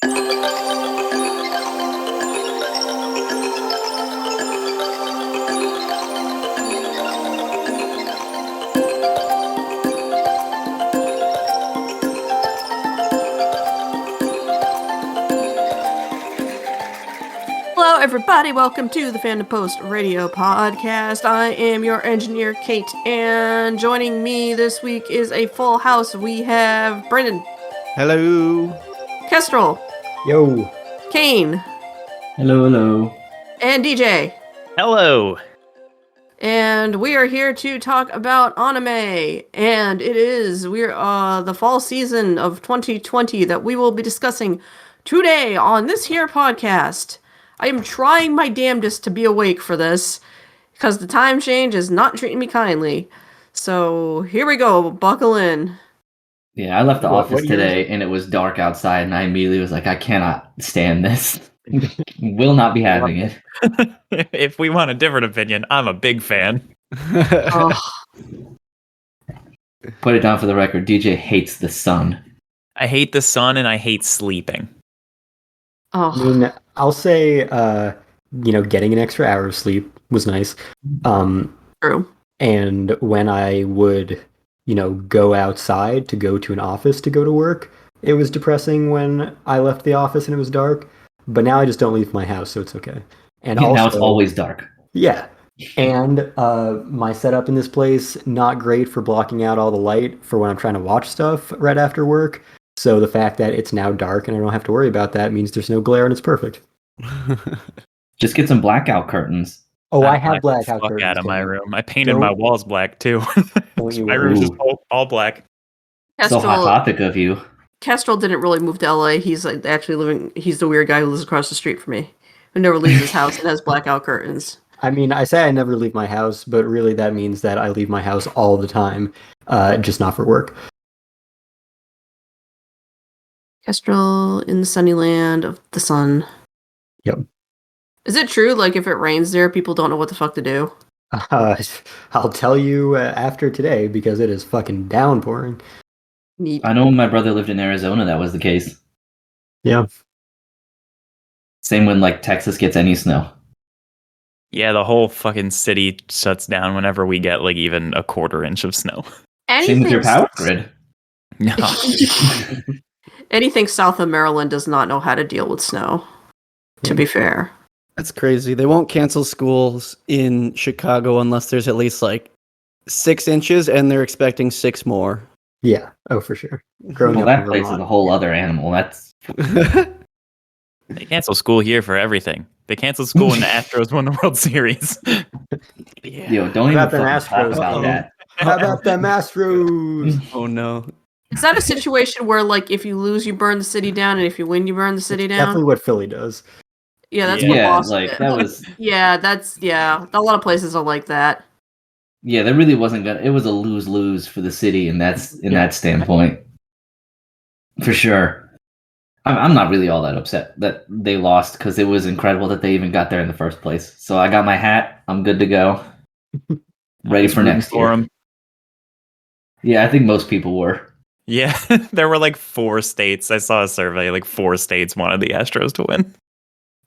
Hello, everybody. Welcome to the Fandom Post Radio Podcast. I am your engineer, Kate, and joining me this week is a full house. We have Brendan. Hello. Kestrel. Yo. Kane. Hello. And DJ. Hello. And we are here to talk about anime, and we're the fall season of 2020 that we will be discussing today on this here podcast. I am trying my damnedest to be awake for this, because the time change is not treating me kindly. So, here we go, buckle in. Yeah, I left the office today, and it was dark outside, and I immediately was like, I cannot stand this. Will not be having it. If we want a different opinion, I'm a big fan. Put it down for the record, DJ hates the sun. I hate the sun, and I hate sleeping. Oh. I mean, I'll say, getting an extra hour of sleep was nice. True. And when I would, go outside to go to an office to go to work, it was depressing when I left the office and it was dark. But now I just don't leave my house, so it's okay. And now it's always dark. Yeah. And my setup in this place, not great for blocking out all the light for when I'm trying to watch stuff right after work. So the fact that it's now dark and I don't have to worry about that means there's no glare and it's perfect. Just get some blackout curtains. Oh, I have blackout curtains. Out of my room. I painted my walls black too. My room's just all black. So hot topic of you. Kestrel didn't really move to LA. He's he's the weird guy who lives across the street from me, who never leaves his house and has blackout curtains. I mean, I say I never leave my house, but really that means that I leave my house all the time, just not for work. Kestrel in the sunny land of the sun. Yep. Is it true, like, if it rains there, people don't know what the fuck to do? I'll tell you after today, because it is fucking downpouring. Neat. I know when my brother lived in Arizona, that was the case. Yeah. Same when, Texas gets any snow. Yeah, the whole fucking city shuts down whenever we get, even a quarter inch of snow. Same with your power grid. No. Anything south of Maryland does not know how to deal with snow, to be fair. That's crazy. They won't cancel schools in Chicago unless there's at least 6 inches, and they're expecting 6 more. Yeah. Oh, for sure. That place is a whole other animal. That's They cancel school here for everything. They canceled school when the Astros won the World Series. Yeah. Yo, don't even talk about that. How about them Astros? Oh no. Is that a situation where, if you lose, you burn the city down, and if you win, you burn the city down? Definitely what Philly does. Yeah, that's what Boston did. That was... Yeah, a lot of places are like that. Yeah, there really wasn't it was a lose-lose for the city, and that's in that standpoint. For sure. I'm not really all that upset that they lost, because it was incredible that they even got there in the first place. So I got my hat. I'm good to go. Ready for next year. Yeah, I think most people were. Yeah, there were 4 states. I saw a survey, 4 states wanted the Astros to win.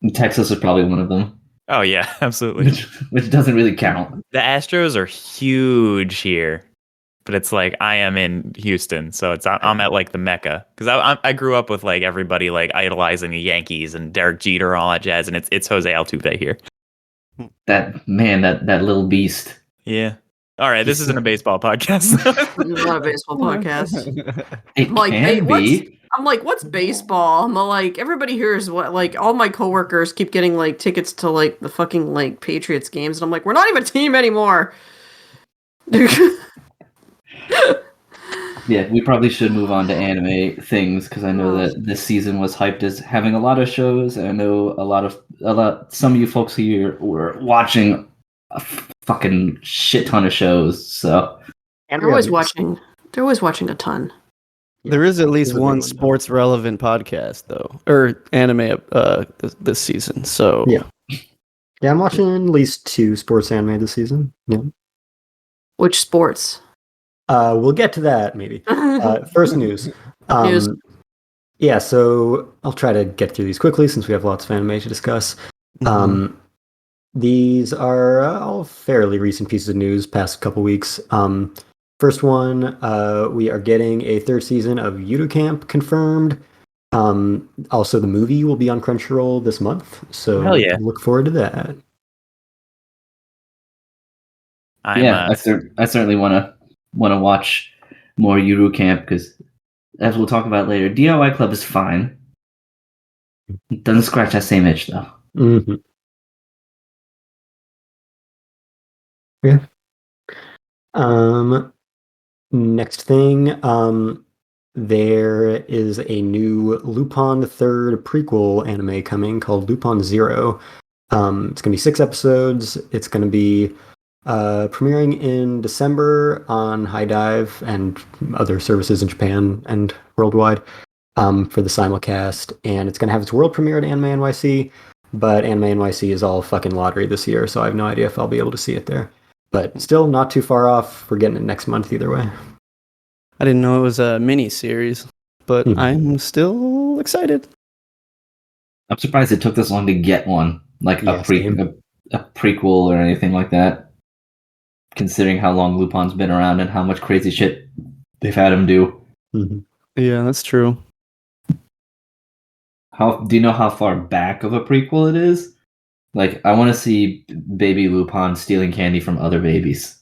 And Texas was probably one of them. Oh, yeah, absolutely. Which doesn't really count. The Astros are huge here, but it's I am in Houston, so I'm at the Mecca, because I grew up with everybody idolizing the Yankees and Derek Jeter and all that jazz, and it's Jose Altuve here. That little beast. Yeah. All right, this isn't a baseball podcast. It's not a baseball podcast. It can be. I'm what's baseball? I'm everybody here is what, all my coworkers keep getting, tickets to, the fucking, Patriots games. And I'm we're not even a team anymore. Yeah, we probably should move on to anime things, because I know that this season was hyped as having a lot of shows. And I know some of you folks here were watching a fucking shit ton of shows. So they're always watching a ton. There is at least one sports relevant podcast though, or anime this season. So yeah, I'm watching at least 2 sports anime this season. Yeah. Which sports? We'll get to that maybe. First news. News. Yeah, so I'll try to get through these quickly since we have lots of anime to discuss. These are all fairly recent pieces of news, past couple weeks. First one, we are getting a third season of Yudo Camp confirmed. Also, the movie will be on Crunchyroll this month, so Hell yeah. look forward to that. I certainly want to watch more Yuru Camp because, as we'll talk about later, DIY Club is fine. It doesn't scratch that same itch though. Mm-hmm. Yeah. Next thing, there is a new Lupin the Third prequel anime coming called Lupin Zero. It's gonna be 6 episodes. It's gonna be premiering in December on High Dive and other services in Japan and worldwide for the simulcast, and it's gonna have its world premiere at Anime NYC. But Anime NYC is all fucking lottery this year, so I have no idea if I'll be able to see it there. But still not too far off. We're getting it next month either way. I didn't know it was a mini series, but I'm still excited. I'm surprised it took this long to get one, like Yeah, a prequel or anything like that. Considering how long Lupin's been around and how much crazy shit they've had him do. Mm-hmm. Yeah, that's true. Do you know how far back of a prequel it is? Like, I want to see baby Lupin stealing candy from other babies.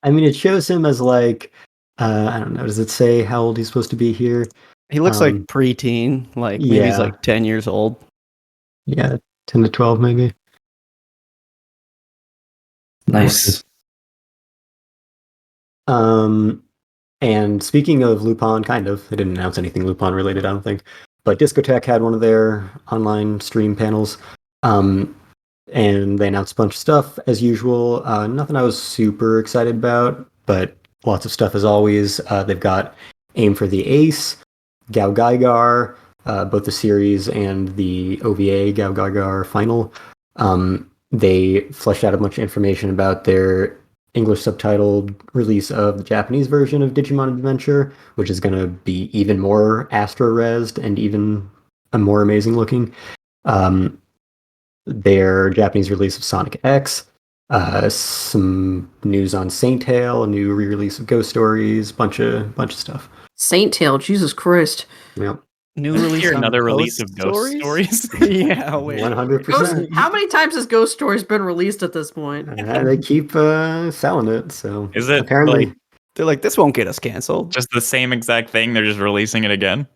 I mean, it shows him as like, I don't know, does it say how old he's supposed to be here? He looks like preteen, like maybe he's like 10 years old. Yeah, 10 to 12 maybe. Nice. And speaking of Lupin, kind of, they didn't announce anything Lupin related, I don't think. But Discotech had one of their online stream panels. And they announced a bunch of stuff as usual. Nothing I was super excited about, but lots of stuff as always. They've got Aim for the Ace, Gao Gaigar, both the series and the OVA Gao Gaigar final. They fleshed out a bunch of information about their English subtitled release of the Japanese version of Digimon Adventure, which is going to be even more astro-resed and even more amazing looking. Their Japanese release of Sonic X, some news on Saint Tail, a new re-release of Ghost Stories, bunch of stuff. Saint Tail, Jesus Christ. Yep. New release Here, on another release Ghost of Ghost Stories. Yeah, wait. 100%. How many times has Ghost Stories been released at this point? They keep selling it, so Is it apparently like They're like, this won't get us canceled. just the same exact thing? They're just releasing it again.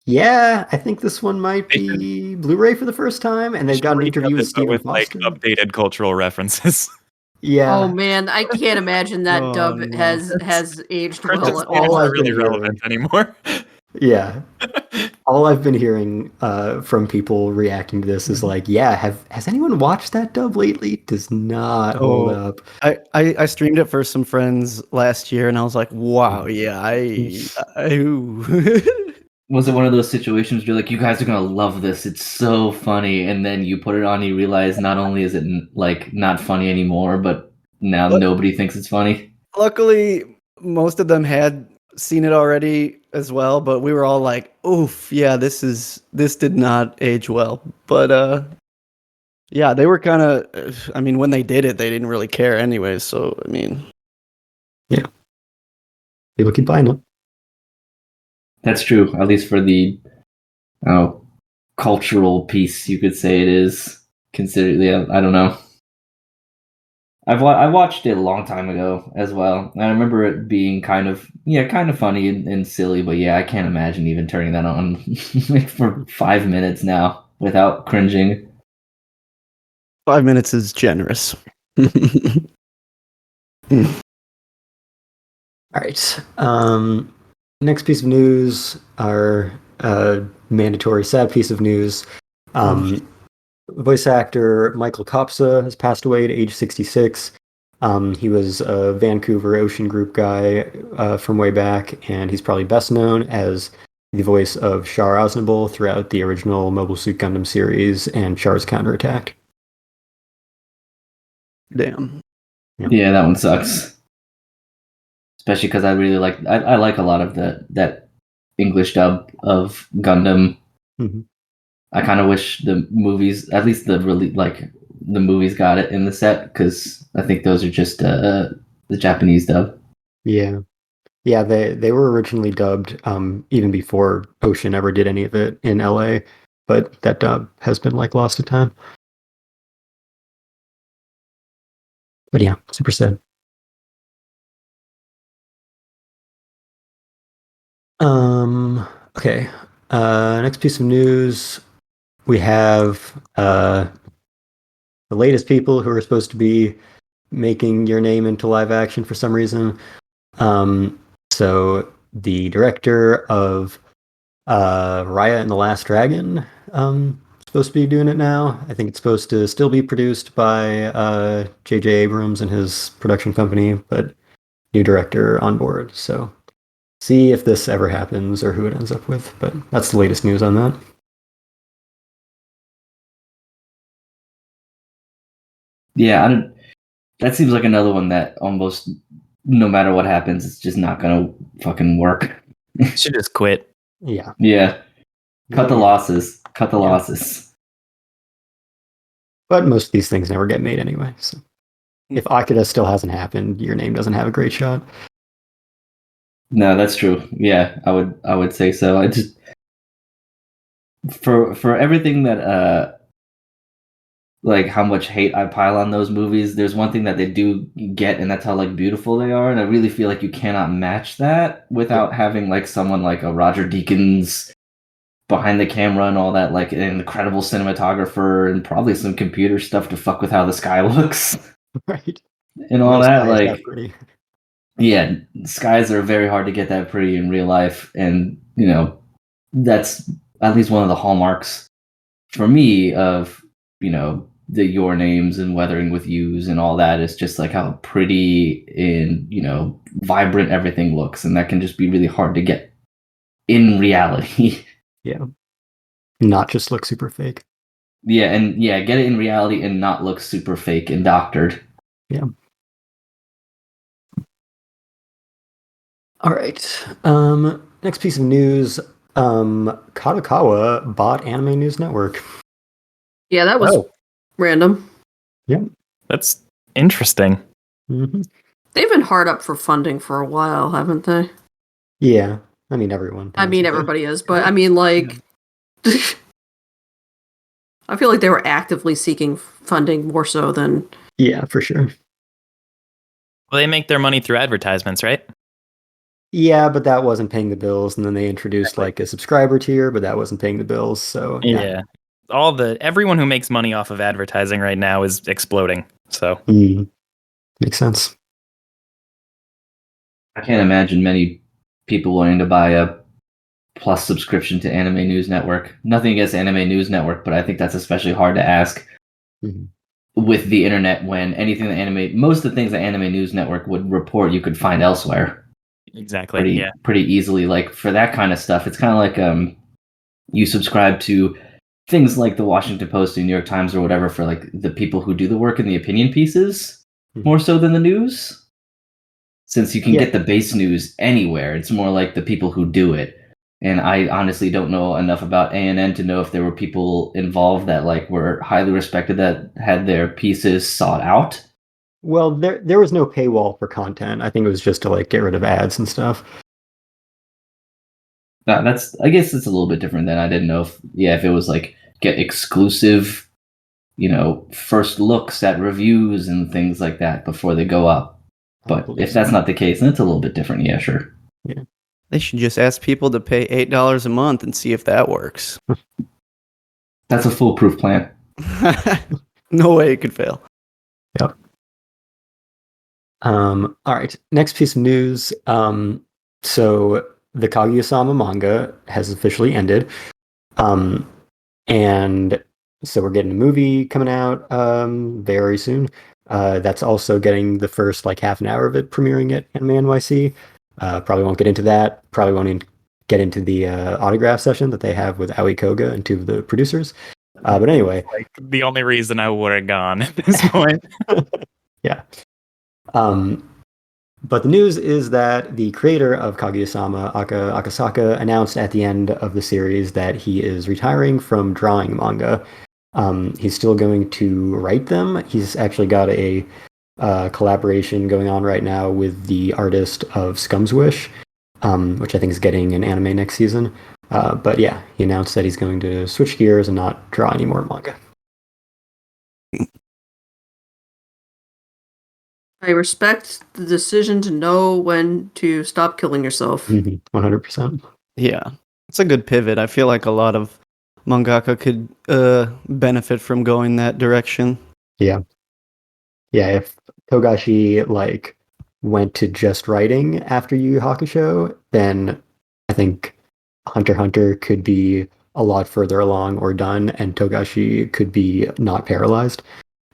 Yeah, I think this one might be Blu-ray for the first time, and they've got an interview with Stephen Foster. Like updated cultural references. Yeah. Oh man, I can't imagine that Oh, dub no. has aged Printed well at statements all. aren't really I've been relevant anymore. Yeah. All I've been hearing from people reacting to this is like, yeah, has anyone watched that dub lately? Does not hold up. I streamed it for some friends last year, and I was like, wow, yeah, Was it one of those situations where you're like, you guys are gonna love this? It's so funny, and then you put it on, you realize not only is it like not funny anymore, but now nobody thinks it's funny. Luckily, most of them had seen it already as well, but we were all like, oof, yeah, this did not age well. But yeah, they were kind of, I mean, when they did it, they didn't really care anyway, so I mean, yeah, people keep buying them. That's true, at least for the cultural piece, you could say it is considered. Yeah, I don't know. I watched it a long time ago as well. I remember it being kind of funny and silly, but yeah, I can't imagine even turning that on for 5 minutes now without cringing. 5 minutes is generous. All right. Next piece of news, our mandatory sad piece of news. Voice actor Michael Kopsa has passed away at age 66. He was a Vancouver Ocean Group guy from way back, and he's probably best known as the voice of Char Aznavour throughout the original Mobile Suit Gundam series and Char's Counterattack. Damn. Yeah, that one sucks. Especially because I really like I like a lot of that English dub of Gundam. Mhm. I kind of wish the movies, at least the movies, got it in the set, because I think those are just the Japanese dub. Yeah. Yeah, they were originally dubbed even before Ocean ever did any of it in LA, but that dub has been like lost to time. But yeah, super sad. Okay. Next piece of news, we have the latest people who are supposed to be making Your Name into live action for some reason. So the director of Raya and the Last Dragon supposed to be doing it now. I think it's supposed to still be produced by J.J. Abrams and his production company, but new director on board. So see if this ever happens or who it ends up with. But that's the latest news on that. Yeah, that seems like another one that almost, no matter what happens, it's just not gonna fucking work. Should just quit. Yeah. Yeah, cut the Yeah. losses. Cut the Yeah. losses. But most of these things never get made anyway. So if Akira still hasn't happened, Your Name doesn't have a great shot. No, that's true. Yeah, I would say so. I just for everything that like how much hate I pile on those movies, there's one thing that they do get, and that's how like beautiful they are. And I really feel like you cannot match that without having like someone like a Roger Deakins behind the camera and all that, like an incredible cinematographer and probably some computer stuff to fuck with how the sky looks Right. and all No that. sky is Like, pretty. yeah, skies are very hard to get that pretty in real life, and that's at least one of the hallmarks for me of the Your Names and Weathering with Yous and all that, is just like how pretty and vibrant everything looks, and that can just be really hard to get in reality. Yeah. Not just look super fake. Yeah, and get it in reality and not look super fake and doctored. Yeah. All right. Next piece of news. Kadokawa bought Anime News Network. Yeah, that was random. Yeah. That's interesting. Mm-hmm. They've been hard up for funding for a while, haven't they? Yeah. I mean, everyone. I mean, everybody is, but I mean, like, I feel like they were actively seeking funding more so than. Yeah, for sure. Well, they make their money through advertisements, right? Yeah, but that wasn't paying the bills, and then they introduced like a subscriber tier, but that wasn't paying the bills. So yeah. Everyone who makes money off of advertising right now is exploding. So makes sense. I can't imagine many people wanting to buy a Plus subscription to Anime News Network. Nothing against Anime News Network, but I think that's especially hard to ask with the internet, when most of the things that Anime News Network would report you could find elsewhere. Exactly. Pretty easily. Like for that kind of stuff, it's kind of like you subscribe to things like the Washington Post and New York Times or whatever for like the people who do the work in the opinion pieces more so than the news. Since you can get the base news anywhere, it's more like the people who do it. And I honestly don't know enough about ANN to know if there were people involved that like were highly respected that had their pieces sought out. Well, there was no paywall for content. I think it was just to like get rid of ads and stuff. I guess it's a little bit different than I didn't know if it was like get exclusive, first looks at reviews and things like that before they go up. But if that's not the case, then it's a little bit different. Yeah, sure. Yeah. They should just ask people to pay $8 a month and see if that works. That's a foolproof plan. No way it could fail. Yep. All right. Next piece of news. So the Kaguya-sama manga has officially ended. And so we're getting a movie coming out very soon. That's also getting the first like half an hour of it premiering at Anime NYC. Probably won't get into that. Probably won't even get into the autograph session that they have with Aoi Koga and two of the producers. But anyway, like the only reason I would have gone at this point. Yeah. But the news is that the creator of Kaguya-sama, Akasaka, announced at the end of the series that he is retiring from drawing manga. He's still going to write them. He's actually got a collaboration going on right now with the artist of Scum's Wish, which I think is getting an anime next season. But yeah, he announced that he's going to switch gears and not draw any more manga. I respect the decision to know when to stop killing yourself. 100%. Yeah, it's a good pivot. I feel like a lot of mangaka could benefit from going that direction. Yeah. Yeah, if Togashi like went to just writing after Yu Yu Hakusho, then I think Hunter x Hunter could be a lot further along or done, and Togashi could be not paralyzed,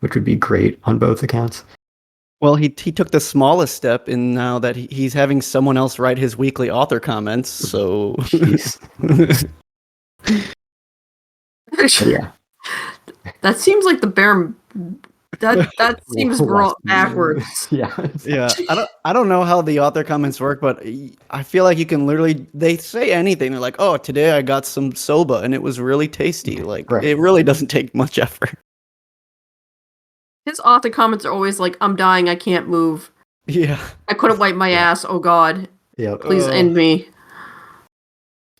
which would be great on both accounts. Well, he took the smallest step in now that he's having someone else write his weekly author comments. So, Yeah, That seems like the bare. That seems backwards. Yeah, yeah, I don't know how the author comments work, but I feel like you can literally they say anything. They're like, "Oh, today I got some soba and it was really tasty." Like Right. it really doesn't take much effort. His author comments are always like, "I'm dying. I can't move. Yeah, I couldn't wipe my ass. Oh God, Yep. please end me."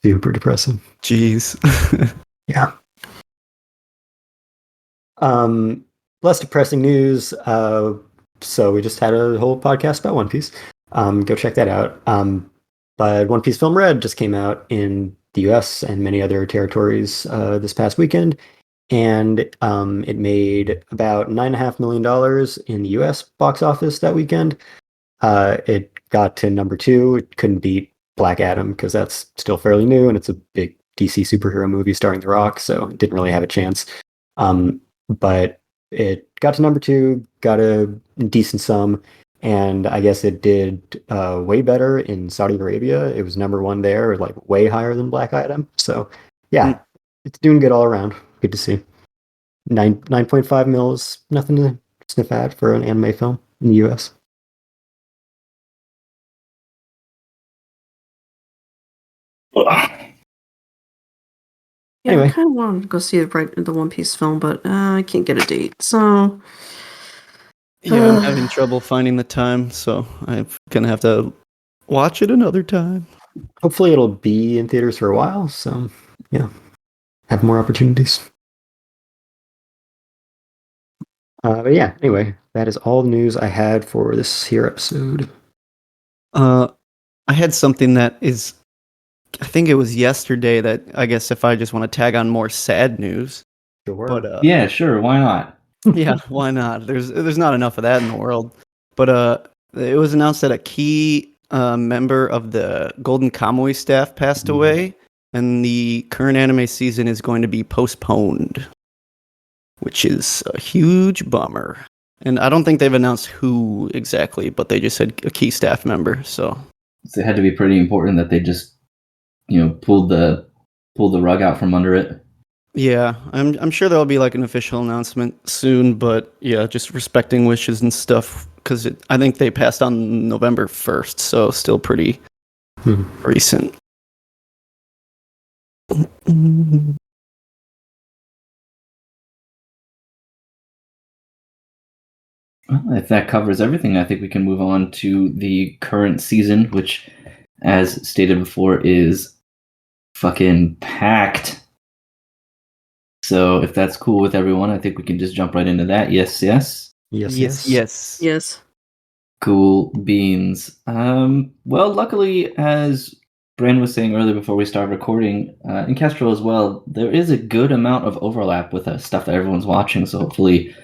Super depressing. jeez. Yeah. Less depressing news. So we just had a whole podcast about One Piece. Go check that out. But One Piece Film Red just came out in the US and many other territories this past weekend. And it made about $9.5 million in the US box office that weekend. It got to number 2. It couldn't beat Black Adam because that's still fairly new and it's a big DC superhero movie starring The Rock, so it didn't really have a chance. But it got to number 2, got a decent sum, and I guess it did way better in Saudi Arabia. It was number 1 there, like way higher than Black Adam. So yeah, it's doing good all around. Good to see. 9.5 mils, nothing to sniff at for an anime film in the US. Yeah, Anyway. I kind of wanted to go see the One Piece film, but I can't get a date. So Yeah, I'm having trouble finding the time, so I'm gonna have to watch it another time. Hopefully it'll be in theaters for a while, so yeah, have more opportunities. But yeah, anyway, that is all the news I had for this here episode. I had something that is, I think it was yesterday that I guess if I just want to tag on more sad news, Sure. but Yeah, sure. Why not? yeah, why not? There's not enough of that in the world. But it was announced that a key member of the Golden Kamuy staff passed away, and the current anime season is going to be postponed, which is a huge bummer. And I don't think they've announced who exactly, but they just said a key staff member. So It had to be pretty important that they just, pulled the rug out from under it. yeah, I'm sure there'll be like an official announcement soon, but yeah, just respecting wishes and stuff because I think they passed on November 1st, so still pretty recent. Well, if that covers everything, I think we can move on to the current season, which, as stated before, is fucking packed. So if that's cool with everyone, I think we can just jump right into that. Yes. yes. Cool beans. Well, luckily, as Brand was saying earlier before we started recording, in Kestrel as well, there is a good amount of overlap with stuff that everyone's watching. So hopefully,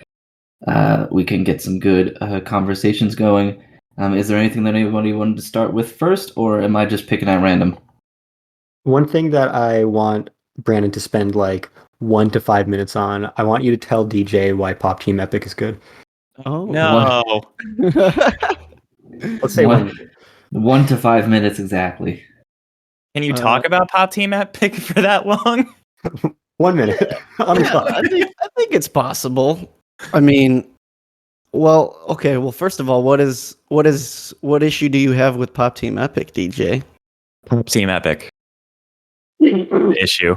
we can get some good conversations going. Is there anything that anybody wanted to start with first, or am I just picking at random? One thing that I want Brandon to spend like 1 to 5 minutes on, I want you to tell DJ why Pop Team Epic is good. Oh No. Let's say 1 minute. 1 to 5 minutes exactly. Can you talk about Pop Team Epic for that long? 1 minute on the clock. I think it's possible. I mean, Well, okay. Well, first of all, what issue do you have with Pop Team Epic, DJ? Team Epic issue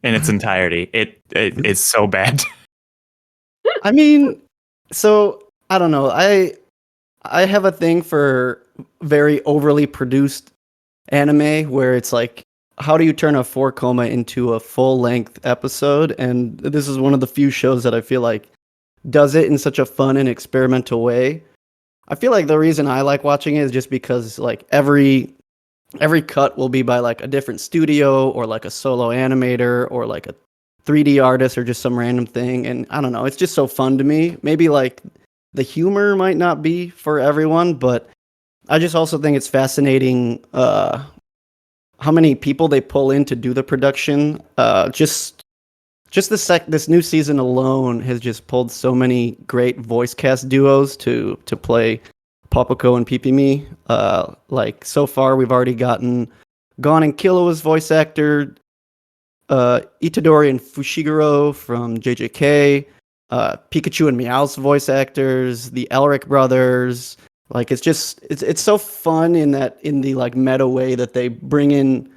in its entirety. It's so bad. I mean, so I don't know. I have a thing for very overly produced anime where it's like, how do you turn a 4 coma into a full-length episode? And this is one of the few shows that I feel like does it in such a fun and experimental way. I feel like the reason I like watching it is just because like every cut will be by like a different studio or like a solo animator or like a 3D artist or just some random thing. And I don't know, it's just so fun to me. Maybe like the humor might not be for everyone, but I just also think it's fascinating how many people they pull in to do the production. Just this new season alone has just pulled so many great voice cast duos to play Popoko and Pipimi. Like so far, we've already gotten Gon and Killua's voice actor, Itadori and Fushiguro from JJK, Pikachu and Meowth's voice actors, the Elric brothers. Like it's so fun in the like meta way that they bring in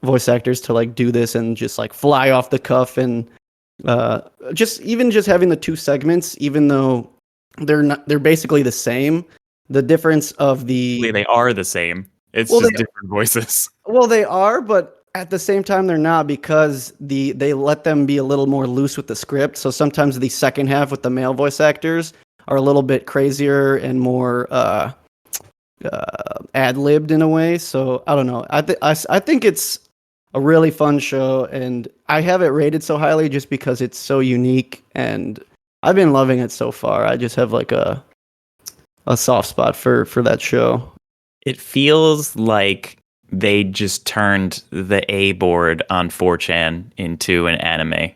voice actors to like do this and just like fly off the cuff and just having the two segments, even though they're basically the same. The difference of They are the same. It's Well, just they- different voices. well, they are, but at the same time they're not because they let them be a little more loose with the script. So sometimes the second half with the male voice actors are a little bit crazier and more ad-libbed in a way. So I don't know. I think it's a really fun show, and I have it rated so highly just because it's so unique, and I've been loving it so far. I just have like a soft spot for that show. It feels like they just turned the A board on 4chan into an anime.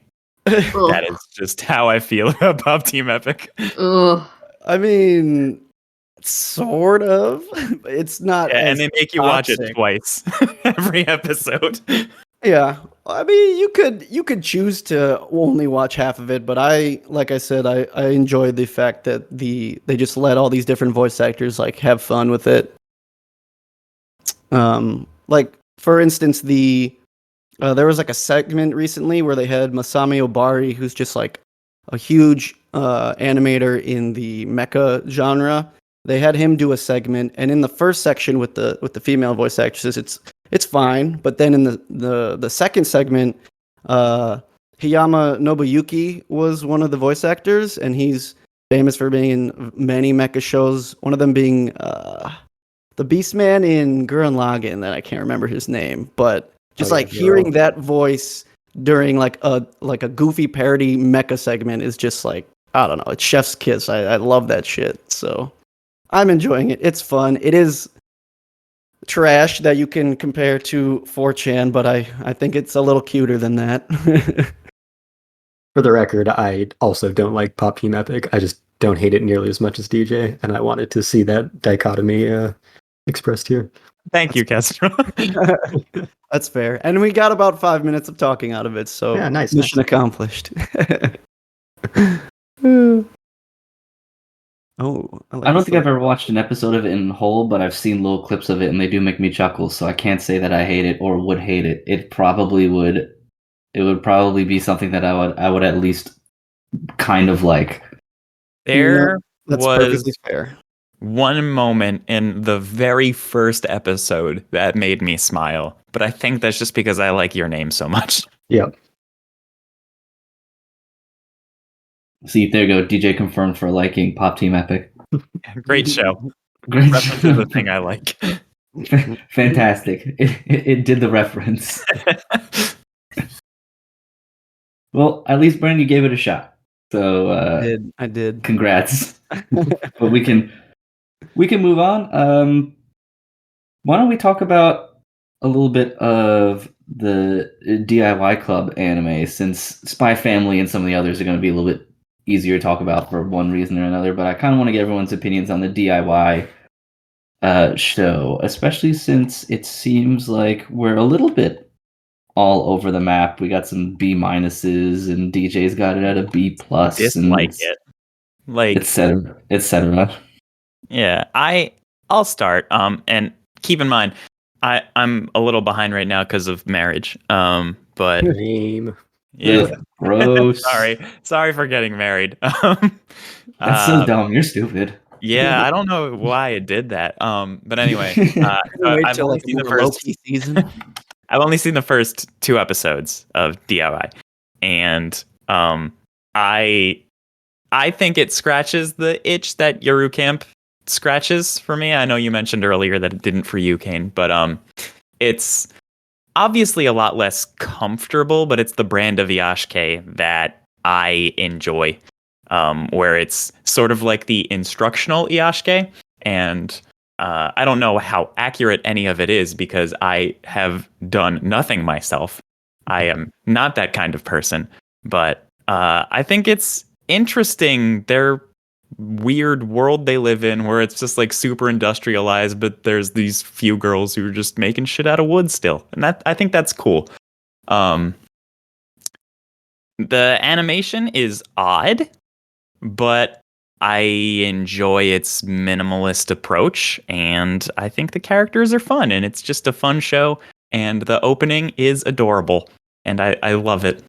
That is just how I feel about Team Epic. Ugh. I mean, sort of. It's not. Yeah, as and they make you watch it toxic. twice every episode. Yeah, I mean, you could choose to only watch half of it, but like I said, I enjoy the fact that they just let all these different voice actors like have fun with it. Like for instance, there was like a segment recently where they had Masami Obari, who's just like a huge animator in the mecha genre. They had him do a segment, and in the first section with the female voice actresses, it's fine. But then in the second segment, Hiyama Nobuyuki was one of the voice actors, and he's famous for being in many mecha shows. One of them being the Beastman in Gurren Lagann, that I can't remember his name, but just like hearing that voice during like a goofy parody mecha segment is just like, I don't know, it's chef's kiss. I love that shit. So I'm enjoying it. It's fun. It is trash that you can compare to 4chan, but I think it's a little cuter than that. For the record, I also don't like Pop Team Epic. I just don't hate it nearly as much as DJ, and I wanted to see that dichotomy expressed here. Thank you, Castro. That's fair. And we got about 5 minutes of talking out of it, so Yeah, nice. mission accomplished. Oh, I don't think I've ever watched an episode of it in whole, but I've seen little clips of it, and they do make me chuckle. So I can't say that I hate it or would hate it. It would probably be something that I would at least kind of like. There That's was perfectly fair. one moment in the very first episode that made me smile, but I think that's just because I like your name so much. Yep. See, there you go. DJ confirmed for liking Pop Team Epic. Great show. Great. Reference is the thing I like. Fantastic. It did the reference. Well, at least Brandon, you gave it a shot. So I did. Congrats. But we can move on. Why don't we talk about a little bit of the DIY Club anime, since Spy Family and some of the others are going to be a little bit easier to talk about for one reason or another. But I kind of want to get everyone's opinions on the DIY show, especially since it seems like we're a little bit all over the map. We got some B minuses, and DJ's got it at a B plus. Dislike it. Like, It's etc. yeah, I'll start. And keep in mind, I'm a little behind right now because of marriage. But Name. yeah, Ugh, gross. sorry for getting married. That's so Uh, dumb. You're stupid. yeah, I don't know why I did that. But anyway, Wait I've till only like a seen the more first. low-key season. I've only seen the first 2 episodes of DIY, and I I think it scratches the itch that Yoru Camp scratches for me. I know you mentioned earlier that it didn't for you, Kane, but it's obviously a lot less comfortable, but it's the brand of Yashke that I enjoy, where it's sort of like the instructional Yashke, and I don't know how accurate any of it is because I have done nothing myself. I am not that kind of person, but I think it's interesting their weird world they live in where it's just like super industrialized, but there's these few girls who are just making shit out of wood still, and that I think that's cool. um the animation is odd, but I enjoy its minimalist approach, and I think the characters are fun, and it's just a fun show, and the opening is adorable, and I love it.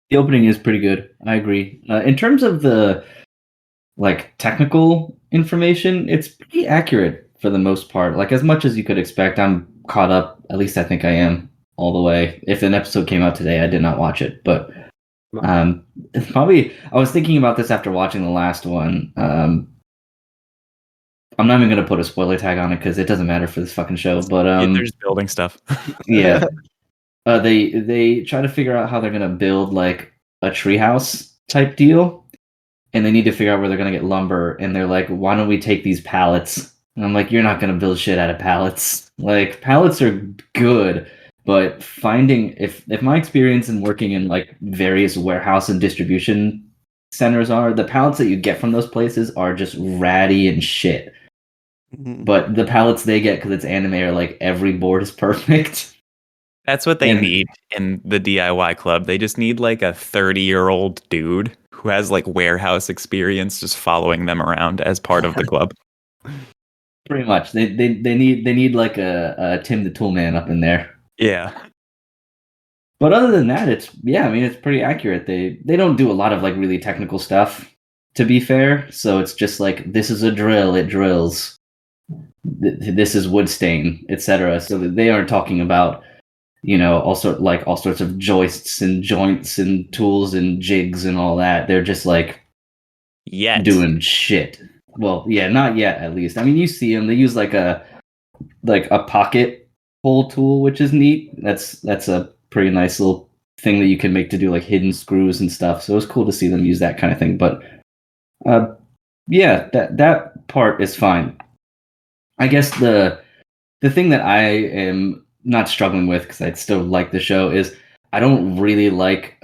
The opening is pretty good. I agree. In terms of the like technical information, it's pretty accurate for the most part. Like as much as you could expect. I'm caught up. At least I think I am all the way. If an episode came out today, I did not watch it, but it's probably. I was thinking about this after watching the last one. I'm not even gonna put a spoiler tag on it because it doesn't matter for this fucking show. But Yeah, they're just building stuff. yeah. They try to figure out how they're gonna build like a treehouse type deal, and they need to figure out where they're gonna get lumber. And they're like, "Why don't we take these pallets?" And I'm like, "You're not gonna build shit out of pallets. Like pallets are good, but finding if my experience in working in like various warehouse and distribution centers are, the pallets that you get from those places are just ratty and shit. But the pallets they get because it's anime are like every board is perfect." That's what they And- need in the DIY club. They just need like a 30-year-old dude who has like warehouse experience just following them around as part of the club. Pretty much, they need like a Tim the Toolman up in there. Yeah. But other than that, it's I mean, it's pretty accurate. They don't do a lot of like really technical stuff, to be fair. So it's just like this is a drill, it drills. This is wood stain, etc. So that they aren't talking about all sorts of joists and joints and tools and jigs and all that. They're just like Yet. doing shit. Well, yeah, not yet at least. I mean, you see them. They use like a pocket hole tool, which is neat. That's a pretty nice little thing that you can make to do like hidden screws and stuff. So it's cool to see them use that kind of thing. But yeah, that part is fine. I guess the thing that I am not struggling with because I still like the show is I don't really like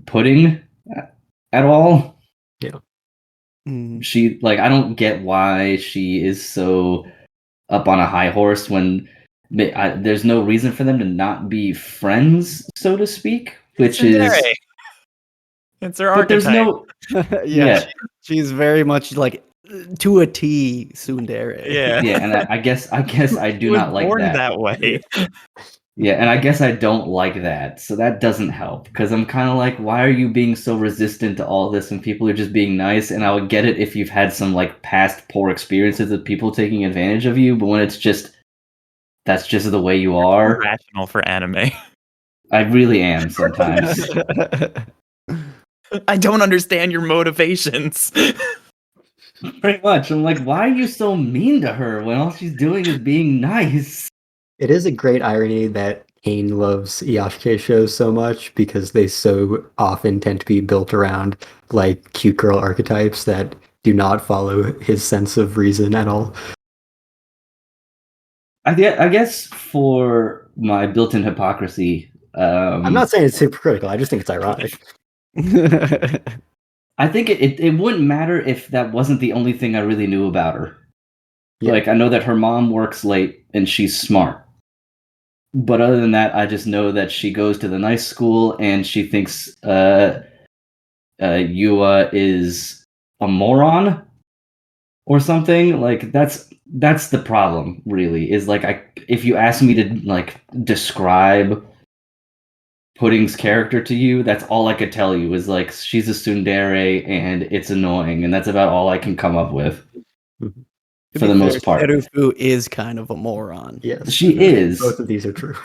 Pudding at all. Yeah. She I don't get why she is so up on a high horse when there's no reason for them to not be friends, so to speak. Which is it's her but there's archetype. no Yeah. She's very much like to a T tsundere. Yeah. yeah, and I guess I do She was not like born that. way. Yeah, and I guess I don't like that. So that doesn't help because I'm kind of like, why are you being so resistant to all this when people are just being nice? And I would get it if you've had some like past poor experiences of people taking advantage of you, but when it's just that's just the way you are. Rational for anime. I really am sometimes. I don't understand your motivations. Pretty much. I'm like, why are you so mean to her when all she's doing is being nice? It is a great irony that Kane loves Iyashike shows so much because they so often tend to be built around like cute girl archetypes that do not follow his sense of reason at all. I guess for my built-in hypocrisy, I'm not saying it's hypocritical, I just think it's ironic. I think it wouldn't matter if that wasn't the only thing I really knew about her. Yeah. Like, I know that her mom works late and she's smart. But other than that, I just know that she goes to the nice school and she thinks Yua is a moron or something. Like that's the problem, really. Is like if you ask me to like describe Pudding's character to you, that's all I could tell you is like she's a tsundere and it's annoying, and that's about all I can come up with for the most part. Serufu is kind of a moron. Yes, She is. Both of these are true.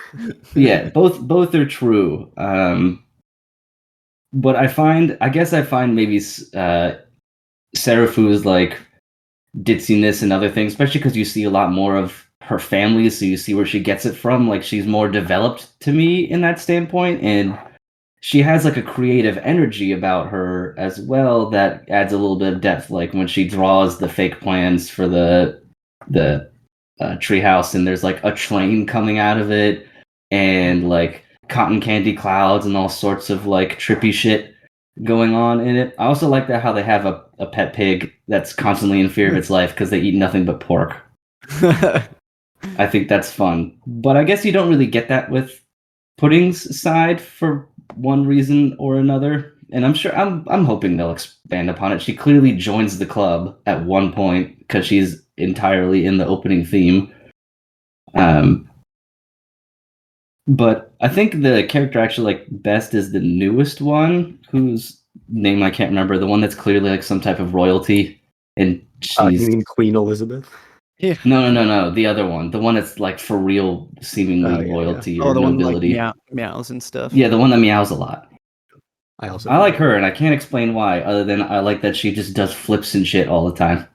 Yeah, both are true. But I guess I find maybe Serufu's like ditziness and other things, especially because you see a lot more of her family, so you see where she gets it from. Like she's more developed to me in that standpoint, and she has like a creative energy about her as well that adds a little bit of depth. Like when she draws the fake plans for the treehouse, and there's like a train coming out of it, and like cotton candy clouds and all sorts of like trippy shit going on in it. I also like that how they have a pet pig that's constantly in fear of its life because they eat nothing but pork. I think that's fun. But I guess you don't really get that with Pudding's side for one reason or another. And I'm hoping they'll expand upon it. She clearly joins the club at one point because she's entirely in the opening theme. But I think the character I actually like best is the newest one, whose name I can't remember. The one that's clearly like some type of royalty, and she's You mean Queen Elizabeth? no. The other one, the one that's like for real, seemingly royalty or the nobility. one like meows and stuff. Yeah, the one that meows a lot. I like her, and I can't explain why, other than I like that she just does flips and shit all the time.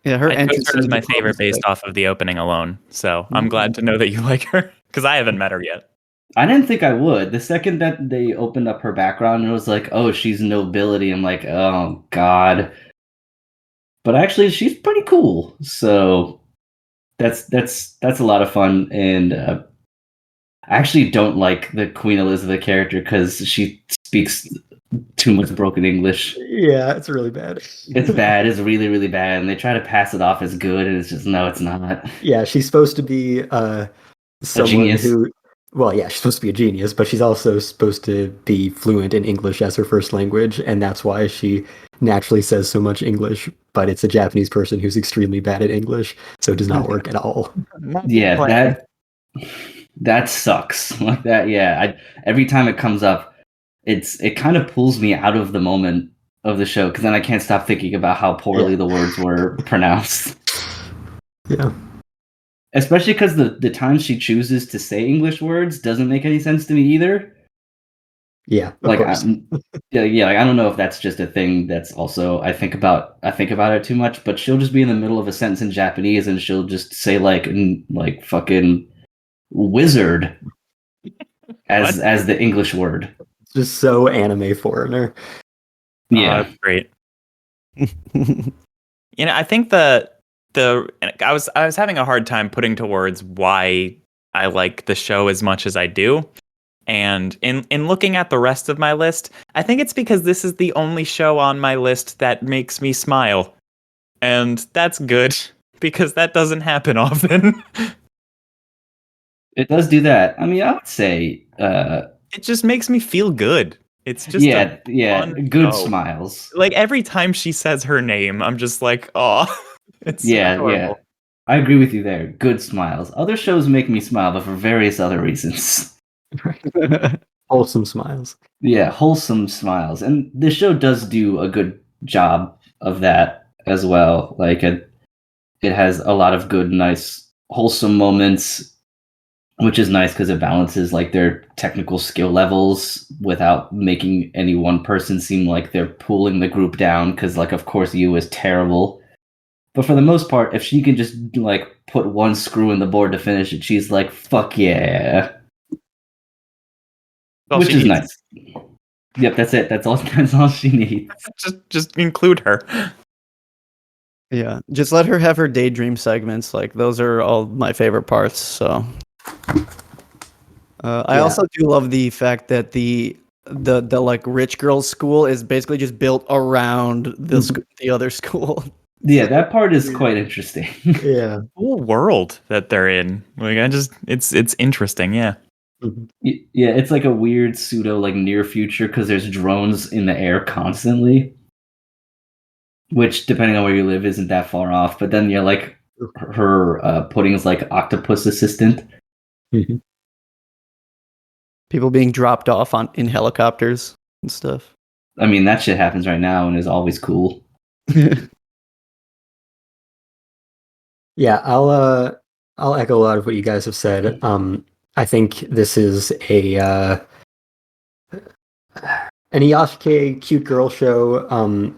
Yeah, her I chose entrance her as into my the club favorite is based off of the opening alone. So I'm glad to know that you like her because I haven't met her yet. I didn't think I would. The second that they opened up her background, it was like, oh, she's nobility. I'm like, oh god. But actually, she's pretty cool. So that's a lot of fun, and I actually don't like the Queen Elizabeth character because she speaks too much broken English. Yeah, it's really bad. It's bad. It's really, really bad, and they try to pass it off as good, and it's just no, it's not. Yeah, she's supposed to be someone genius. who. Well, yeah, she's supposed to be a genius, but she's also supposed to be fluent in English as her first language, and that's why she naturally says so much English. But it's a Japanese person who's extremely bad at English, so it does not work at all. Yeah, that sucks. Like that, yeah. Every time it comes up, it kind of pulls me out of the moment of the show because then I can't stop thinking about how poorly the words were pronounced. Yeah. Especially because the times she chooses to say English words doesn't make any sense to me either. Yeah, of like course. like I don't know if that's just a thing that's also I think about it too much, but she'll just be in the middle of a sentence in Japanese and she'll just say like fucking wizard as the English word. It's just so anime foreigner. Yeah, that's great. I think I was having a hard time putting to words why I like the show as much as I do. And in looking at the rest of my list, I think it's because this is the only show on my list that makes me smile. And that's good because that doesn't happen often. It does do that. I mean, I would say it just makes me feel good. It's just good smiles. Like every time she says her name, I'm just like, oh, it's adorable. Yeah. I agree with you there. Good smiles. Other shows make me smile, but for various other reasons. Wholesome smiles. Yeah, wholesome smiles. And the show does do a good job of that as well. Like it has a lot of good, nice, wholesome moments, which is nice because it balances like their technical skill levels without making any one person seem like they're pulling the group down. Because like, of course, Yu is terrible. But for the most part, if she can just like put one screw in the board to finish it, she's like, fuck yeah. Which is nice. Yep, that's it. That's all she needs. Just include her. Yeah, just let her have her daydream segments. Like those are all my favorite parts. So, I also do love the fact that the like rich girls school is basically just built around the other school. Yeah, that part is quite interesting. Yeah. Whole world that they're in. Like it's interesting. Yeah. Mhm. Yeah, it's like a weird pseudo like near future because there's drones in the air constantly, which depending on where you live isn't that far off. But then you're like her pudding's like octopus assistant. Mhm. People being dropped off in helicopters and stuff. I mean, that shit happens right now and is always cool. Yeah, I'll echo a lot of what you guys have said. I think this is an Iyashike cute girl show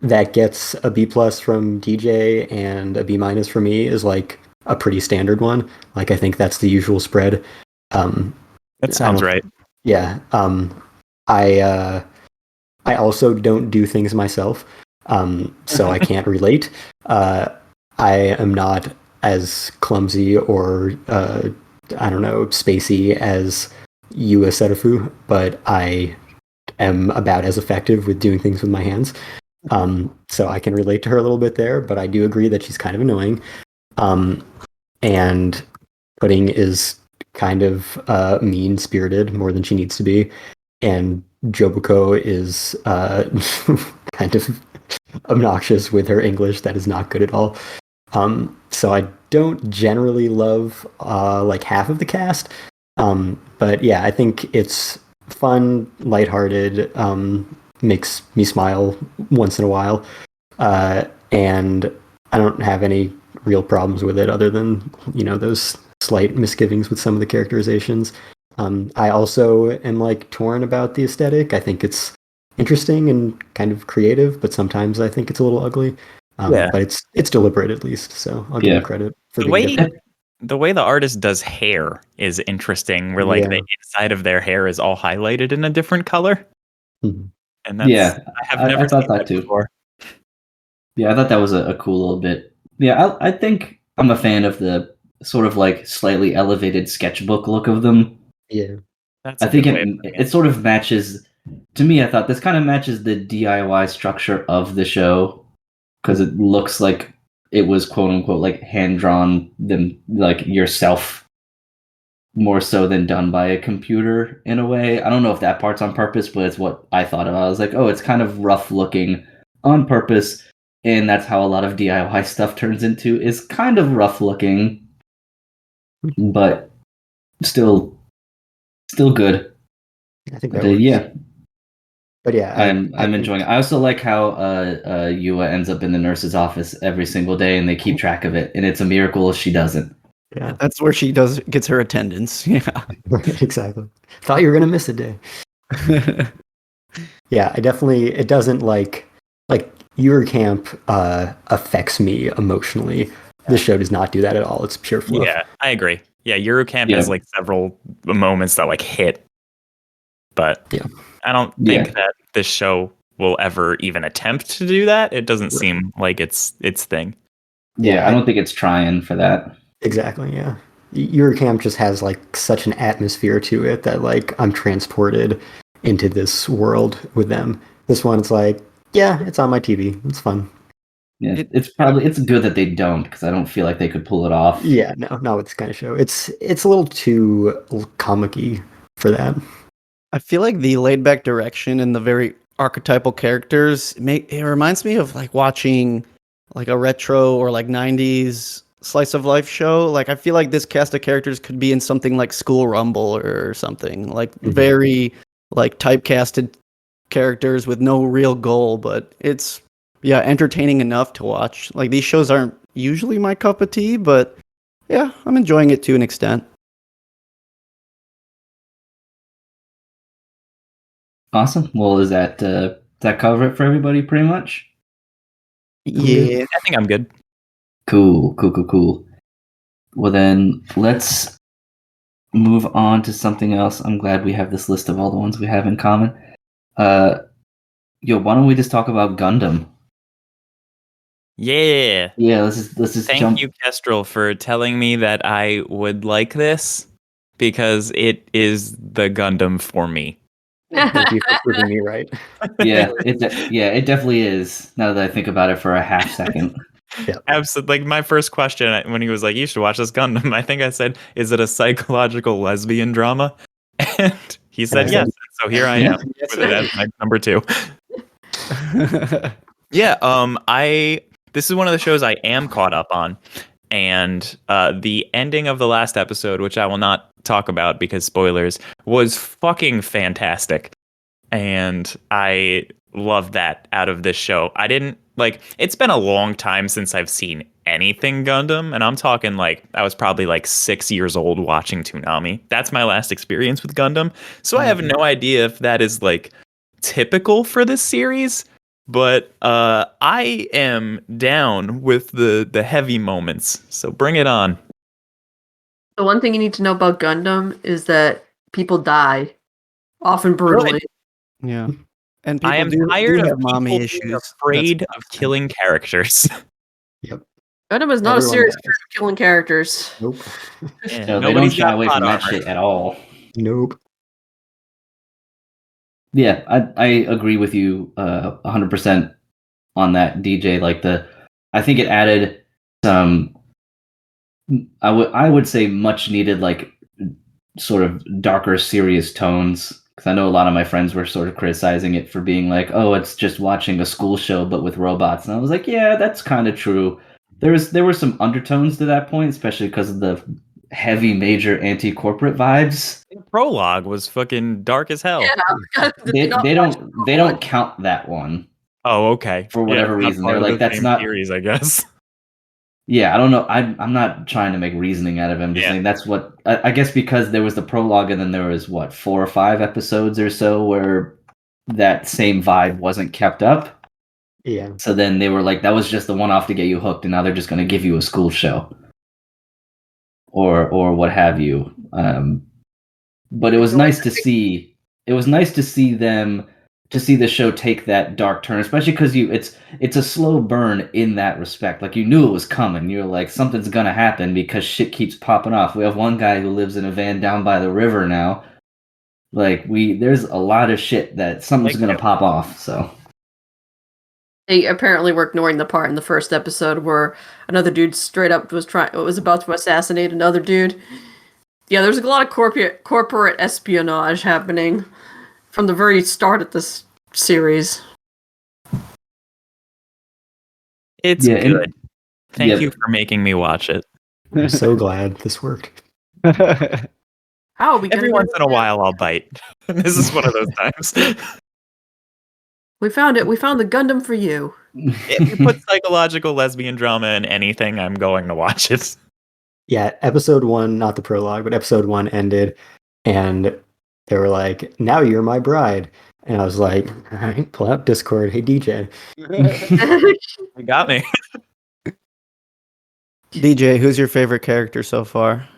that gets a B plus from DJ and a B minus for me is like a pretty standard one. Like I think that's the usual spread. That sounds right. Yeah. I also don't do things myself, so I can't relate. I am not as clumsy or I don't know, spacey as Yua Setafu, but I am about as effective with doing things with my hands. So I can relate to her a little bit there, but I do agree that she's kind of annoying. And Pudding is kind of mean-spirited more than she needs to be, and Jobuko is kind of obnoxious with her English that is not good at all. So I don't generally love like half of the cast, but yeah, I think it's fun, lighthearted, makes me smile once in a while, and I don't have any real problems with it other than those slight misgivings with some of the characterizations. I also am like torn about the aesthetic. I think it's interesting and kind of creative, but sometimes I think it's a little ugly. Yeah. But it's deliberate at least, so I'll give Yeah. him credit for The being way different. the way the artist does hair is interesting. Where like Yeah. the inside of their hair is all highlighted in a different color, Mhm. and that's Yeah, I have I never thought seen that that too. before. Yeah, I thought that was a cool little bit. Yeah, I think I'm a fan of the sort of like slightly elevated sketchbook look of them. Yeah. That's I a think good way of putting it sort of matches. To me, I thought this kind of matches the DIY structure of the show because it looks like it was quote unquote like hand drawn them like yourself more so than done by a computer in a way. I don't know if that part's on purpose, but it's what I thought of. I was like, oh, it's kind of rough looking on purpose, and that's how a lot of DIY stuff turns into is kind of rough looking, but still good. I think But that works. yeah, But yeah, I'm I think- enjoying it. I also like how Yua ends up in the nurse's office every single day, and they keep track of it, and it's a miracle if she doesn't. Yeah, That's where she gets her attendance. Yeah. exactly. Thought you were gonna miss a day. Yeah, it doesn't like your camp affects me emotionally. This show does not do that at all. It's pure fluff. Yeah, I agree. Yeah, Eurocamp Yeah. has like several moments that like hit, but Yeah. I don't think Yeah. that this show will ever even attempt to do that. It doesn't seem like it's thing. Yeah, I don't think it's trying for that. Exactly, yeah. Your camp just has like such an atmosphere to it that like I'm transported into this world with them. This one, it's like, yeah, it's on my TV. It's fun. Yeah, it's good that they don't because I don't feel like they could pull it off. Yeah, no, not with this kind of show. It's a little too comic-y for that. I feel like the laid back direction and the very archetypal characters it reminds me of like watching like a retro or like 90s slice of life show. Like I feel like this cast of characters could be in something like School Rumble or something. Like very like typecasted characters with no real goal, but it's entertaining enough to watch. Like these shows aren't usually my cup of tea, but yeah, I'm enjoying it to an extent. Awesome. Well, is that cover it for everybody pretty much? Yeah. I think I'm good. Cool. Well then, let's move on to something else. I'm glad we have this list of all the ones we have in common. Why don't we just talk about Gundam? Yeah. Yeah, let's just Thank jump. you, Kestrel, for telling me that I would like this because it is the Gundam for me. Thank you for proving me right. It definitely is. Now that I think about it for a half second. Absolutely. Like my first question when he was like, "You should watch this Gundam," I think I said, "Is it a psychological lesbian drama?" And he said yes. So here I am with it as my number 2. Yeah. This is one of the shows I am caught up on, and the ending of the last episode, which I will not talk about because spoilers, was fucking fantastic, and I love that out of this show. I didn't it's been a long time since I've seen anything Gundam, and I'm talking like I was probably like 6 years old watching Toonami. That's my last experience with Gundam. So I have no idea if that is like typical for this series, but I am down with the heavy moments. So bring it on. The one thing you need to know about Gundam is that people die, often brutally. Yeah. And people I am do tired have of mommy people being issues. afraid of killing characters. Yep. Gundam is not a Everyone series does. for killing characters. Nope. Yeah, No, they don't nobody's shy got away plot from that armor. shit at all. Nope. Yeah, I agree with you 100% on that, DJ. I think it added some. I would say much needed sort of darker, serious tones. Because I know a lot of my friends were sort of criticizing it for being like, "Oh, it's just watching a school show but with robots," and I was like, "Yeah, that's kind of true." There were some undertones to that point, especially because of the heavy, major anti-corporate vibes. The prologue was fucking dark as hell. Yeah, They don't count that one Oh, okay. for whatever it's not reason. part They're of like, the that's same not. series, I guess. Yeah, I don't know. I'm not trying to make reasoning out of it. I'm just saying that's what I guess, because there was the prologue and then there was 4 or 5 episodes or so where that same vibe wasn't kept up. Yeah. So then they were like, that was just the one off to get you hooked, and now they're just going to give you a school show or what have you. But it was nice to see. It was nice to see them to see the show take that dark turn, especially because it's a slow burn in that respect. Like, you knew it was coming. You're like, something's gonna happen because shit keeps popping off. We have one guy who lives in a van down by the river now. Like, there's a lot of shit that something's gonna pop off. So they apparently were ignoring the part in the first episode where another dude straight up was about to assassinate another dude. Yeah, there's a lot of corporate espionage happening from the very start of this series. It's Yeah, and- good. Thank you for making me watch it. I'm so glad this worked. How are we Every gonna once in a while, I'll bite. This is one of those times. We found it. We found the Gundam for you. If you put psychological lesbian drama in anything, I'm going to watch it. Yeah, episode 1, not the prologue, but episode 1 ended, and they were like, "Now you're my bride." And I was like, "All right, pull out Discord. Hey, DJ." You got me. DJ, who's your favorite character so far?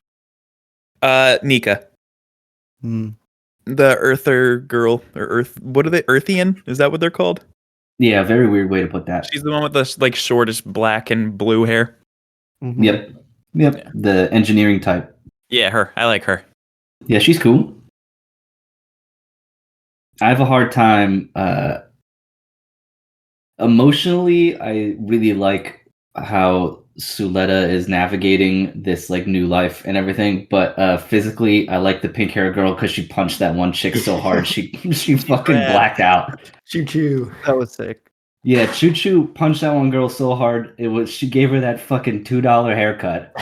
Nika. Hmm. The Earther girl, or Earth. What are they? Earthian? Is that what they're called? yeah, very weird way to put that. She's the one with the shortish black and blue hair. Mhm. Yep. Yeah. The engineering type. Yeah, her. I like her. Yeah, she's cool. I have a hard time emotionally. I really like how Suletta is navigating this new life and everything, but physically I like the pink hair girl because she punched that one chick so hard she fucking rad. blacked out. Choo choo. That was sick. Yeah, Choo Choo punched that one girl so hard she gave her that fucking $2 haircut.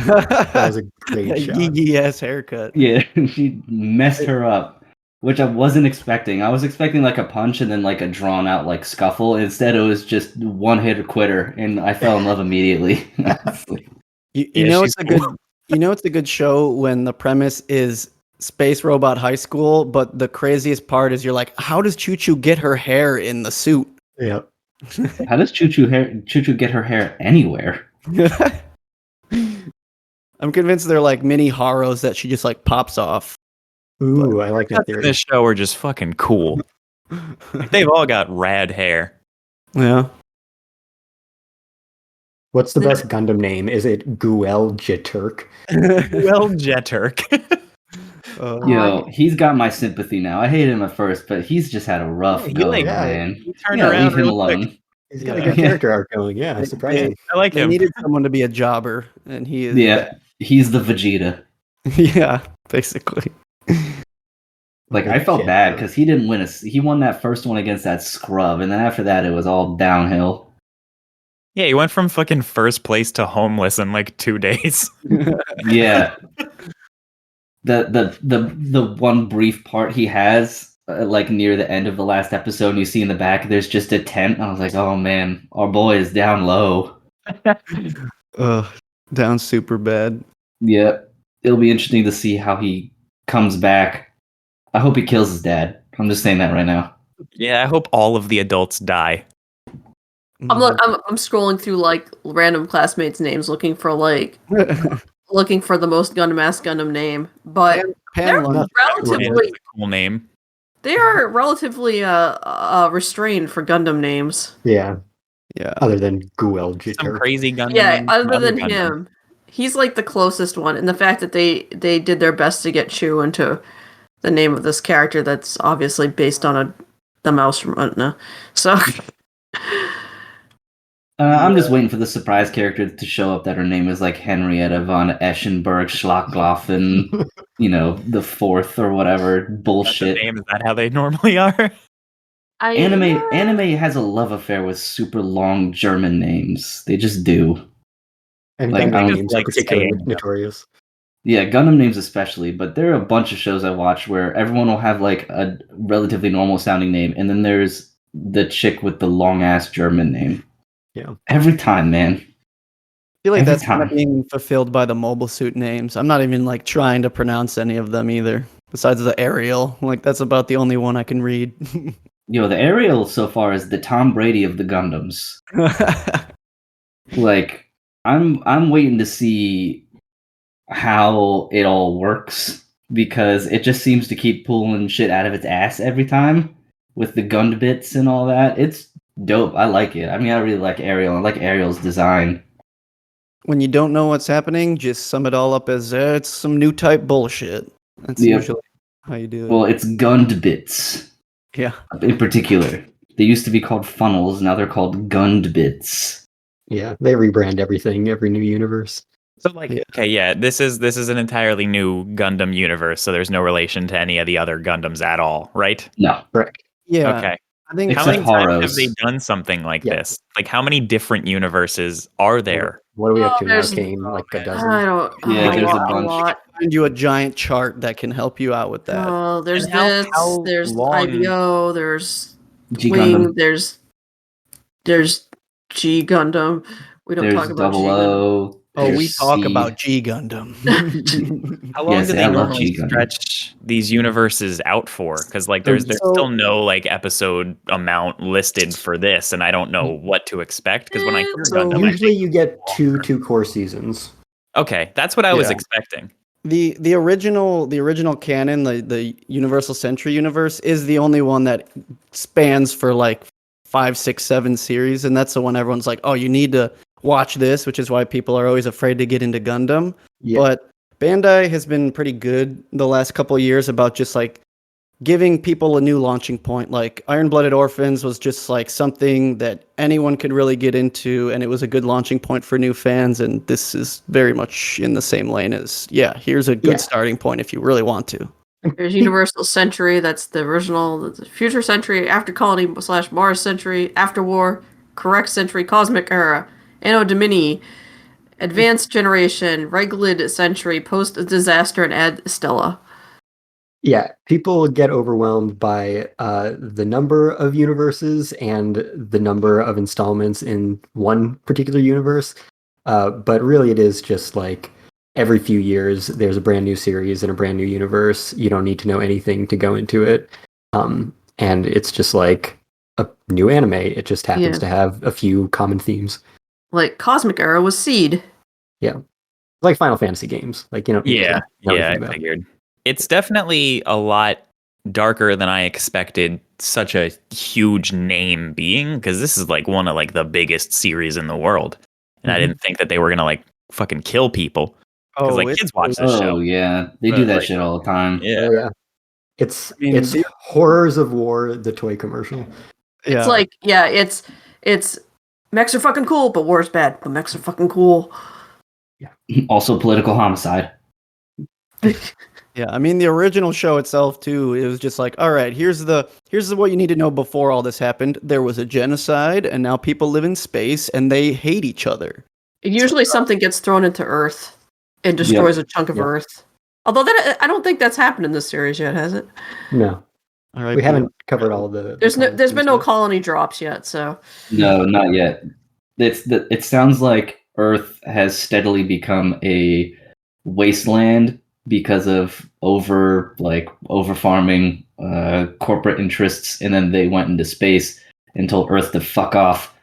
That was a great shot. Yee ass haircut. Yeah, she messed her up, which I wasn't expecting. I was expecting a punch and then a drawn out scuffle. Instead, it was just one hit quitter, and I fell in love immediately. You know it's a good it's a good show when the premise is Space Robot High School, but the craziest part is you're like, how does Choo Choo get her hair in the suit? Yep. How does Choo Choo get her hair anywhere? I'm convinced they're mini Haros that she just pops off. Ooh, I like that In theory. this show are just fucking cool. They've all got rad hair. Yeah. What's the best Gundam name? Is it Guel Jiturk? Well, Jeturk. Yo, he's got my sympathy now. I hated him at first, but he's just had a rough He, go, like, man. he turned Yeah, around leave him real quick. alone. He's got a Yeah. good character arc going. Yeah, surprising. I like They him. needed someone to be a jobber, and he is Yeah, he's the Vegeta. that. Yeah, basically. Like, I felt bad because he didn't win he won that first one against that scrub, and then after that it was all downhill. Yeah, he went from fucking first place to homeless in like 2 days. Yeah. The one brief part he has, like near the end of the last episode, and you see in the back there's just a tent. I was like, oh man, our boy is down low. Down super bad. Yeah, it'll be interesting to see how he comes back. I hope he kills his dad. I'm just saying that right now. Yeah, I hope all of the adults die. I'm scrolling through like random classmates' names, looking for the most Gundam-esque Gundam name, but they're Pan relatively That's a cool name. they are relatively restrained for Gundam names. Yeah, Yeah. other than Guel Some Jitter. crazy Gundam. Yeah, names, other other than Gundam. him, he's like the closest one, and the fact that they did their best to get Chu into the name of this character that's obviously based on the mouse from Utena. So I'm just waiting for the surprise character to show up that her name is like Henrietta von Eschenberg Schlachgloffen, the fourth or whatever That's the bullshit. name. Is that how they normally are? Anime has a love affair with super long German names. They just do. And Like, I Gundam don't names are like particularly saying- notorious. Yeah, Gundam names especially, but there are a bunch of shows I watch where everyone will have like a relatively normal sounding name, and then there's the chick with the long ass German name. Yeah. Every time, man. I feel like Every that's kind of time. being fulfilled by the mobile suit names. I'm not even like trying to pronounce any of them either. Besides the Ariel, like that's about the only one I can read. Yo, the Ariel so far is the Tom Brady of the Gundams. Like, I'm waiting to see how it all works, because it just seems to keep pulling shit out of its ass every time with the Gund bits and all that. It's dope. I like it. I mean, I really like Ariel. I like Ariel's design. When you don't know what's happening, just sum it all up as it's some new type bullshit. That's Yep. usually how you do it. Well, it's Gund bits Yeah. in particular. They used to be called funnels. Now they're called Gund bits. Yeah, they rebrand everything every new universe. So like, Yeah. okay, yeah, this is an entirely new Gundam universe, so there's no relation to any of the other Gundams at all, right? No. Correct. Yeah. Okay. I think How Except many times have Haros. they done something like Yeah. this? Like, how many different universes are there? What are we up to now, there's- Kane? Like a dozen? I don't. Yeah, there's a a bunch. lot. find you a giant chart that can help you out with that. Oh, there's And how- this. how There's long- IBO. There's G Wing. Gundam. There's G Gundam. We don't There's talk about G Double Gundam. O. Oh, we there's talk C. about G Gundam. How long Yes, do I they love normally G Gundam. stretch these universes out for? Because like there's So- still no like episode amount listed for this, and I don't know what to expect. Because when I hear So Gundam, I Usually think, you get two core seasons. okay, that's what I was Yeah. expecting. The original canon, the Universal Century universe, is the only one that spans for like 5, 6, 7 series, and that's the one everyone's like, oh, you need to watch this, which is why people are always afraid to get into Gundam. Yeah. But Bandai has been pretty good the last couple of years about just like giving people a new launching point. Like Iron-Blooded Orphans was just like something that anyone could really get into, and it was a good launching point for new fans. And this is very much in the same lane as, yeah, here's a good Yeah. starting point if you really want to. There's Universal Century. That's the original. The Future Century, After Colony / Mars Century, After War, Correct Century, Cosmic Era, Anno Domini, Advanced Generation, Reglid Century, Post Disaster, and Ad Stella. Yeah, people get overwhelmed by the number of universes and the number of installments in one particular universe. But really, it is just like every few years, there's a brand new series and a brand new universe. You don't need to know anything to go into it. And it's just like a new anime. It just happens Yeah. to have a few common themes. Like Cosmic Era was Seed. Like Final Fantasy games. Like, you know, Yeah, know yeah, anything I about. figured. It's definitely a lot darker than I expected such a huge name being, because this is like one of like the biggest series in the world. And I Mhm. didn't think that they were gonna like fucking kill people. because like it's kids watch this Oh show. yeah, they But, do that like, shit all the time. Yeah. Oh yeah. It's I mean, it's Horrors of War, the toy commercial. It's like, yeah, it's mechs are fucking cool, but war's bad. But mechs are fucking cool. Also, political homicide. Yeah, I mean the original show itself too. It was just like, all right, here's what you need to know before all this happened. There was a genocide, and now people live in space, and they hate each other. Usually something gets thrown into Earth and destroys a chunk of Yep. Earth. Although that I don't think that's happened in this series yet, has it? No, All right, we haven't covered all the. There's been no colony drops yet, so No, not yet. It sounds like Earth has steadily become a wasteland because of over farming, corporate interests, and then they went into space and told Earth to fuck off.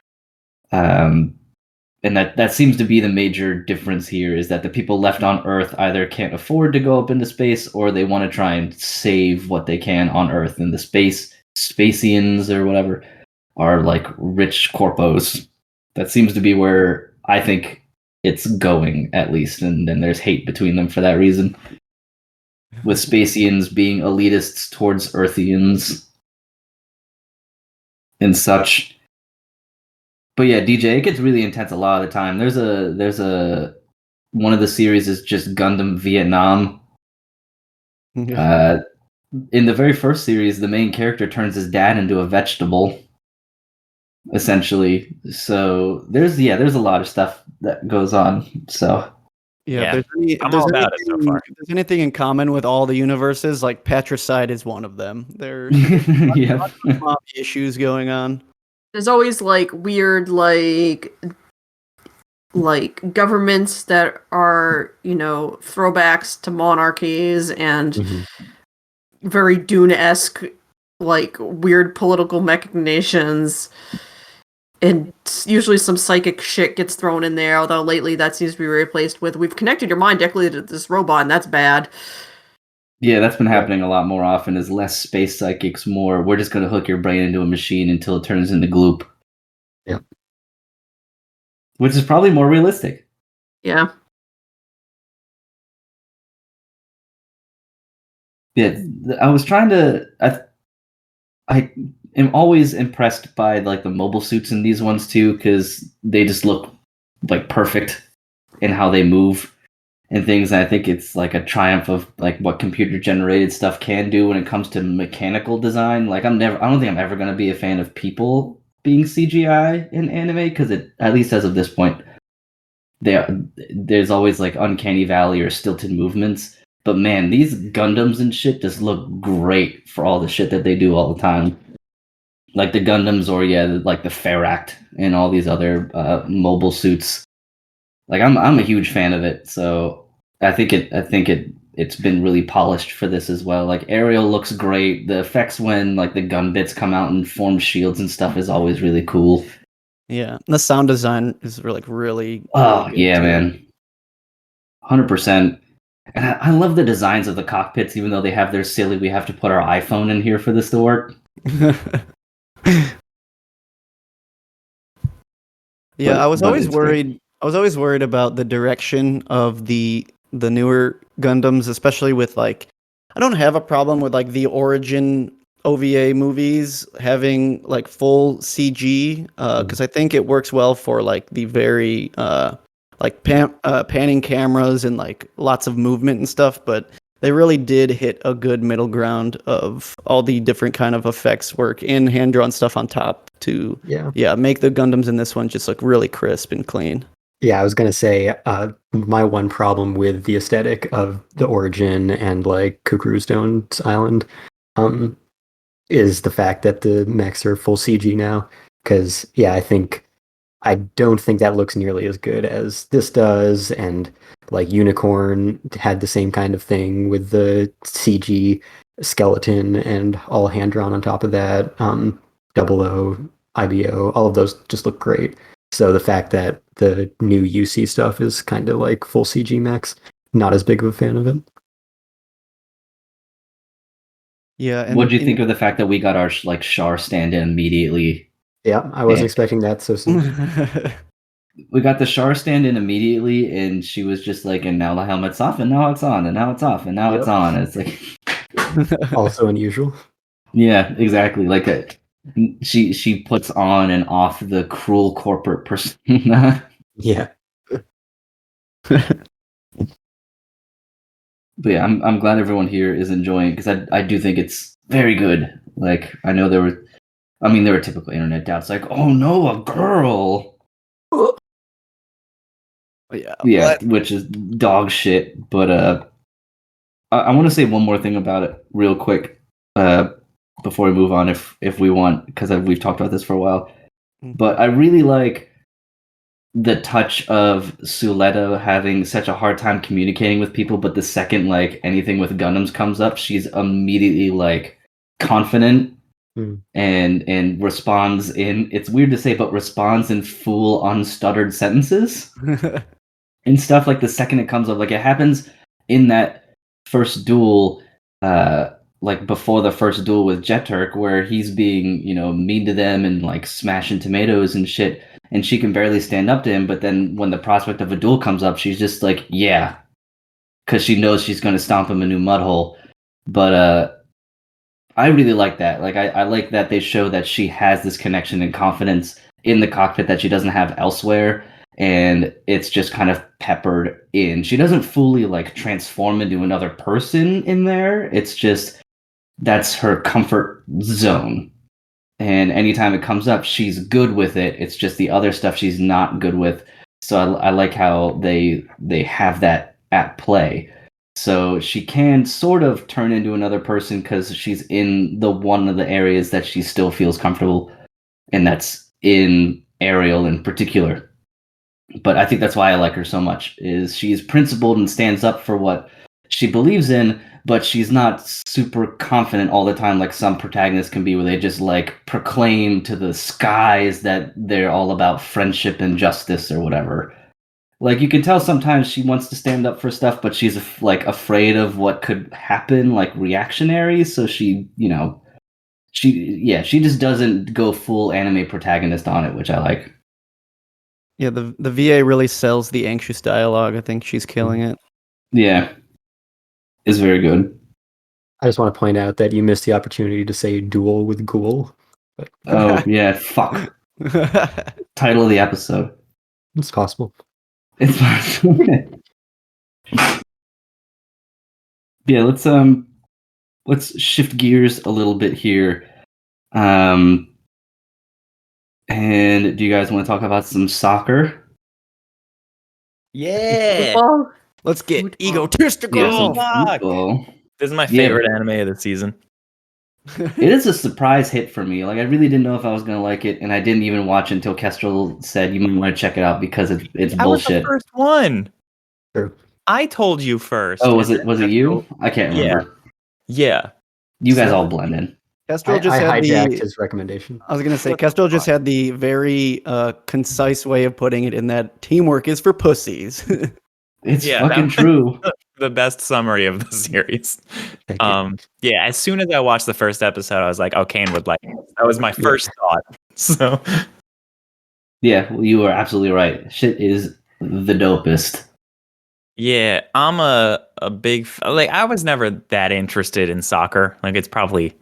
And that seems to be the major difference here, is that the people left on Earth either can't afford to go up into space, or they want to try and save what they can on Earth. And the Spacians or whatever are like rich corpos. That seems to be where I think it's going, at least. And then there's hate between them for that reason. With Spacians being elitists towards Earthians and such. But yeah, DJ, it gets really intense a lot of the time. There's a one of the series is just Gundam Vietnam. In the very first series, the main character turns his dad into a vegetable, essentially. So there's a lot of stuff that goes on. So Yeah, if I'm all about it so far. If there's anything in common with all the universes, like Patricide is one of them. There's yeah, mafia issues going on. there's always like weird like governments that are, throwbacks to monarchies and very Dune-esque, like weird political machinations. And usually some psychic shit gets thrown in there, although lately that seems to be replaced with, we've connected your mind directly to this robot, and that's bad. yeah, that's been happening a lot more often. Is less space psychics, more we're just gonna hook your brain into a machine until it turns into gloop. Yeah. Which is probably more realistic. Yeah. Yeah, I was trying to. I am always impressed by like the mobile suits in these ones too, because they just look like perfect in how they move and things. And I think it's like a triumph of like what computer generated stuff can do when it comes to mechanical design. Like I don't think I'm ever going to be a fan of people being CGI in anime, because at least as of this point, there's always like uncanny valley or stilted movements. But man, these Gundams and shit just look great for all the shit that they do all the time. Like the Gundams, or like the Ferract and all these other mobile suits. Like I'm a huge fan of it, so I think it's been really polished for this as well. Like Ariel looks great. The effects when like the gun bits come out and form shields and stuff is always really cool. Yeah, the sound design is really. Oh good yeah, too. man, 100%. And I love the designs of the cockpits, even though they have their silly, we have to put our iPhone in here for this to work. Yeah, I was but always it's great. worried. I was always worried about the direction of the newer Gundams, especially with like, I don't have a problem with like the origin OVA movies having like full CG, because I think it works well for like the very panning cameras and like lots of movement and stuff. But they really did hit a good middle ground of all the different kind of effects work and hand drawn stuff on top to make the Gundams in this one just look really crisp and clean. Yeah, I was gonna say my one problem with the aesthetic of the Origin and like Kukuru Stone's Island is the fact that the mechs are full CG now. Because I don't think that looks nearly as good as this does, and like Unicorn had the same kind of thing with the CG skeleton and all hand drawn on top of that. Double O, IBO, all of those just look great. So the fact that the new UC stuff is kind of like full CG mechs, not as big of a fan of it. Yeah. And What do you think of the fact that we got our like Char stand in immediately? Yeah, I wasn't expecting that so soon. we got the Char stand in immediately, and she was just like, and now the helmet's off, and now it's on, and now it's off, and now it's on. And it's like Also unusual. yeah, exactly. Like she puts on and off the cruel corporate persona. Yeah. But yeah, I'm glad everyone here is enjoying because I do think it's very good. Like I know there were typical internet doubts like, oh no, a girl. Yeah. Yeah, which is dog shit. But I want to say one more thing about it real quick before we move on, if we want, because we've talked about this for a while. But I really like the touch of Suletta having such a hard time communicating with people, but the second like anything with Gundams comes up, she's immediately like confident and responds in, it's weird to say, but responds in full unstuttered sentences and stuff. Like the second it comes up, like it happens in that first duel, like before the first duel with Jet Turk, where he's being, mean to them and like smashing tomatoes and shit, and she can barely stand up to him. But then when the prospect of a duel comes up, she's just like, yeah, because she knows she's going to stomp him a new mud hole. But I really like that. Like I like that they show that she has this connection and confidence in the cockpit that she doesn't have elsewhere. And it's just kind of peppered in. She doesn't fully like transform into another person in there. It's just that's her comfort zone. And anytime it comes up, she's good with it. It's just the other stuff she's not good with. So I like how they have that at play. So she can sort of turn into another person because she's in the one of the areas that she still feels comfortable, and that's in aerial in particular. But I think that's why I like her so much, is she's principled and stands up for what she believes in, but she's not super confident all the time like some protagonists can be, where they just like proclaim to the skies that they're all about friendship and justice or whatever. Like you can tell sometimes she wants to stand up for stuff, but she's like afraid of what could happen, like reactionary. So she just doesn't go full anime protagonist on it, which I like. Yeah, the VA really sells the anxious dialogue. I think she's killing it. Yeah. It's very good. I just want to point out that you missed the opportunity to say duel with Guel. But Oh, yeah, fuck. Title of the episode. it's possible. It's possible. Yeah, let's shift gears a little bit here. And do you guys want to talk about some soccer? Yeah. Football? Let's get Football. egotistical. Yeah, some fuck. football. This is my favorite anime of the season. It is a surprise hit for me. Like I really didn't know if I was gonna like it, and I didn't even watch until Kestrel said you might want to check it out because it's I was the bullshit. first one. True. I told you first. Oh, was and it then you? Kestrel- I can't remember. Yeah. You guys all blend in. Kestrel I just had hijacked the. his recommendation. I was gonna say Kestrel just had the very concise way of putting it in that teamwork is for pussies. It's Yeah, fucking that- true. The best summary of the series. Thank you. Yeah, as soon as I watched the first episode, I was like, oh, Kane would like it. That was my first thought. So Yeah, well, you are absolutely right. Shit is the dopest. yeah, I'm a big like I was never that interested in soccer. Like it's probably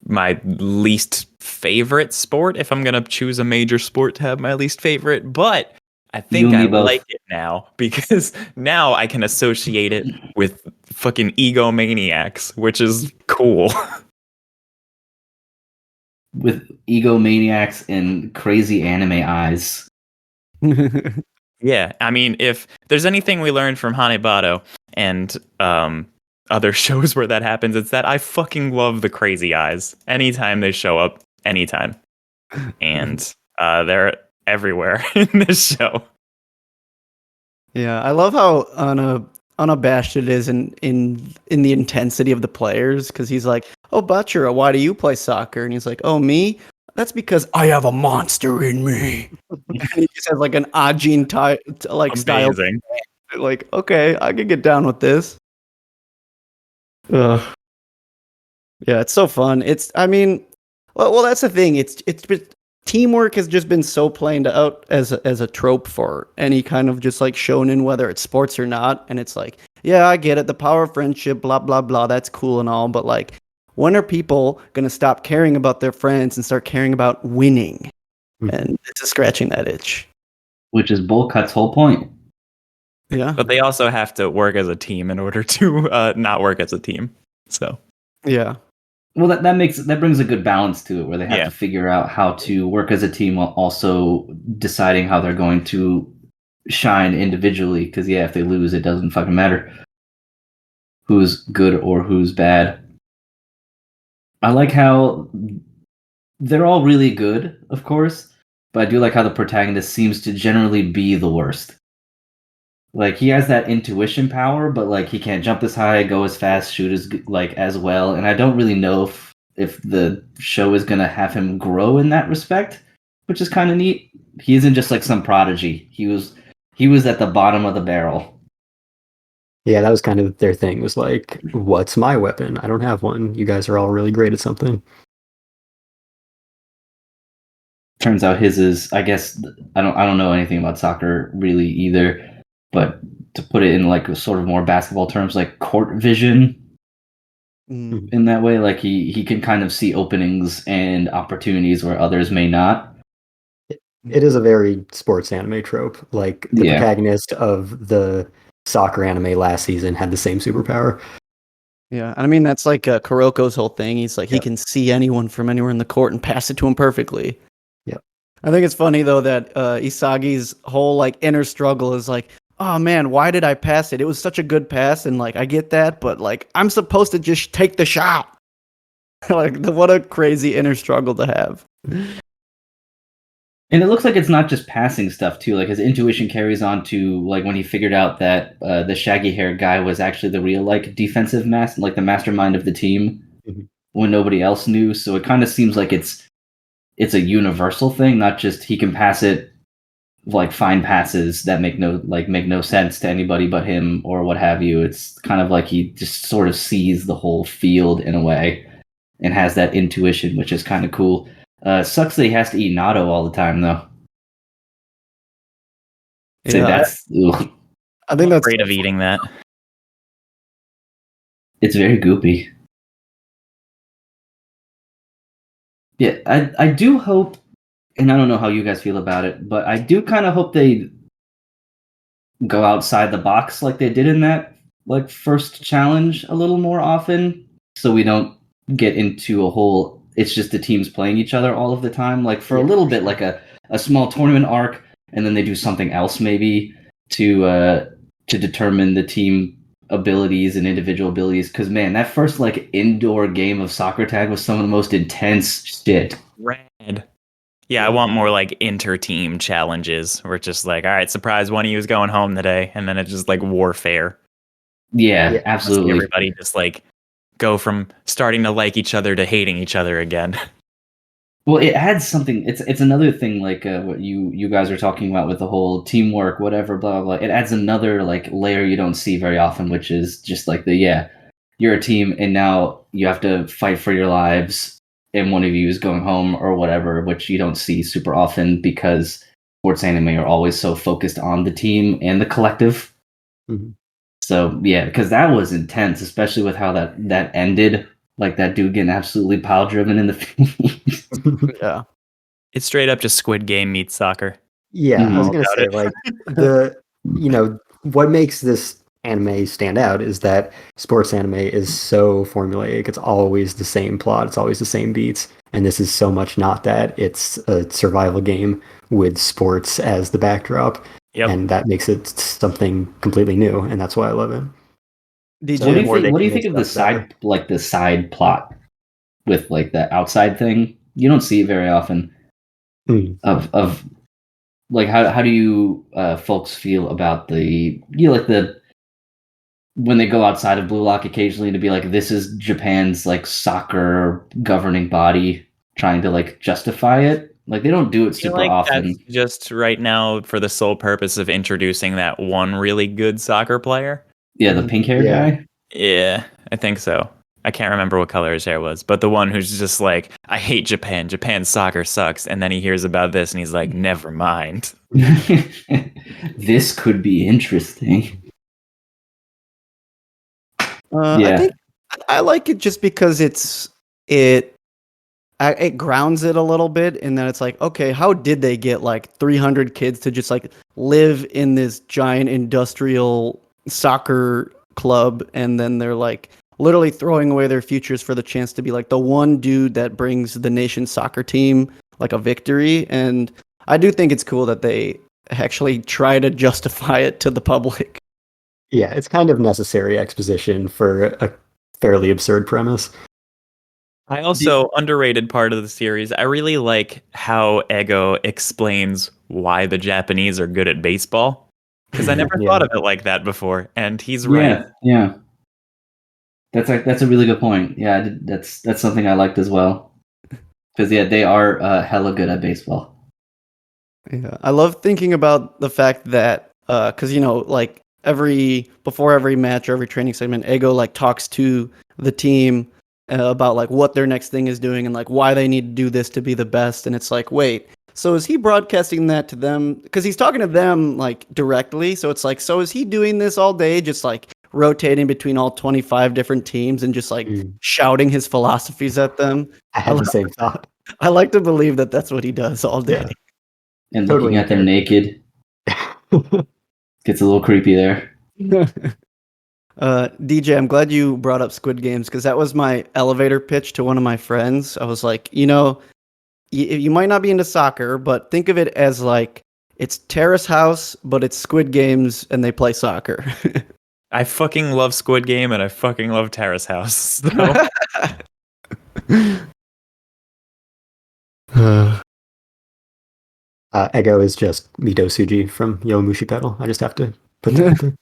my least favorite sport if I'm gonna choose a major sport to have my least favorite, but I think You and I me both. like it now because now I can associate it with fucking egomaniacs, which is cool. With egomaniacs and crazy anime eyes. Yeah, I mean, if there's anything we learned from Hanebado and other shows where that happens, it's that I fucking love the crazy eyes anytime they show up, anytime, and they're everywhere in this show. Yeah, I love how unabashed it is in the intensity of the players, because he's like, "Oh, Bachira, why do you play soccer?" And he's like, "Oh, me? That's because I have a monster in me." And he just has like an Ajin style. Amazing. Like, okay, I can get down with this. Ugh. Yeah, it's so fun. I mean, well, that's the thing. It's teamwork has just been so played out as a trope for any kind of just like shonen, whether it's sports or not. And it's like, yeah, I get it, the power of friendship, blah blah blah, that's cool and all, but like, when are people gonna stop caring about their friends and start caring about winning? And it's just scratching that itch. Which is Bullcut's whole point. Yeah. But they also have to work as a team in order to not work as a team. So Yeah. Well, that brings a good balance to it, where they have Yeah. to figure out how to work as a team while also deciding how they're going to shine individually. Because if they lose, it doesn't fucking matter who's good or who's bad. I like how they're all really good, of course, but I do like how the protagonist seems to generally be the worst. Like, he has that intuition power, but like he can't jump as high, go as fast, shoot as well, and I don't really know if the show is gonna have him grow in that respect, which is kind of neat. He isn't just like some prodigy. He was at the bottom of the barrel. Yeah, that was kind of their thing, was like, what's my weapon? I don't have one. You guys are all really great at something. Turns out his is, I guess, I don't know anything about soccer really either, but to put it in like sort of more basketball terms, like court vision. In that way, like he can kind of see openings and opportunities where others may not. It is a very sports anime trope. Like, the protagonist of the soccer anime last season had the same superpower. Yeah, I mean that's like Kuroko's whole thing. He's like, he can see anyone from anywhere in the court and pass it to him perfectly. Yep. I think it's funny though that Isagi's whole like inner struggle is like, oh man, why did I pass it? It was such a good pass, and like I get that, but like I'm supposed to just take the shot. Like, what a crazy inner struggle to have. And it looks like it's not just passing stuff too. Like, his intuition carries on to like when he figured out that the shaggy haired guy was actually the real like defensive like the mastermind of the team when nobody else knew. So it kind of seems like it's a universal thing, not just he can pass it, like fine passes that make no sense to anybody but him or what have you. It's kind of like he just sort of sees the whole field in a way and has that intuition, which is kind of cool. Sucks that he has to eat natto all the time, though. So Yeah, I think I'm that's afraid of eating that. it's very goopy. Yeah, I do hope, and I don't know how you guys feel about it, but I do kind of hope they go outside the box like they did in that like first challenge a little more often, so we don't get into a whole it's just the teams playing each other all of the time. Like, for a little bit, like a small tournament arc, and then they do something else maybe to determine the team abilities and individual abilities. Because man, that first like indoor game of soccer tag was some of the most intense shit. Rad. Yeah, I want more like inter-team challenges where it's just like, all right, surprise, one of you is going home today, and then it's just like warfare. Yeah, absolutely. Everybody just like go from starting to like each other to hating each other again. Well, it adds something. It's another thing, like what you guys are talking about with the whole teamwork, whatever, blah blah blah. It adds another like layer you don't see very often, which is just like you're a team, and now you have to fight for your lives, and one of you is going home or whatever, which you don't see super often because sports anime are always so focused on the team and the collective. Mm-hmm. So yeah, because that was intense, especially with how that ended. Like, that dude getting absolutely pile driven in the field. Yeah. It's straight up just Squid Game meets soccer. Yeah, I was All gonna about say, it. like, what makes this anime stand out is that sports anime is so formulaic. It's always the same plot. It's always the same beats. And this is so much not that. It's a survival game with sports as the backdrop. Yep. And that makes it something completely new. And that's why I love it. DJ, What do you make think of the stuff better. the side plot with like the outside thing? You don't see it very often. Of like, how do you folks feel about the when they go outside of Blue Lock occasionally to be like, this is Japan's like soccer governing body trying to like justify it? Like, they don't do it I feel super like often. that's just right now for the sole purpose of introducing that one really good soccer player. Yeah, the pink hair Yeah. guy. Yeah, I think so. I can't remember what color his hair was, but the one who's just like, I hate Japan. Japan's soccer sucks. And then he hears about this and he's like, never mind. This could be interesting. I think I like it just because it grounds it a little bit in that it's like, okay, how did they get like 300 kids to just like live in this giant industrial soccer club, and then they're like literally throwing away their futures for the chance to be like the one dude that brings the nation's soccer team like a victory. And I do think it's cool that they actually try to justify it to the public. Yeah, it's kind of necessary exposition for a fairly absurd premise. I also, underrated part of the series, I really like how Ego explains why the Japanese are good at baseball. Because I never Yeah. thought of it like that before. And he's right. Yeah. That's a really good point. Yeah, that's something I liked as well. Because they are hella good at baseball. Yeah, I love thinking about the fact that because like before every match or every training segment, Ego like talks to the team about like what their next thing is doing and like why they need to do this to be the best. And it's like, wait, so is he broadcasting that to them? Because he's talking to them like directly. So it's like, so is he doing this all day, just like rotating between all 25 different teams and just like shouting his philosophies at them? I had the same thought. I like to believe that that's what he does all day. Yeah. And Totally looking at them naked gets a little creepy there. DJ, I'm glad you brought up Squid Games because that was my elevator pitch to one of my friends. I was like, you might not be into soccer, but think of it as like it's Terrace House, but it's Squid Games and they play soccer. I fucking love Squid Game and I fucking love Terrace House. So. Ego is just Mito Suji from Yowamushi Pedal. I just have to put that out there.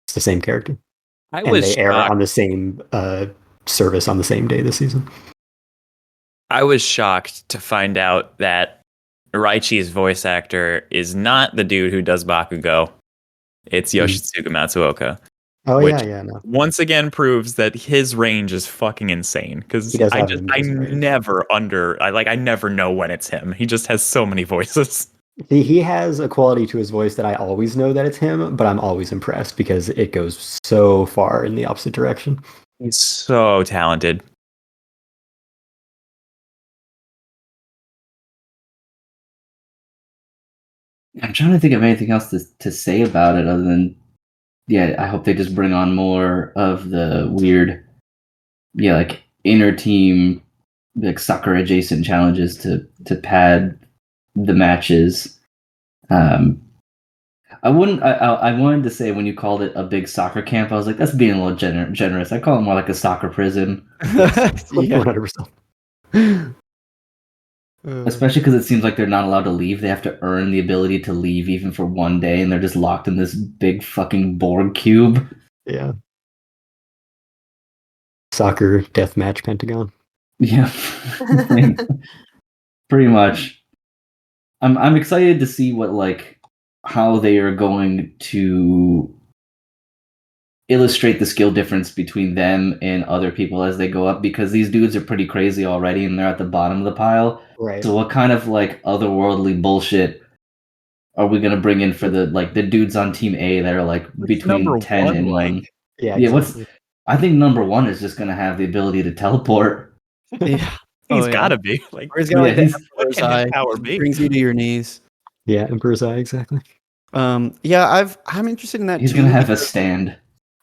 It's the same character. I And was they air shocked. on the same service on the same day this season. I was shocked to find out that Raichi's voice actor is not the dude who does Bakugo. It's Yoshitsugu Matsuoka. Oh, Which no. once again proves that his range is fucking insane. Because He does I have an amazing range. I never know when it's him. He just has so many voices. He has a quality to his voice that I always know that it's him, but I'm always impressed because it goes so far in the opposite direction. He's so talented. I'm trying to think of anything else to say about it other than, I hope they just bring on more of the weird, like inner team, like soccer adjacent challenges to pad the matches. I wanted to say when you called it a big soccer camp, I was like, that's being a little generous. I call it more like a soccer prison. 100%. Especially because it seems like they're not allowed to leave. They have to earn the ability to leave even for one day, and they're just locked in this big fucking Borg cube. Yeah. Soccer deathmatch Pentagon. Yeah. Pretty much. I'm excited to see how they are going to illustrate the skill difference between them and other people as they go up, because these dudes are pretty crazy already and they're at the bottom of the pile. Right. So what kind of otherworldly bullshit are we gonna bring in for the dudes on team A that are between 10 and 1? Yeah, exactly. I think number 1 is just gonna have the ability to teleport. Yeah. He's gotta be. Or he's got what can his power be? Brings you to your knees. Yeah, Emperor's Eye, exactly. I'm interested in that He's too. Gonna have a stand.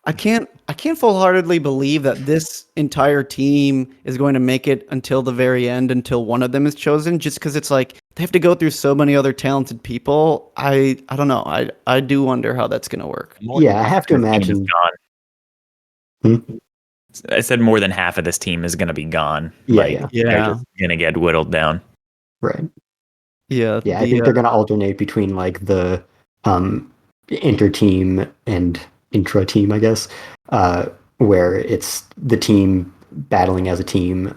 I can't full-heartedly believe that this entire team is going to make it until the very end, until one of them is chosen, just because it's like they have to go through so many other talented people. I don't know. I do wonder how that's going to work. I have to imagine. I said more than half of this team is going to be gone. Yeah. They're just going to get whittled down. Right. Yeah. Yeah, I think they're going to alternate between the inter-team and intra-team, I guess, where it's the team battling as a team,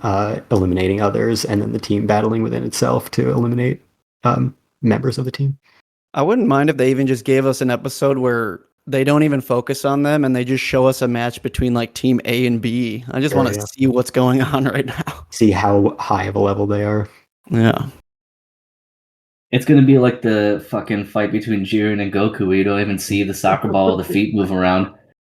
eliminating others, and then the team battling within itself to eliminate members of the team. I wouldn't mind if they even just gave us an episode where they don't even focus on them, and they just show us a match between like Team A and B. I just want to see what's going on right now. See how high of a level they are. Yeah. It's gonna be like the fucking fight between Jiren and Goku, where you don't even see the soccer ball, the feet move around.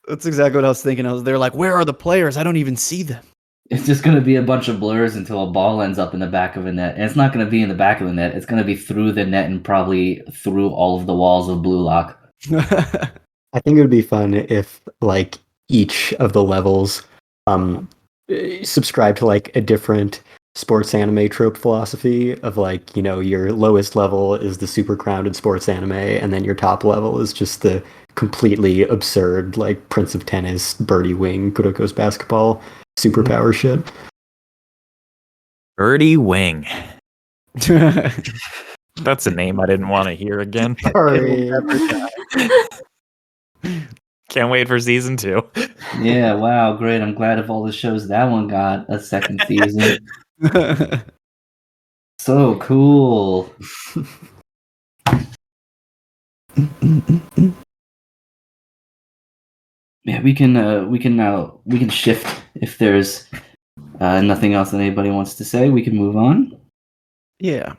That's exactly what I was thinking. They're like, where are the players? I don't even see them. It's just gonna be a bunch of blurs until a ball ends up in the back of a net. And it's not gonna be in the back of the net. It's gonna be through the net and probably through all of the walls of Blue Lock. I think it would be fun if like each of the levels subscribe to like a different sports anime trope philosophy of like, your lowest level is the super grounded sports anime, and then your top level is just the completely absurd like Prince of Tennis, Birdie Wing, Kuroko's basketball superpower shit. Birdie Wing. That's a name I didn't want to hear again. Sorry. Can't wait for season 2. Yeah, wow, great. I'm glad of all the shows that one got a second season. So cool. Yeah, we can shift if there's nothing else that anybody wants to say. We can move on. Yeah.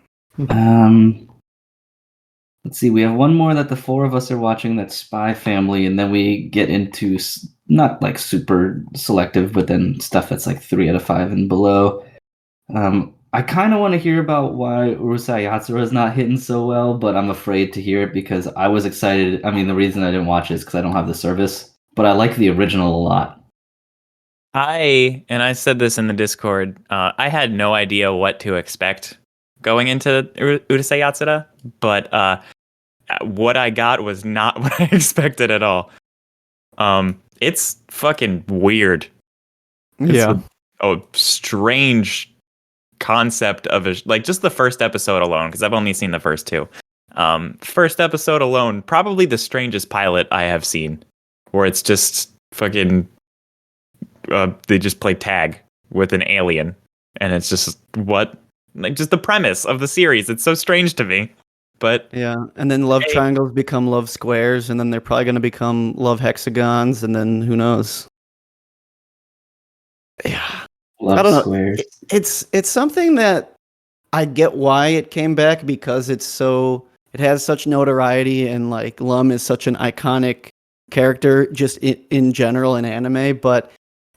Let's see. We have one more that the four of us are watching. That's Spy Family, and then we get into not like super selective, but then stuff that's like 3 out of 5 and below. I kind of want to hear about why Urusei Yatsura is not hitting so well, but I'm afraid to hear it because I was excited. I mean, the reason I didn't watch it is because I don't have the service, but I like the original a lot. I said this in the Discord, I had no idea what to expect going into Urusei Yatsura, but what I got was not what I expected at all. It's fucking weird. Yeah. A strange concept of just the first episode alone, because I've only seen the first 2. First episode alone, probably the strangest pilot I have seen, where it's just fucking they just play tag with an alien, and it's just just the premise of the series. It's so strange to me, but yeah. And then love triangles become love squares, and then they're probably going to become love hexagons, and then who knows? Yeah. Love I don't know. squares. It's something that I get why it came back, because it has such notoriety, and like Lum is such an iconic character just in general in anime, but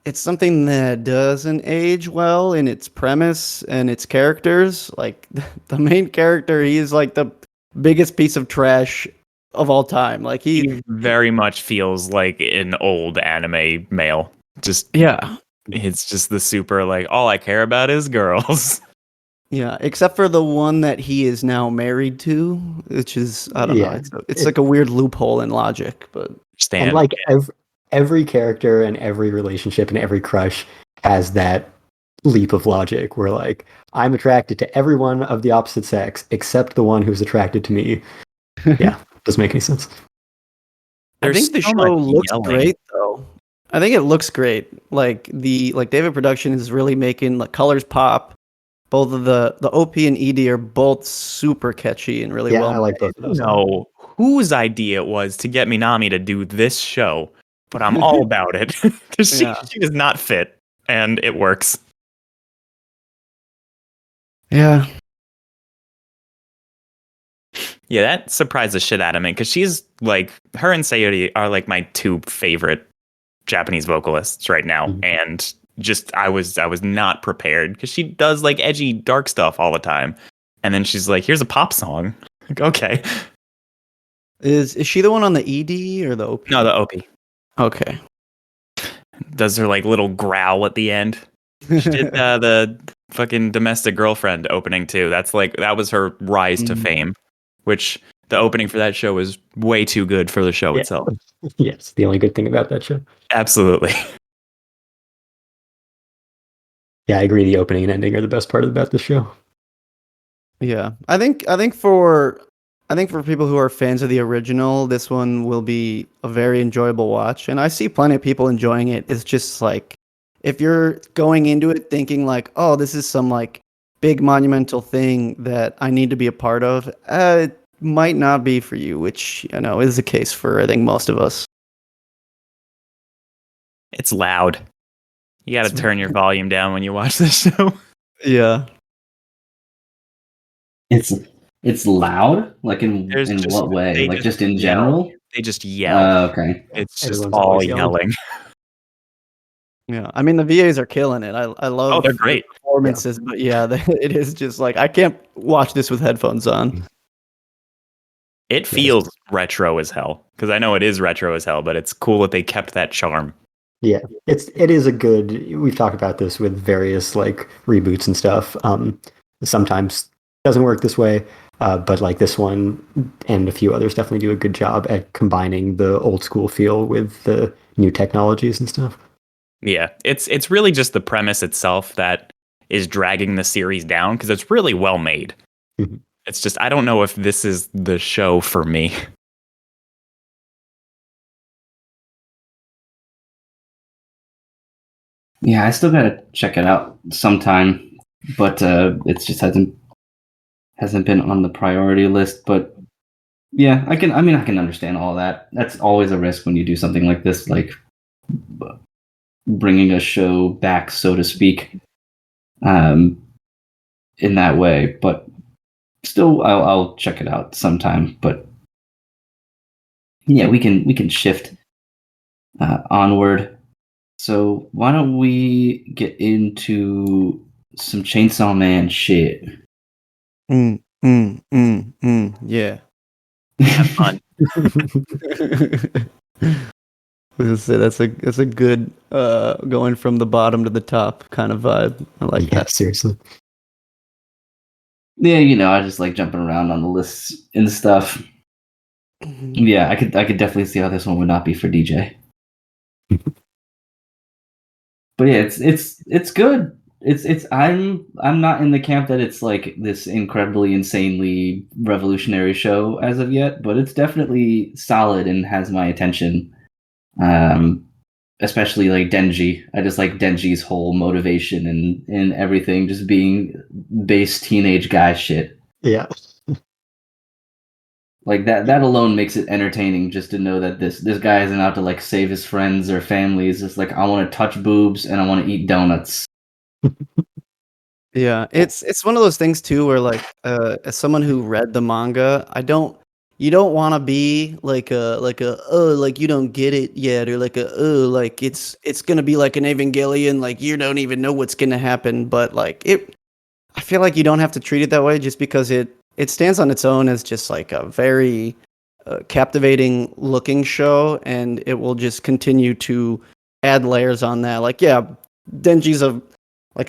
it's something that doesn't age well in its premise and its characters. Like the main character, he is like the biggest piece of trash of all time. Like he very much feels like an old anime male. It's just the super like, all I care about is girls. Yeah, except for the one that he is now married to, which is, I don't know. It's like a weird loophole in logic, but and like every character and every relationship and every crush has that leap of logic where like, I'm attracted to everyone of the opposite sex except the one who's attracted to me. Yeah, doesn't make any sense. I think the show looks great though. I think it looks great. Like David Production is really making the colors pop. Both of the OP and ED are both super catchy and really well. I like both of those. No, whose idea it was to get Minami to do this show, but I'm all about it because she does not fit, and it works. Yeah. Yeah, that surprised the shit out of me because she's like, her and Sayuri are like my 2 favorite Japanese vocalists right now, and just I was not prepared because she does like edgy dark stuff all the time, and then she's like, here's a pop song. Like, okay, is she the one on the ED or the OP? No, the OP. Okay. Does her like little growl at the end. She did the fucking Domestic Girlfriend opening too. That was her rise to fame, which the opening for that show was way too good for the show itself. Yes, the only good thing about that show. Absolutely. Yeah, I agree. The opening and ending are the best part about the show. Yeah, I think for people who are fans of the original, this one will be a very enjoyable watch, and I see plenty of people enjoying it. It's just like, if you're going into it thinking like, oh, this is some like big monumental thing that I need to be a part of, it might not be for you, which is the case for I think most of us. It's loud. You got to turn your volume down when you watch this show. Yeah. It's loud. Like There's in just what way? they Like just just in yell. general? They just yell. Okay. It's just Everyone's all always yelling. yelling. Yeah. I mean, the VAs are killing it. I love Oh, they're the great. performances, but yeah, it is just like I can't watch this with headphones on. It feels retro as hell because I know it is retro as hell, but it's cool that they kept that charm. Yeah, it is a good. We've talked about this with various like reboots and stuff. Sometimes doesn't work this way, but like this one and a few others definitely do a good job at combining the old school feel with the new technologies and stuff. Yeah, it's really just the premise itself that is dragging the series down because it's really well made. Mhm. It's just I don't know if this is the show for me. Yeah, I still gotta check it out sometime, but it just hasn't been on the priority list. But yeah, I can. I mean, I can understand all that. That's always a risk when you do something like this, like bringing a show back, so to speak, um, in that way. But still, I'll check it out sometime. But yeah, we can shift onward. So why don't we get into some Chainsaw Man shit? Yeah. Have fun. I was gonna say that's a good going from the bottom to the top kind of vibe. I like Yeah, that. seriously. Yeah, I just like jumping around on the lists and stuff. Yeah, I could definitely see how this one would not be for DJ. But yeah, it's good. It's I'm not in the camp that it's like this incredibly insanely revolutionary show as of yet, but it's definitely solid and has my attention. Um Especially like Denji. I just like Denji's whole motivation and everything just being base teenage guy shit. Yeah. Like that alone makes it entertaining just to know that this guy isn't out to like save his friends or families. It's like I want to touch boobs and I want to eat donuts. Yeah, it's one of those things too where like as someone who read the manga, you don't want to be like a oh like you don't get it yet or like a oh like it's going to be like an Evangelion like you don't even know what's going to happen, but like it I feel like you don't have to treat it that way just because it stands on its own as just like a very captivating looking show, and it will just continue to add layers on that. Like, yeah, Denji's a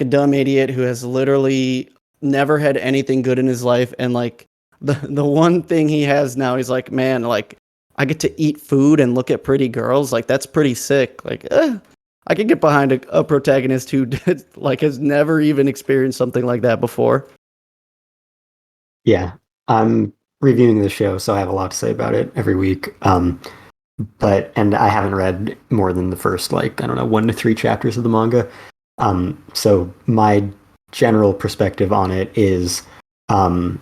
dumb idiot who has literally never had anything good in his life, and like the one thing he has now, he's like, man, like I get to eat food and look at pretty girls. Like that's pretty sick. Like, I can get behind a protagonist who like has never even experienced something like that before. Yeah. I'm reviewing the show, so I have a lot to say about it every week. And I haven't read more than the first like, I don't know, 1 to 3 chapters of the manga. So my general perspective on it is I'm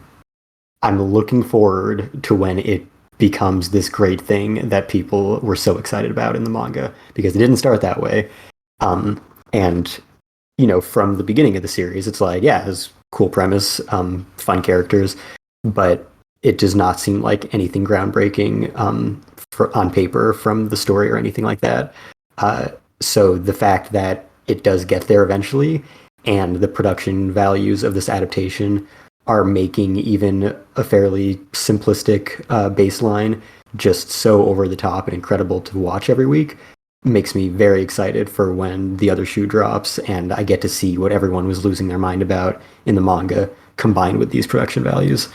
looking forward to when it becomes this great thing that people were so excited about in the manga, because it didn't start that way. And from the beginning of the series, it's like, yeah, it's cool premise, fun characters, but it does not seem like anything groundbreaking on paper from the story or anything like that. So the fact that it does get there eventually, and the production values of this adaptation are making even a fairly simplistic baseline just so over the top and incredible to watch every week, makes me very excited for when the other shoe drops and I get to see what everyone was losing their mind about in the manga combined with these production values.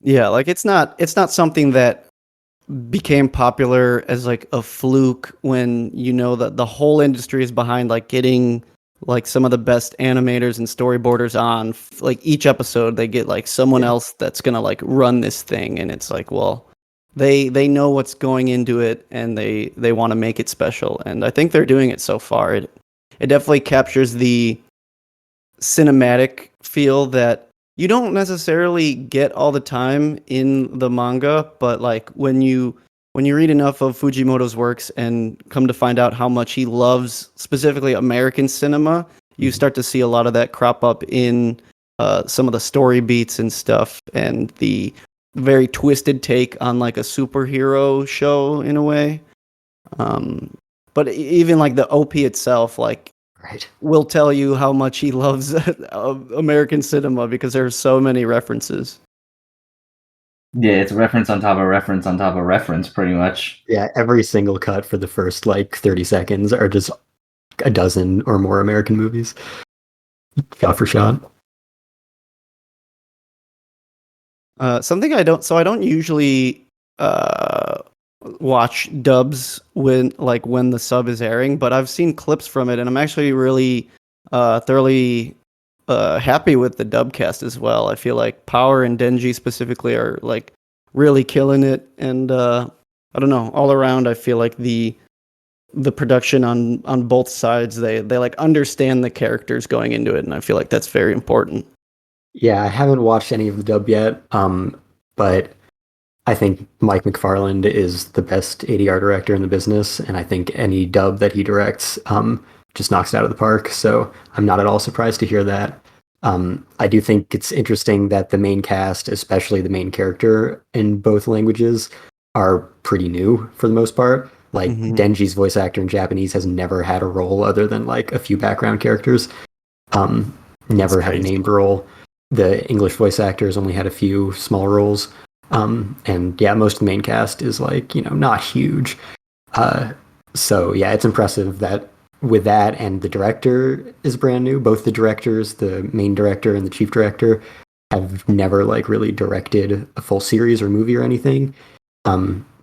Yeah, like it's not something that became popular as like a fluke when that the whole industry is behind like getting like some of the best animators and storyboarders on like each episode they get like someone else that's gonna like run this thing, and it's like, well, they know what's going into it and they want to make it special, and I think they're doing it so far. It definitely captures the cinematic feel that you don't necessarily get all the time in the manga, but like when you when you read enough of Fujimoto's works and come to find out how much he loves specifically American cinema, you start to see a lot of that crop up in some of the story beats and stuff, and the very twisted take on like a superhero show in a way. But even like the OP itself, like, Right. will tell you how much he loves American cinema because there's so many references. Yeah, it's reference on top of reference on top of reference, pretty much. Yeah, every single cut for the first like 30 seconds are just a dozen or more American movies, shot for shot. Something I don't usually watch dubs when the sub is airing, but I've seen clips from it, and I'm actually really thoroughly happy with the dub cast as well. I feel like Power and Denji specifically are like really killing it, and I don't know, all around I feel like the production on both sides, they like understand the characters going into it, and I feel like that's very important. Yeah, I haven't watched any of the dub yet, but I think Mike McFarland is the best ADR director in the business, and I think any dub that he directs just knocks it out of the park. So I'm not at all surprised to hear that. I do think it's interesting that the main cast, especially the main character in both languages, are pretty new for the most part. Like Denji's voice actor in Japanese has never had a role other than like a few background characters. Never had a named role. The English voice actors only had a few small roles. And yeah, most of the main cast is like, not huge. So yeah, it's impressive that with that, and the director is brand new. Both the directors, the main director and the chief director, have never like really directed a full series or movie or anything.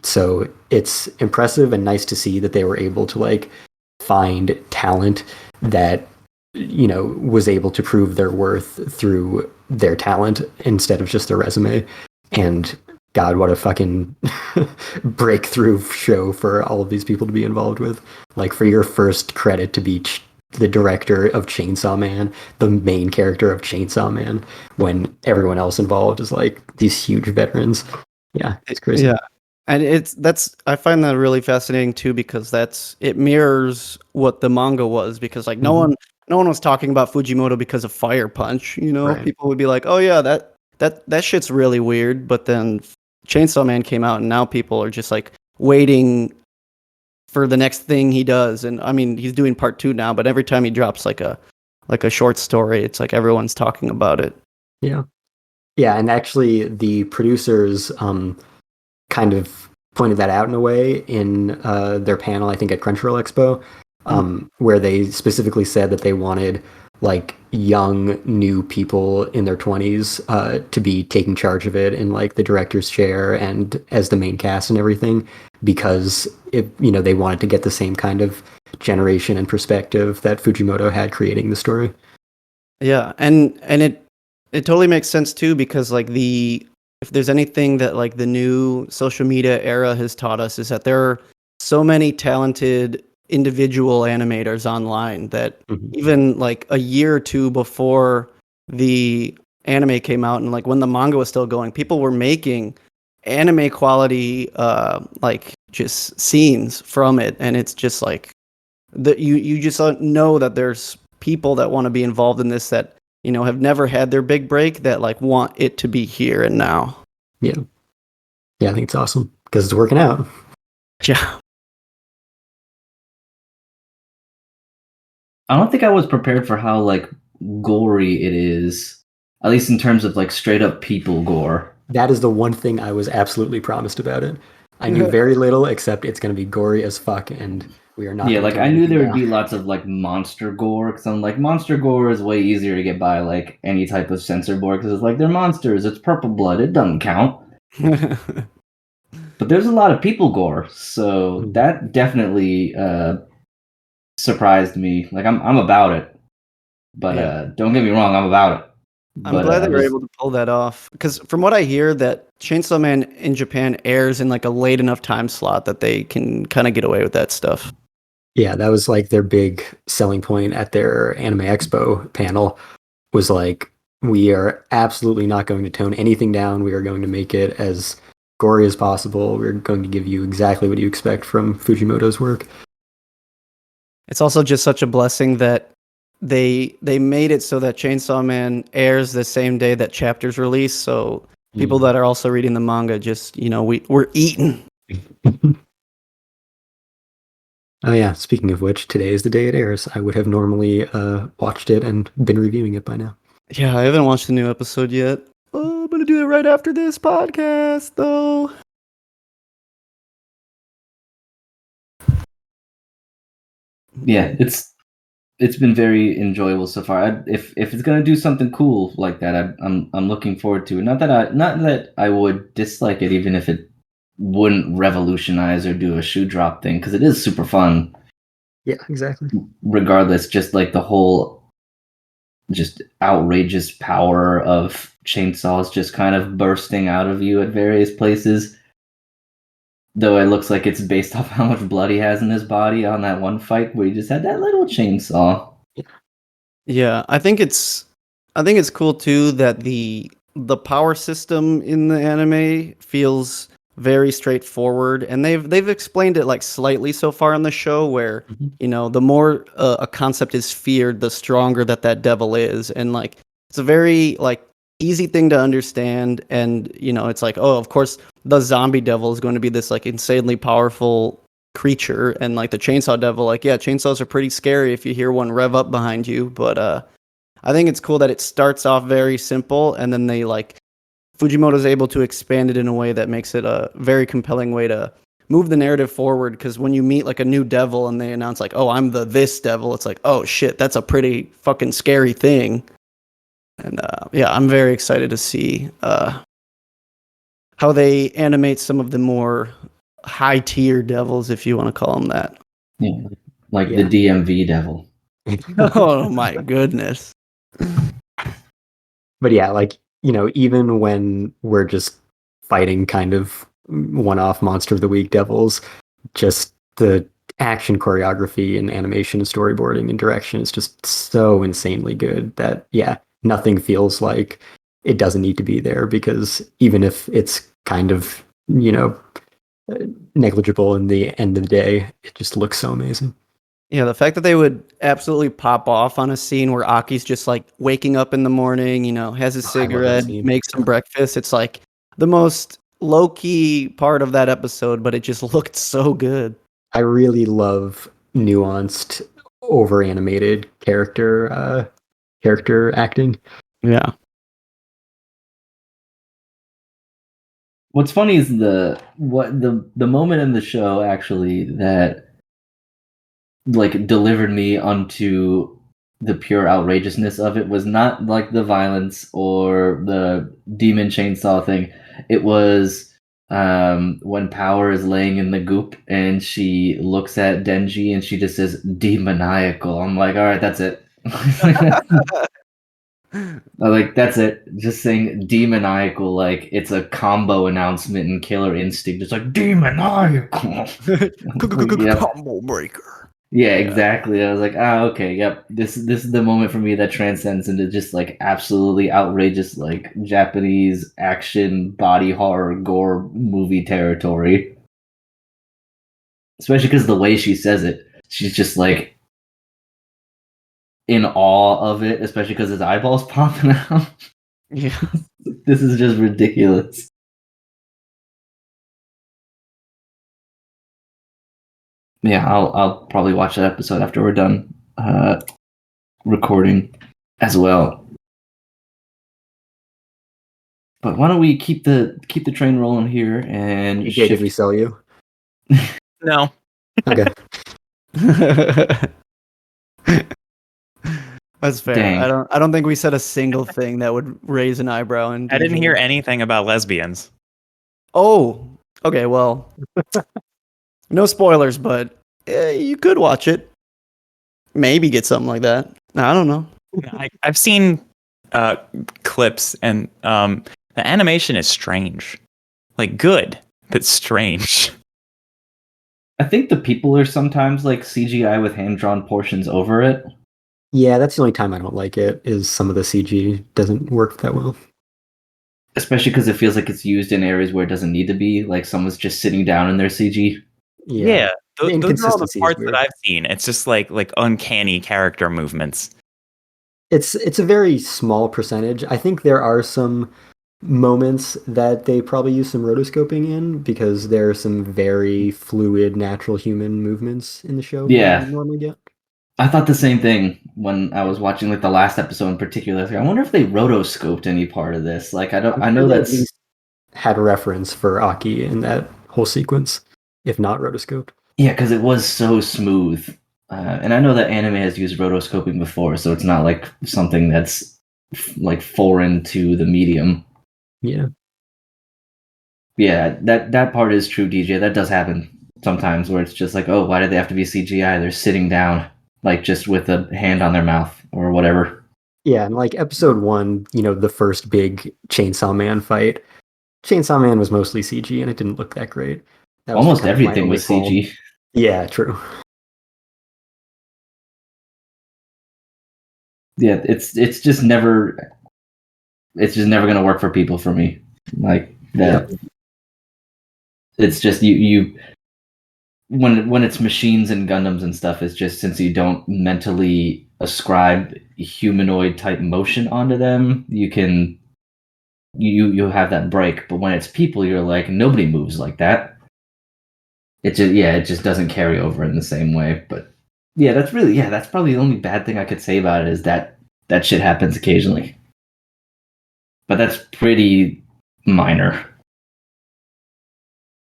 So it's impressive and nice to see that they were able to like find talent that was able to prove their worth through their talent instead of just their resume. And God, what a fucking breakthrough show for all of these people to be involved with. Like, for your first credit to be the director of Chainsaw Man, the main character of Chainsaw Man, when everyone else involved is like these huge veterans. Yeah, it's crazy. Yeah. And I find that really fascinating too, because it mirrors what the manga was, because like no one was talking about Fujimoto because of Fire Punch, Right. People would be like, "Oh yeah, that shit's really weird," but then Chainsaw Man came out and now people are just like waiting for the next thing he does. And I mean, he's doing part 2 now, but every time he drops like a short story, it's like everyone's talking about it. Yeah. Yeah, and actually the producers kind of pointed that out in a way in their panel, I think at Crunchyroll Expo, where they specifically said that they wanted like young new people in their 20s to be taking charge of it in like the director's chair and as the main cast and everything, because they wanted to get the same kind of generation and perspective that Fujimoto had creating the story. Yeah, and it totally makes sense too, because like if there's anything that like the new social media era has taught us, is that there are so many talented individual animators online that even like a year or two before the anime came out and like when the manga was still going, people were making anime quality like just scenes from it, and it's just like that you just know that there's people that want to be involved in this that have never had their big break, that like want it to be here and now. Yeah, I think it's awesome because it's working out. Yeah. I don't think I was prepared for how like gory it is, at least in terms of like straight up people gore. That is the one thing I was absolutely promised about it. I knew very little, except it's going to be gory as fuck, and we are not. Yeah, like I knew there would be lots of like monster gore, because I'm like, monster gore is way easier to get by like any type of censor board, because it's like they're monsters, it's purple blood, it doesn't count. But there's a lot of people gore, so that definitely surprised me. Like I'm about it, but don't get me wrong, I'm about it. I'm glad they were able to pull that off, because from what I hear, that Chainsaw Man in Japan airs in like a late enough time slot that they can kind of get away with that stuff. Yeah, that was like their big selling point at their Anime Expo panel, was like, we are absolutely not going to tone anything down. We are going to make it as gory as possible. We're going to give you exactly what you expect from Fujimoto's work. It's also just such a blessing that they made it so that Chainsaw Man airs the same day that chapters release. So people that are also reading the manga just, we're eating. Oh yeah, speaking of which, today is the day it airs. I would have normally watched it and been reviewing it by now. Yeah, I haven't watched the new episode yet. Oh, I'm going to do it right after this podcast, though. Yeah, it's been very enjoyable so far. If it's gonna do something cool like that, I'm looking forward to it. Not that I would dislike it, even if it wouldn't revolutionize or do a shoe drop thing, because it is super fun. Yeah, exactly. Regardless, just like the whole just outrageous power of chainsaws just kind of bursting out of you at various places. Though it looks like it's based off how much blood he has in his body on that one fight where he just had that little chainsaw. Yeah, I think it's cool too that the power system in the anime feels very straightforward, and they've explained it like slightly so far in the show where the more a concept is feared, the stronger that devil is, and like it's a very like easy thing to understand, and it's like, oh, of course the zombie devil is going to be this like insanely powerful creature, and like the chainsaw devil, like, yeah, chainsaws are pretty scary if you hear one rev up behind you, but I think it's cool that it starts off very simple, and then they like Fujimoto's able to expand it in a way that makes it a very compelling way to move the narrative forward, because when you meet like a new devil and they announce like, oh, I'm this devil, it's like, oh shit, that's a pretty fucking scary thing. And yeah, I'm very excited to see how they animate some of the more high tier devils, if you want to call them that. Yeah, like the DMV devil. Oh my goodness. But yeah, like, even when we're just fighting kind of one-off monster of the week devils, just the action choreography and animation and storyboarding and direction is just so insanely good that, yeah, nothing feels like it doesn't need to be there, because even if it's kind of, negligible in the end of the day, it just looks so amazing. Yeah, the fact that they would absolutely pop off on a scene where Aki's just like waking up in the morning, has his cigarette, makes some breakfast. It's like the most low-key part of that episode, but it just looked so good. I really love nuanced, over-animated character acting. Yeah. What's funny is the moment in the show actually that like delivered me onto the pure outrageousness of it was not like the violence or the demon chainsaw thing. It was when Power is laying in the goop and she looks at Denji and she just says demoniacal. I'm like, all right, that's it. Like, that's it. Just saying demoniacal like it's a combo announcement in Killer Instinct. It's like demoniacal. Combo breaker. Yeah, exactly. I was like, okay, yep. This is the moment for me that transcends into just like absolutely outrageous like Japanese action body horror gore movie territory. Especially because the way she says it, she's just like in awe of it, especially because his eyeballs popping out. Yeah. This is just ridiculous. Yeah, I'll probably watch that episode after we're done recording as well. But why don't we keep the train rolling here and Did we sell you? No. Okay. That's fair. Dang. I don't think we said a single thing that would raise an eyebrow. I didn't hear anything about lesbians. Oh, okay. Well, no spoilers, but you could watch it. Maybe get something like that. I don't know. I've seen clips, and the animation is strange. Like, good, but strange. I think the people are sometimes like CGI with hand-drawn portions over it. Yeah, that's the only time I don't like it, is some of the CG doesn't work that well. especially because it feels like it's used in areas where it doesn't need to be. Like someone's just sitting down in their CG. Yeah, The those are all the inconsistency is parts weird. that I've seen. It's just like uncanny character movements. It's a very small percentage. I think there are some moments that they probably use some rotoscoping in because there are some very fluid natural human movements in the show that Yeah. you normally get. I thought the same thing when I was watching like the last episode in particular. I wonder if they rotoscoped any part of this. Like I know They at that's least had reference for Aki in that whole sequence, if not rotoscoped. yeah, because it was so smooth. And I know that anime has used rotoscoping before, so it's not like something that's like foreign to the medium. Yeah. Yeah, that part is true, DJ. That does happen sometimes where it's just like, oh, why do they have to be CGI? They're sitting down, like just with a hand on their mouth or whatever. Yeah, and like episode 1, the first big Chainsaw Man fight, Chainsaw Man was mostly CG and it didn't look that great. That was Almost kind of my everything only was qualm. CG. Yeah, true. Yeah, it's just never gonna work for people for me. Like that. Yep. It's just you when it's machines and Gundams and stuff, it's just since you don't mentally ascribe humanoid type motion onto them, you have that break. But when it's people, you're like nobody moves like that. It just doesn't carry over in the same way. But yeah, that's probably the only bad thing I could say about it is that shit happens occasionally. But that's pretty minor.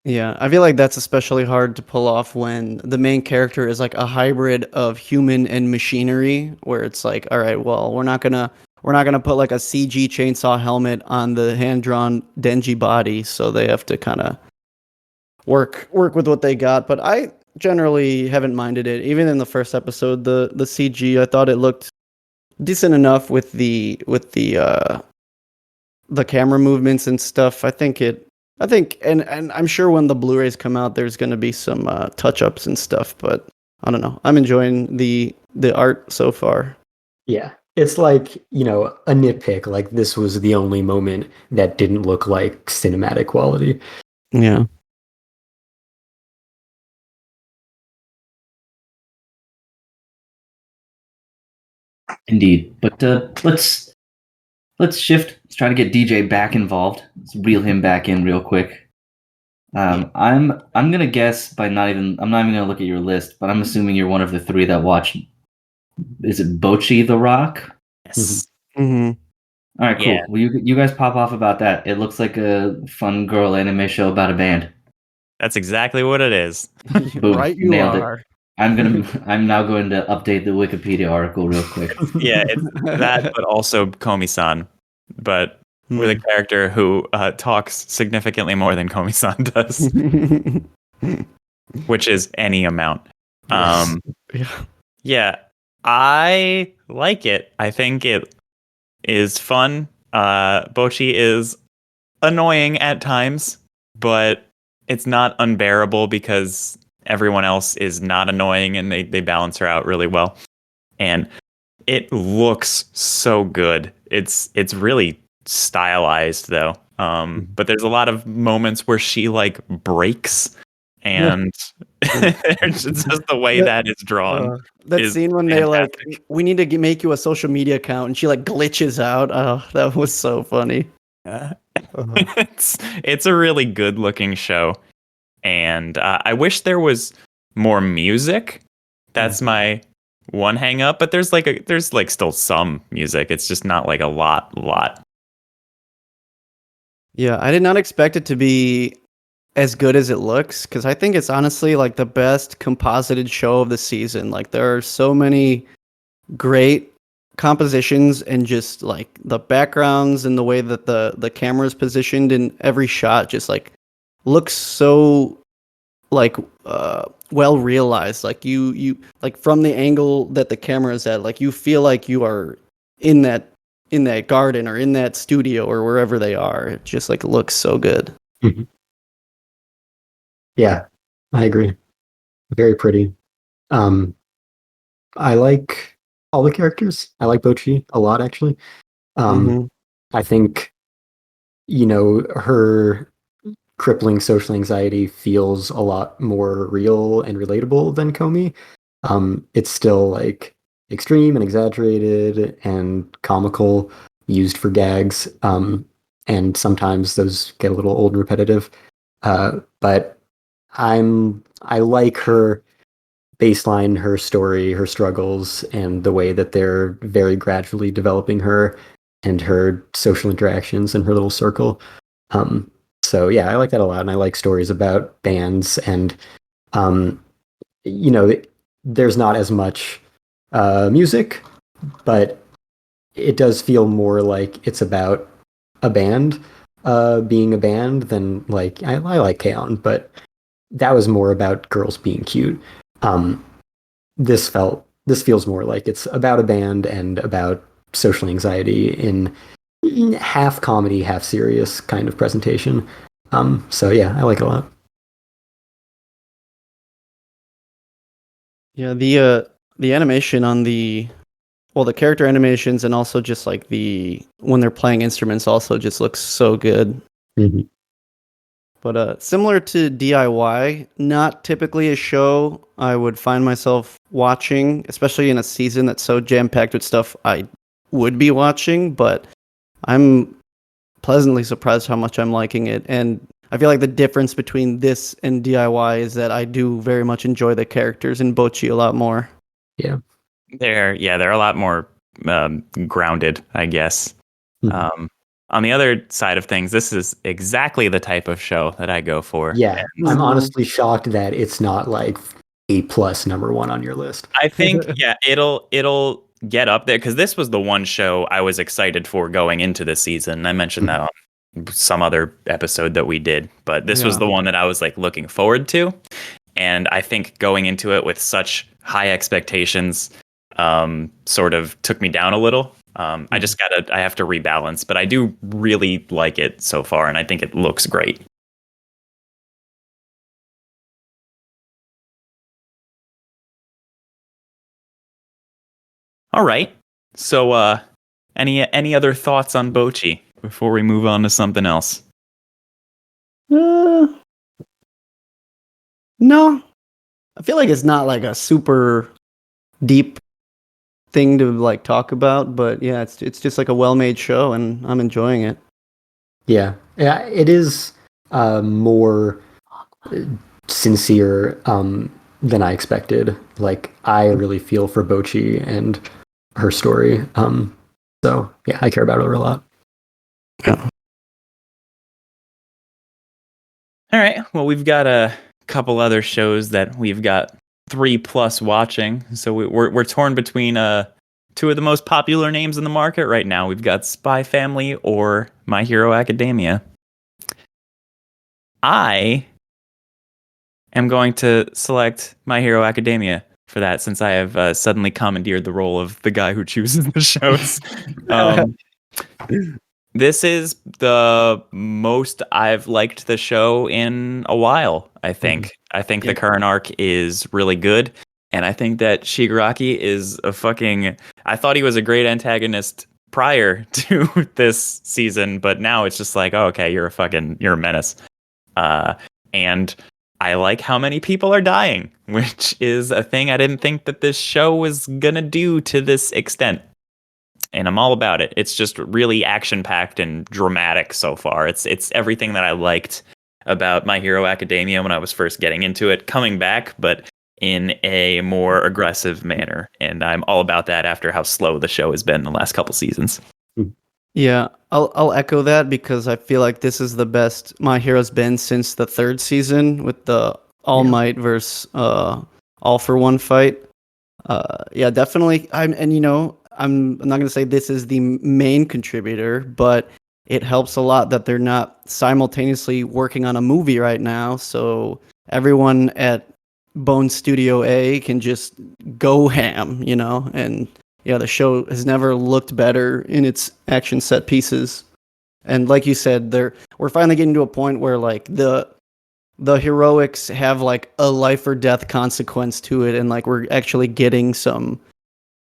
Yeah, I feel like that's especially hard to pull off when the main character is like a hybrid of human and machinery, where it's like, all right, well, we're not gonna put like a CG chainsaw helmet on the hand-drawn Denji body, so they have to kind of work with what they got. But I generally haven't minded it. Even in the first episode, the CG, I thought it looked decent enough with the camera movements and stuff. I think, and I'm sure when the Blu-rays come out, there's going to be some touch-ups and stuff. But I don't know. I'm enjoying the art so far. Yeah. It's like, a nitpick. Like this was the only moment that didn't look like cinematic quality. Yeah. Indeed. But let's shift. Let's try to get DJ back involved. Let's reel him back in real quick. I'm gonna guess by I'm not even gonna look at your list, but I'm assuming you're one of the three that watched. Is it Bochi the Rock? Yes. Mm-hmm. All right, cool. Yeah. Well, you guys pop off about that. It looks like a fun girl anime show about a band. That's exactly what it is. Boom, Right, you nailed are. it. I'm now going to update the Wikipedia article real quick. Yeah, it's that, but also Komi-san, but with a character who talks significantly more than Komi-san does, which is any amount. Yeah. Yeah, I like it. I think it is fun. Bochi is annoying at times, but it's not unbearable because everyone else is not annoying and they balance her out really well. And it looks so good. It's really stylized though. But there's a lot of moments where she like breaks and it's just the way that is drawn. That is scene when fantastic. they like, we need to make you a social media account, and she like glitches out. Oh, that was so funny. It's a really good looking show, and I wish there was more music. That's my one hang up, but there's still some music. It's just not like a lot. Yeah, I did not expect it to be as good as it looks, because I think it's honestly like the best composited show of the season. Like there are so many great compositions and just like the backgrounds and the way that the camera is positioned in every shot just like looks so like well realized. Like you like from the angle that the camera is at, like you feel like you are in that garden or in that studio or wherever they are. It just like looks so good. Mhm. Yeah, I agree. Very pretty. I like all the characters. I like Bochi a lot, actually. I think her crippling social anxiety feels a lot more real and relatable than Comey. It's still like extreme and exaggerated and comical, used for gags, and sometimes those get a little old and repetitive. But I like her baseline, her story, her struggles, and the way that they're very gradually developing her and her social interactions and her little circle. So yeah, I like that a lot, and I like stories about bands, and you know, there's not as much music, but it does feel more like it's about a band being a band than like I like K-On, but that was more about girls being cute. This feels more like it's about a band and about social anxiety in half comedy, half serious kind of presentation. So yeah, I like it a lot. Yeah, the animation on the character animations and also just like when they're playing instruments also just looks so good. Mm-hmm. But similar to DIY, not typically a show I would find myself watching, especially in a season that's so jam-packed with stuff I would be watching, but I'm pleasantly surprised how much I'm liking it. And I feel like the difference between this and DIY is that I do very much enjoy the characters in Bocchi a lot more. Yeah. They're a lot more grounded, I guess. Mm-hmm. On the other side of things, this is exactly the type of show that I go for. Yeah, I'm honestly shocked that it's not like A+ #1 on your list. I think it'll get up there because this was the one show I was excited for going into this season. I mentioned that on some other episode that we did, but this was the one that I was like looking forward to, and I think going into it with such high expectations sort of took me down a little. I have to rebalance, but I do really like it so far, and I think it looks great. All right. So, any other thoughts on Bocchi before we move on to something else? No. I feel like it's not like a super deep thing to like talk about, but yeah, it's just like a well-made show and I'm enjoying it. Yeah, it is more sincere than I expected. Like I really feel for Bocchi and her story. So yeah, I care about her a lot. Yeah. All right. Well, we've got a couple other shows that we've got 3+ watching. So we're torn between two of the most popular names in the market right now. We've got Spy Family or My Hero Academia. I am going to select My Hero Academia for that, since I have suddenly commandeered the role of the guy who chooses the shows. This is the most I've liked the show in a while, I think. I think the current arc is really good, and I think that Shigaraki is I thought he was a great antagonist prior to this season, but now it's just like, oh, okay, you're a menace. And I like how many people are dying, which is a thing I didn't think that this show was gonna do to this extent. And I'm all about it. It's just really action-packed and dramatic so far. It's everything that I liked about My Hero Academia when I was first getting into it, coming back, but in a more aggressive manner. And I'm all about that after how slow the show has been the last couple seasons. Yeah, I'll echo that because I feel like this is the best My Hero's been since the 3rd season with the All Might versus All for One fight. Yeah, definitely. I'm not going to say this is the main contributor, but it helps a lot that they're not simultaneously working on a movie right now. So everyone at Bone Studio A can just go ham, and yeah, the show has never looked better in its action set pieces. And like you said, we're finally getting to a point where like the heroics have like a life or death consequence to it, and like we're actually getting some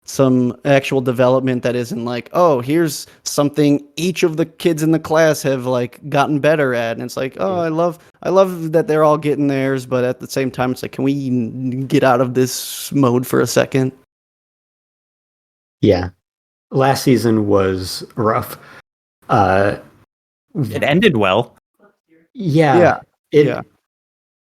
some actual development that isn't like, oh, here's something each of the kids in the class have like gotten better at, and it's like, oh, I love that they're all getting theirs, but at the same time, it's like, can we get out of this mode for a second? Yeah. Last season was rough. It ended well. Yeah. Yeah.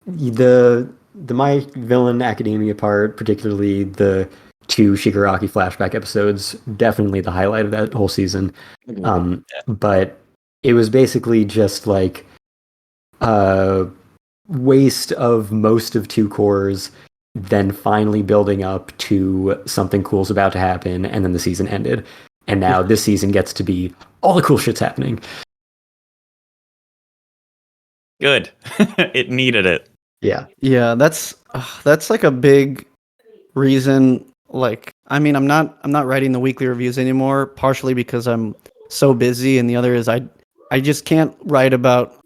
The My Villain Academia part, particularly the 2 Shigaraki flashback episodes, definitely the highlight of that whole season. But it was basically just like a waste of most of 2 cores, then finally building up to something cool's about to happen, and then the season ended. And now this season gets to be all the cool shit's happening. Good. It needed it. Yeah. Yeah, that's like a big reason. Like, I mean, I'm not writing the weekly reviews anymore, partially because I'm so busy, and the other is I just can't write about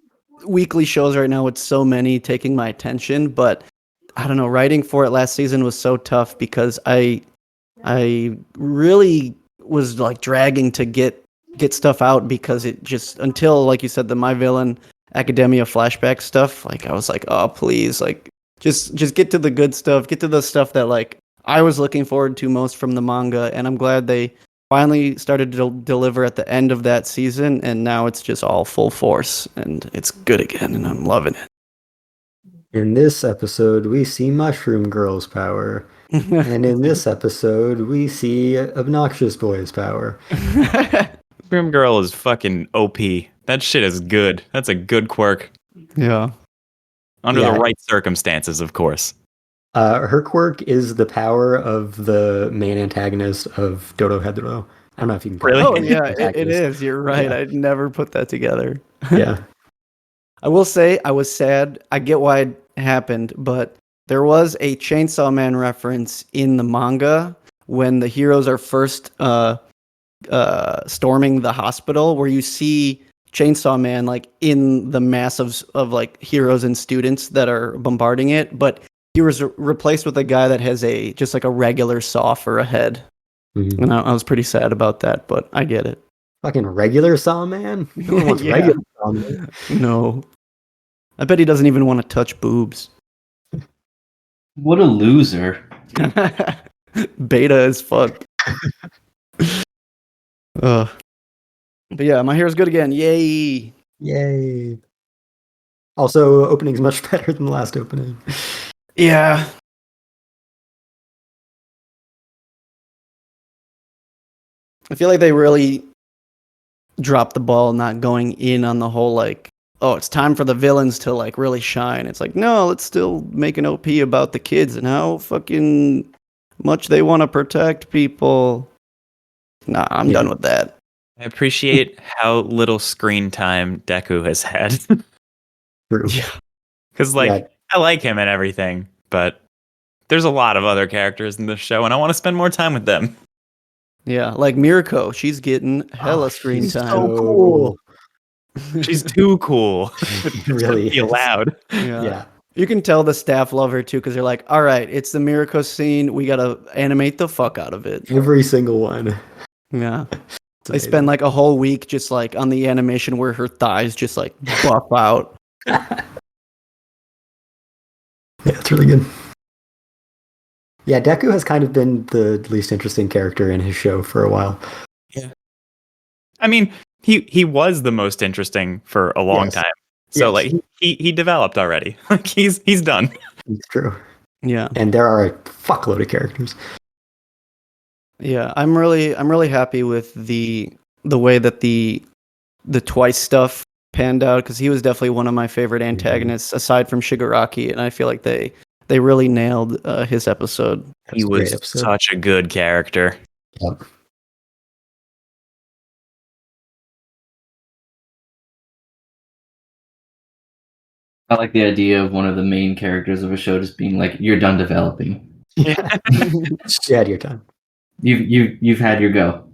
weekly shows right now with so many taking my attention. But I don't know, writing for it last season was so tough because I really was like dragging to get stuff out, because it just, until, like you said, the My Villain Academia flashback stuff, like I was like, oh please, like just get to the good stuff, get to the stuff that like I was looking forward to most from the manga, and I'm glad they finally started to deliver at the end of that season, and now it's just all full force and it's good again, and I'm loving it. In this episode, we see Mushroom Girl's power. And in this episode, we see Obnoxious Boy's power. Grim Girl is fucking OP. That shit is good. That's a good quirk. Yeah. Under Yeah. the right circumstances, of course. Her quirk is the power of the main antagonist of Dodo Hedro. I don't know if you can call Really? Oh it yeah, it antagonist. is. You're right. Yeah. I'd never put that together. Yeah. I will say I was sad. I get why it happened, but there was a Chainsaw Man reference in the manga when the heroes are first storming the hospital, where you see Chainsaw Man like in the mass of like heroes and students that are bombarding it, but he was replaced with a guy that has just like a regular saw for a head. Mhm. And I was pretty sad about that, but I get it. Fucking regular Saw Man? No one wants Yeah. regular Saw Man. No. I bet he doesn't even want to touch boobs. What a loser. Beta as fuck. But yeah, my hair's good again. Yay. Yay. Also, opening's much better than the last opening. Yeah. I feel like they really dropped the ball not going in on the whole like, oh, it's time for the villains to like really shine. It's like, no, let's still make an OP about the kids and how fucking much they want to protect people. Nah, I'm done with that. I appreciate how little screen time Deku has had. True. Yeah. Because, like, Yeah. I like him and everything, but there's a lot of other characters in this show, and I want to spend more time with them. Yeah, like Mirko, she's getting hella screen she's time. so cool. She's too cool. It really Be is. allowed. Yeah. You can tell the staff love her too, because they're like, all right, it's the Mirko scene. We got to animate the fuck out of it. Every single one. Yeah. It's They spend like a whole week just like on the animation where her thighs just like buff out. Yeah, it's really good. Yeah, Deku has kind of been the least interesting character in his show for a while. I mean, he was the most interesting for a long Yes. time. So Yes. like he developed already. Like he's done. It's true. Yeah. And there are a fuckload of characters. Yeah. I'm really happy with the way that the Twice stuff panned out, because he was definitely one of my favorite antagonists aside from Shigaraki, and I feel like they really nailed his episode. That He a great was episode. such a good character. Yep. I like the idea of one of the main characters of a show just being like, "You're done developing. Yeah. You had your time. You've had your go.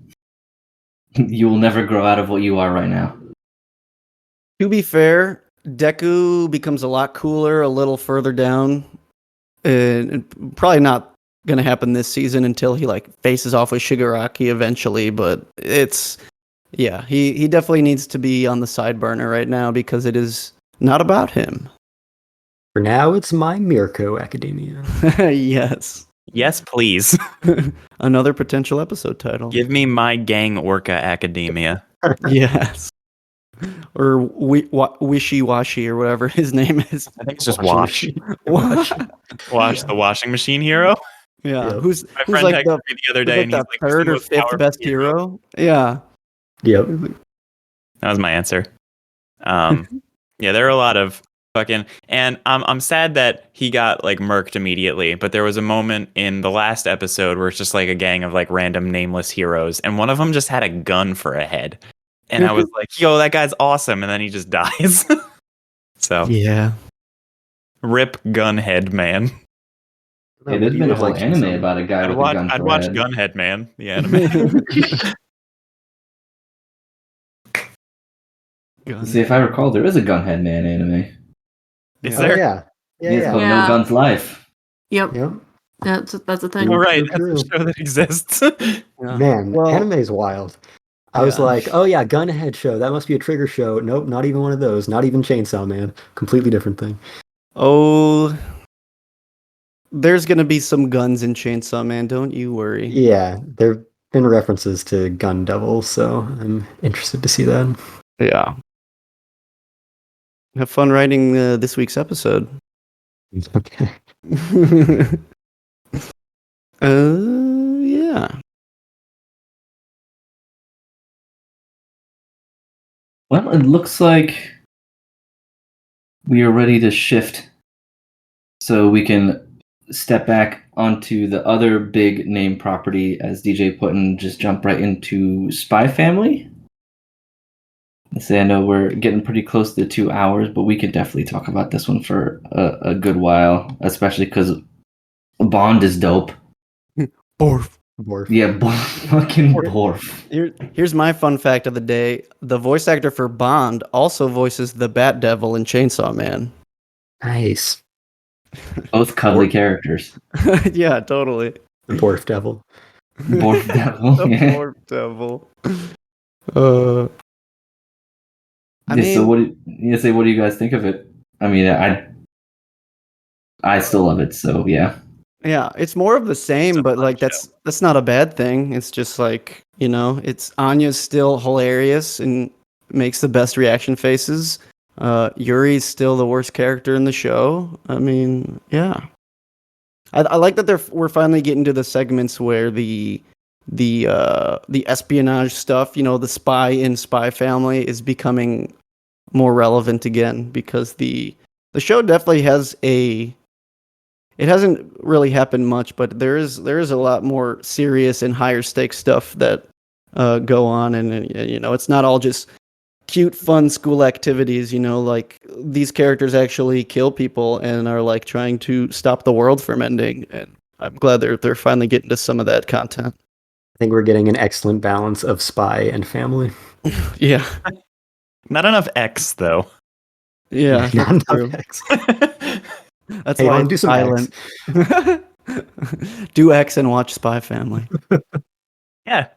You will never grow out of what you are right now." To be fair, Deku becomes a lot cooler a little further down. And probably not gonna happen this season until he like faces off with Shigaraki eventually. But he definitely needs to be on the side burner right now because it is not about him. For now, it's My Mirko Academia. Yes. Yes, please. Another potential episode title. Give me My Gang Orca Academia. Yes. Or Wishy Washy or whatever his name is. I think it's just Washing Wash. machine. Wash, the washing machine hero. Yeah. Yep. Who's My who's friend like texted the, me the other who's day, like and he's the like, "Who's the third or most fifth powerful best hero? Yeah. Yep. That was my answer. Yeah, there are a lot of fucking, and I'm sad that he got like murked immediately. But there was a moment in the last episode where it's just like a gang of like random nameless heroes, and one of them just had a gun for a head, and I was like, "Yo, that guy's awesome!" And then he just dies. So Yeah. rip Gunhead Man. Hey, there's been a whole anime about a guy I'd with watch, a gun I'd for watch a head. Gunhead Man, the anime. See, if I recall, there is a Gunhead Man anime. Is Oh, there? yeah. It's called Yeah. No Guns Life. Yep. Yep. That's a thing. Oh, right, True, that's a show that exists. Yeah. Man, Well, anime's wild. I was yeah. like, oh yeah, Gunhead show. That must be a Trigger show. Nope, not even one of those. Not even Chainsaw Man. Completely different thing. Oh, there's gonna be some guns in Chainsaw Man. Don't you worry. Yeah, there've been references to Gun Devil, so I'm interested to see that. Yeah. Have fun writing this week's episode. Okay. Yeah. Well, it looks like we are ready to shift so we can step back onto the other big name property, as DJ put in, just jump right into Spy Family. I say I know we're getting pretty close to 2 hours, but we could definitely talk about this one for a good while, especially because Bond is dope. Borf. Morph. Yeah, fucking Borf. Here's my fun fact of the day. The voice actor for Bond also voices the Bat Devil in Chainsaw Man. Nice. Both cuddly characters. Yeah, totally. The Morph Devil. Borf Devil. The Yeah. poor devil. I Yeah, so mean, what do you guys think of it? I mean, I still love it, so yeah. yeah, it's more of the same, a but fun like that's not a bad thing. It's just like, it's Anya's still hilarious and makes the best reaction faces. Yuri's still the worst character in the show. I mean, yeah. I like that we're finally getting to the segments where the espionage stuff, the spy in Spy Family is becoming more relevant again, because the show definitely has it hasn't really happened much, but there is a lot more serious and higher stakes stuff that go on, and it's not all just cute fun school activities. Like these characters actually kill people and are like trying to stop the world from ending, and I'm glad they're finally getting to some of that content. I think we're getting an excellent balance of spy and family. Yeah. Not enough X though. Yeah, Not that's true. enough X. That's Hey, why do it's some silent. Do X and watch Spy Family. Yeah,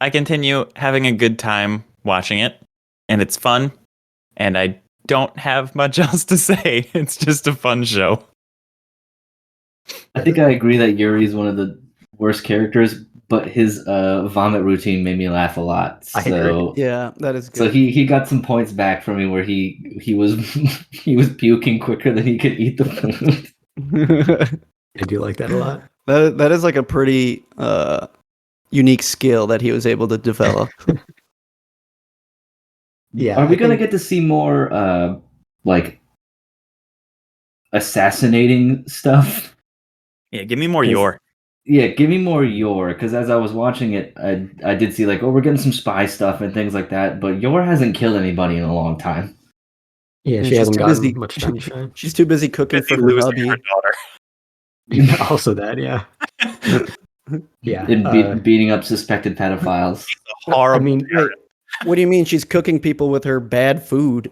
I continue having a good time watching it, and it's fun, and I don't have much else to say. It's just a fun show. I think I agree that Yuri is one of the worst characters, but his vomit routine made me laugh a lot. I So Yeah, that is good. so he got some points back from me where he was he was puking quicker than he could eat the food. I do like that a lot. That is like a pretty unique skill that he was able to develop. Yeah. Are we I gonna think- get to see more like assassinating stuff? Yeah, give me more Yes. your. Yeah, give me more Yor, because as I was watching it, I did see like, oh, we're getting some spy stuff and things like that, but Yor hasn't killed anybody in a long time. Yeah, And she she's hasn't too gotten busy- much time to shine. She's too busy cooking Busy for her losing hubby. her daughter. Also that, yeah. Yeah. And beating up suspected pedophiles. I Horrible. mean, Wait, what do you mean she's cooking people with her bad food?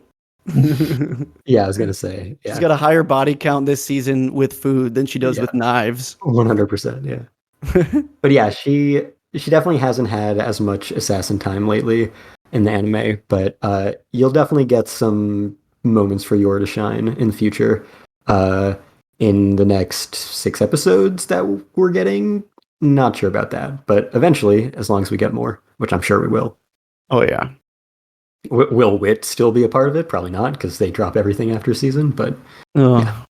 Yeah, I was gonna say. She's Yeah, got a higher body count this season with food than she does Yeah. with knives. 100%. Yeah, but yeah, she definitely hasn't had as much assassin time lately in the anime. But you'll definitely get some moments for Yor to shine in the future. Uh, in the next 6 episodes that we're getting, not sure about that, but eventually, as long as we get more, which I'm sure we will. Oh yeah. Will Wit still be a part of it? Probably not, because they drop everything after a season. But Oh. Yeah.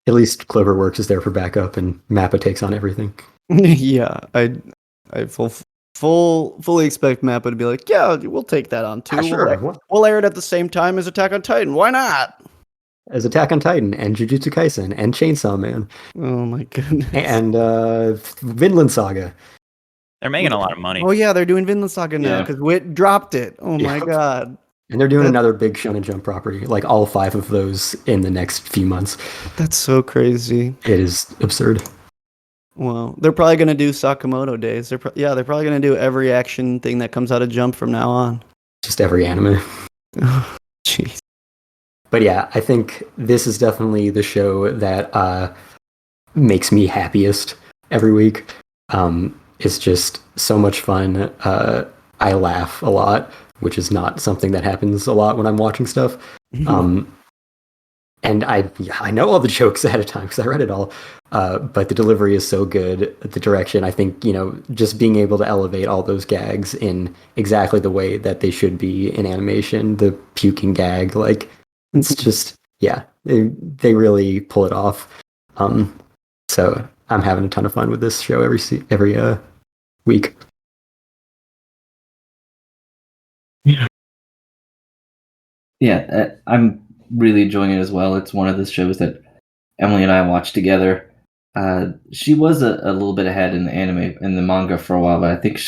at least Cloverworks is there for backup, and Mappa takes on everything. Yeah. I fully expect Mappa to be like, yeah, we'll take that on too. Ah, sure. We'll air it at the same time as Attack on Titan. Why not? As Attack on Titan and Jujutsu Kaisen and Chainsaw Man Oh my goodness. and Vinland Saga. They're making a lot of money. Oh yeah, they're doing Vinland Saga now Yeah. because Wit dropped it. Oh my Yep. god. And they're doing That- another big Shonen Jump property, like all 5 of those in the next few months. That's so crazy. It is absurd. Well, they're probably gonna do Sakamoto days. They're probably gonna do every action thing that comes out of Jump from now on. Just every anime. Jeez. But yeah, I think this is definitely the show that makes me happiest every week. It's just so much fun. I laugh a lot, which is not something that happens a lot when I'm watching stuff. And I know all the jokes ahead of time because I read it all. But the delivery is so good. The direction, I think, just being able to elevate all those gags in exactly the way that they should be in animation, the puking gag, like, it's just, yeah, they really pull it off. So I'm having a ton of fun with this show every week. Yeah, I'm really enjoying it as well. It's one of the shows that Emily and I watched together. She was a little bit ahead in the anime and the manga for a while, but I think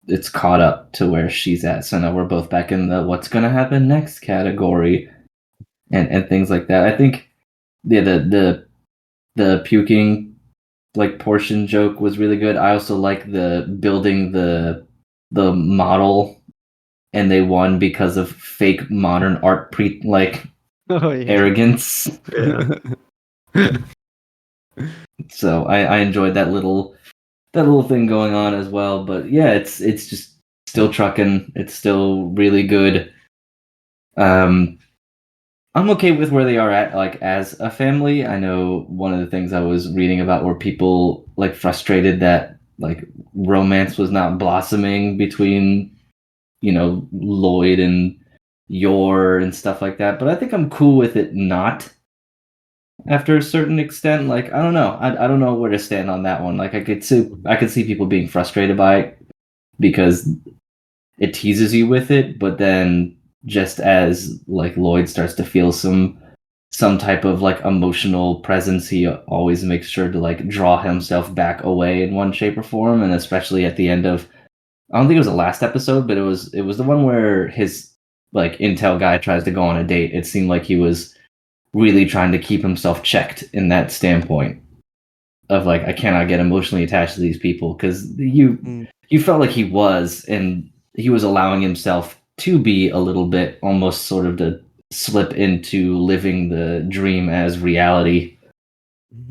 it's caught up to where she's at. So now we're both back in the what's gonna happen next category, and things like that. I think the puking like portion joke was really good. I also like the building the model, and they won because of fake modern art Oh yeah. arrogance. Yeah. So I enjoyed that little thing going on as well. But yeah, it's just still trucking. It's still really good. I'm okay with where they are at, like, as a family. I know one of the things I was reading about were people like frustrated that like romance was not blossoming between, Lloyd and Yor and stuff like that. But I think I'm cool with it not after a certain extent. Like, I don't know. I don't know where to stand on that one. Like, I could see people being frustrated by it because it teases you with it, but then just as like Lloyd starts to feel some type of like emotional presence, he always makes sure to like draw himself back away in one shape or form. And especially at the end of, I don't think it was the last episode, but it was the one where his like intel guy tries to go on a date. It seemed like he was really trying to keep himself checked in that standpoint of like, I cannot get emotionally attached to these people, because you felt like he was, and he was allowing himself to be a little bit almost sort of to slip into living the dream as reality,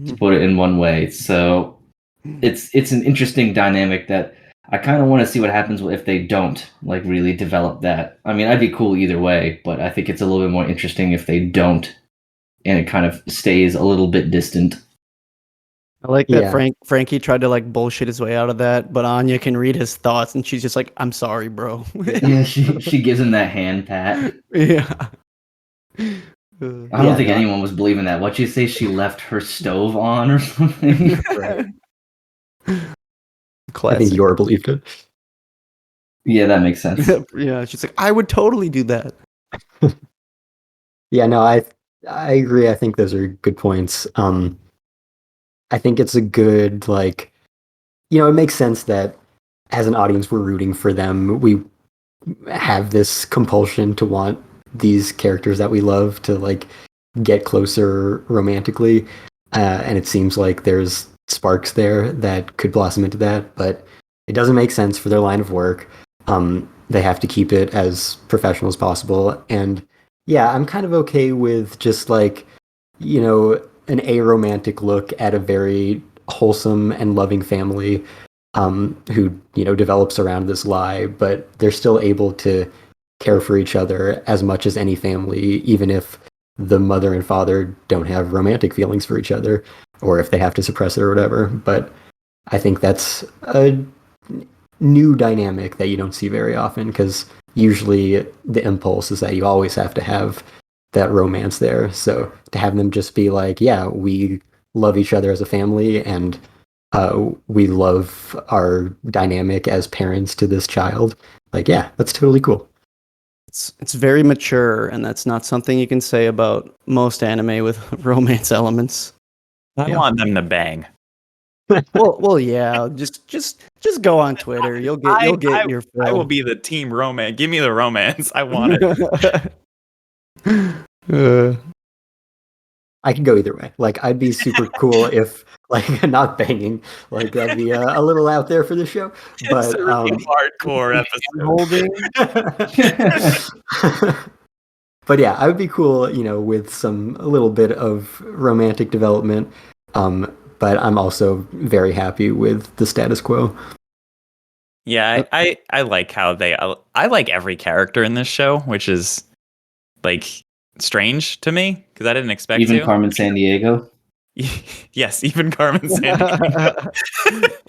to put it in one way. So it's an interesting dynamic that I kind of want to see what happens if they don't like really develop that. I mean, I'd be cool either way, but I think it's a little bit more interesting if they don't, and it kind of stays a little bit distant. I like that Yeah. Frankie tried to like bullshit his way out of that, but Anya can read his thoughts and she's just like, I'm sorry, bro. Yeah, she gives him that hand pat. Yeah. I don't think no. anyone was believing that. What'd you say? She left her stove on or something? Right. I Classic. think Yor believed it. Yeah, that makes sense. Yeah, she's like, I would totally do that. Yeah, no, I agree. I think those are good points. I think it's a good, like, it makes sense that as an audience we're rooting for them. We have this compulsion to want these characters that we love to like get closer romantically, and it seems like there's sparks there that could blossom into that, but it doesn't make sense for their line of work. They have to keep it as professional as possible, and Yeah, I'm kind of okay with just like, an aromantic look at a very wholesome and loving family who, develops around this lie, but they're still able to care for each other as much as any family, even if the mother and father don't have romantic feelings for each other, or if they have to suppress it or whatever. But I think that's a new dynamic that you don't see very often because usually the impulse is that you always have to have that romance there. So to have them just be like, yeah, we love each other as a family and we love our dynamic as parents to this child. Like, yeah, that's totally cool. It's very mature, and that's not something you can say about most anime with romance elements. I Yeah. want them to bang. Well, yeah. Just go on Twitter. You'll get your fill. I will be the team romance. Give me the romance. I want it. I could go either way. Like, I'd be super cool if, like, not banging. Like, that'd be a little out there for the show. It's But a really hardcore episode. Holding. but yeah, I would be cool, with a little bit of romantic development. But I'm also very happy with the status quo. Yeah, I like how I like every character in this show, which is like strange to me because I didn't expect Even to. Carmen San Diego. Yes, even Carmen Sandiego.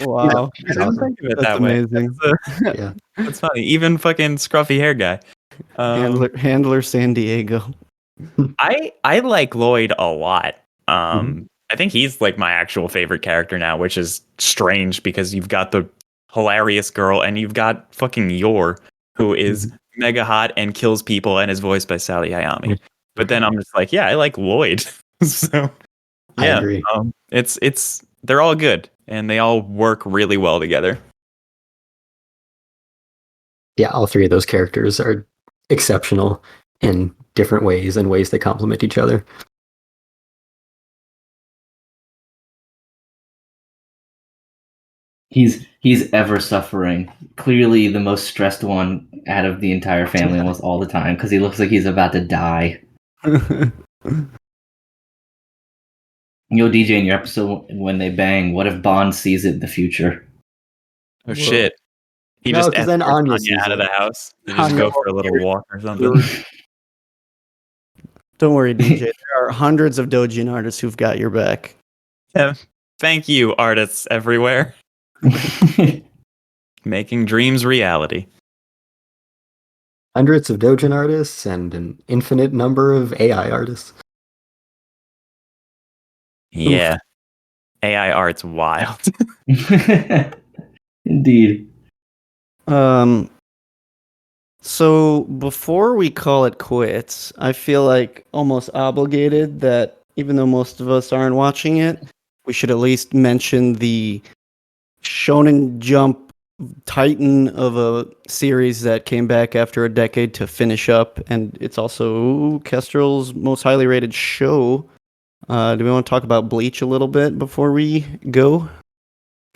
Wow, I didn't think of it that's that way. amazing. Yeah. That's funny. Even fucking scruffy hair guy. Handler San Diego. I like Lloyd a lot. Mhm. I think he's like my actual favorite character now, which is strange because you've got the hilarious girl and you've got fucking Yor, who is mega hot and kills people and is voiced by Sally Hayami. But then I'm just like, yeah, I like Lloyd. So I yeah, agree. it's they're all good and they all work really well together. Yeah, all three of those characters are exceptional in different ways and ways that complement each other. He's ever suffering. Clearly the most stressed one out of the entire family almost all the time because he looks like he's about to die. DJ, in your episode when they bang, what if Bond sees it in the future? Oh shit. He No, just 'cause then escorts Anya Anya sees out of it. the house. They just Anya- go for a little walk or something. Don't worry, DJ. There are hundreds of Dojin artists who've got your back. Yeah. Thank you, artists everywhere. Making dreams reality. Hundreds of Dojin artists and an infinite number of AI artists. Yeah. AI art's wild. Indeed. So before we call it quits, I feel like almost obligated that even though most of us aren't watching it, we should at least mention the Shonen Jump titan of a series that came back after a decade to finish up, and it's also Kestrel's most highly rated show. Do we want to talk about Bleach a little bit before we go?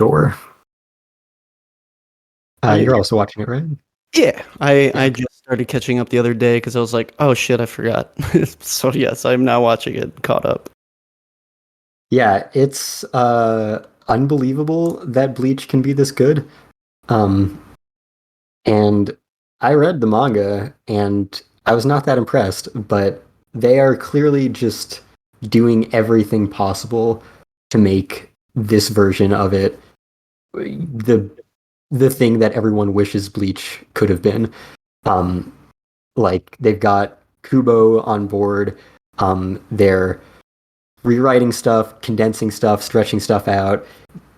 Sure. You're also watching it, right? Yeah, I just started catching up the other day because I was like, oh shit, I forgot. So yes, I'm now watching it, caught up. Yeah, it's unbelievable that Bleach can be this good. And I read the manga and I was not that impressed, but they are clearly just doing everything possible to make this version of it the thing that everyone wishes Bleach could have been. Like they've got Kubo on board. They're rewriting stuff, condensing stuff, stretching stuff out,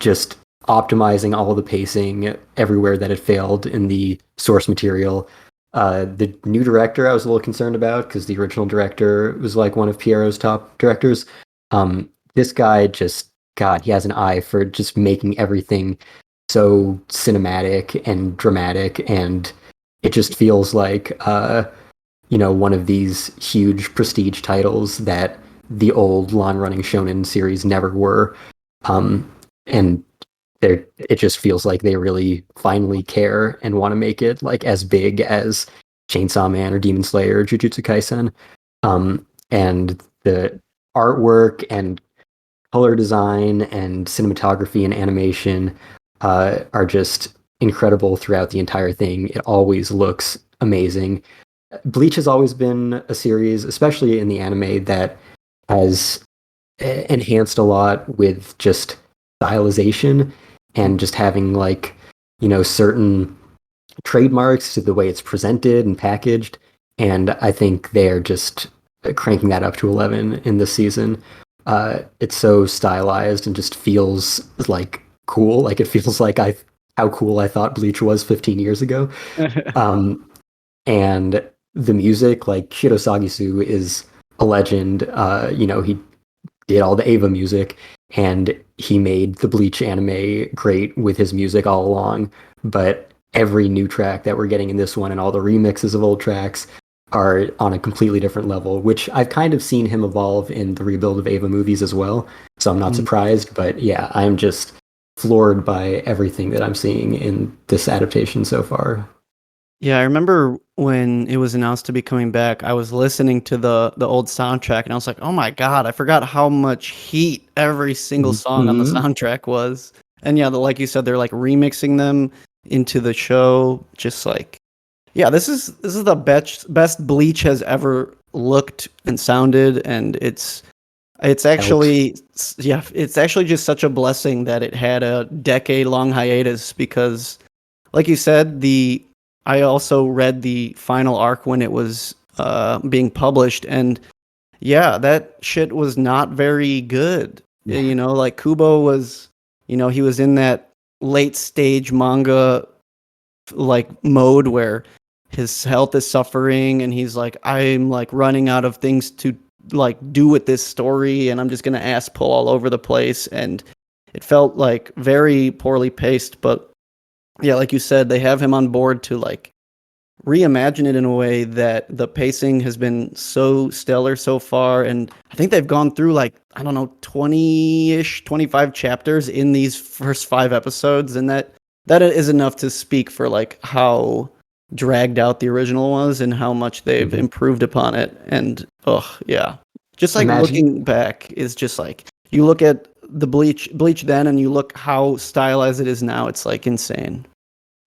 just optimizing all the pacing everywhere that it failed in the source material. The new director I was a little concerned about because the original director was like one of Piero's top directors. This guy just, God, he has an eye for just making everything so cinematic and dramatic, and it just feels like one of these huge prestige titles that the old long-running shonen series never were. And it just feels like they really finally care and want to make it like as big as Chainsaw Man or Demon Slayer or Jujutsu Kaisen. And the artwork and color design and cinematography and animation are just incredible throughout the entire thing. It always looks amazing. Bleach has always been a series, especially in the anime, that has enhanced a lot with just stylization and just having like, certain trademarks to the way it's presented and packaged. And I think they're just cranking that up to 11 in this season. It's so stylized and just feels like cool. Like it feels like how cool I thought Bleach was 15 years ago. And the music, like Shiro Sagisu is a legend. He did all the Eva music, and he made the Bleach anime great with his music all along. But every new track that we're getting in this one and all the remixes of old tracks are on a completely different level, which I've kind of seen him evolve in the rebuild of Eva movies as well. So I'm not surprised, but yeah, I'm just floored by everything that I'm seeing in this adaptation so far. Yeah, I remember when it was announced to be coming back, I was listening to the old soundtrack and I was like, oh my God, I forgot how much heat every single song on the soundtrack was. And yeah, like you said, they're like remixing them into the show. Just like, yeah, this is the best Bleach has ever looked and sounded, and it's actually it's actually just such a blessing that it had a decade-long hiatus because, like you said, I also read the final arc when it was being published, and yeah, that shit was not very good. Yeah. Like Kubo was, he was in that late stage manga like mode where his health is suffering and he's like, I'm like running out of things to like do with this story and I'm just gonna ass pull all over the place, and it felt like very poorly paced. But yeah, like you said, they have him on board to like reimagine it in a way that the pacing has been so stellar so far, and I think they've gone through like, I don't know, 20-ish 25 chapters in these first 5 episodes, and that is enough to speak for like how dragged out the original was and how much they've improved upon it. And yeah, just like looking back is just like, you look at the Bleach then and you look how stylized it is now, it's like insane.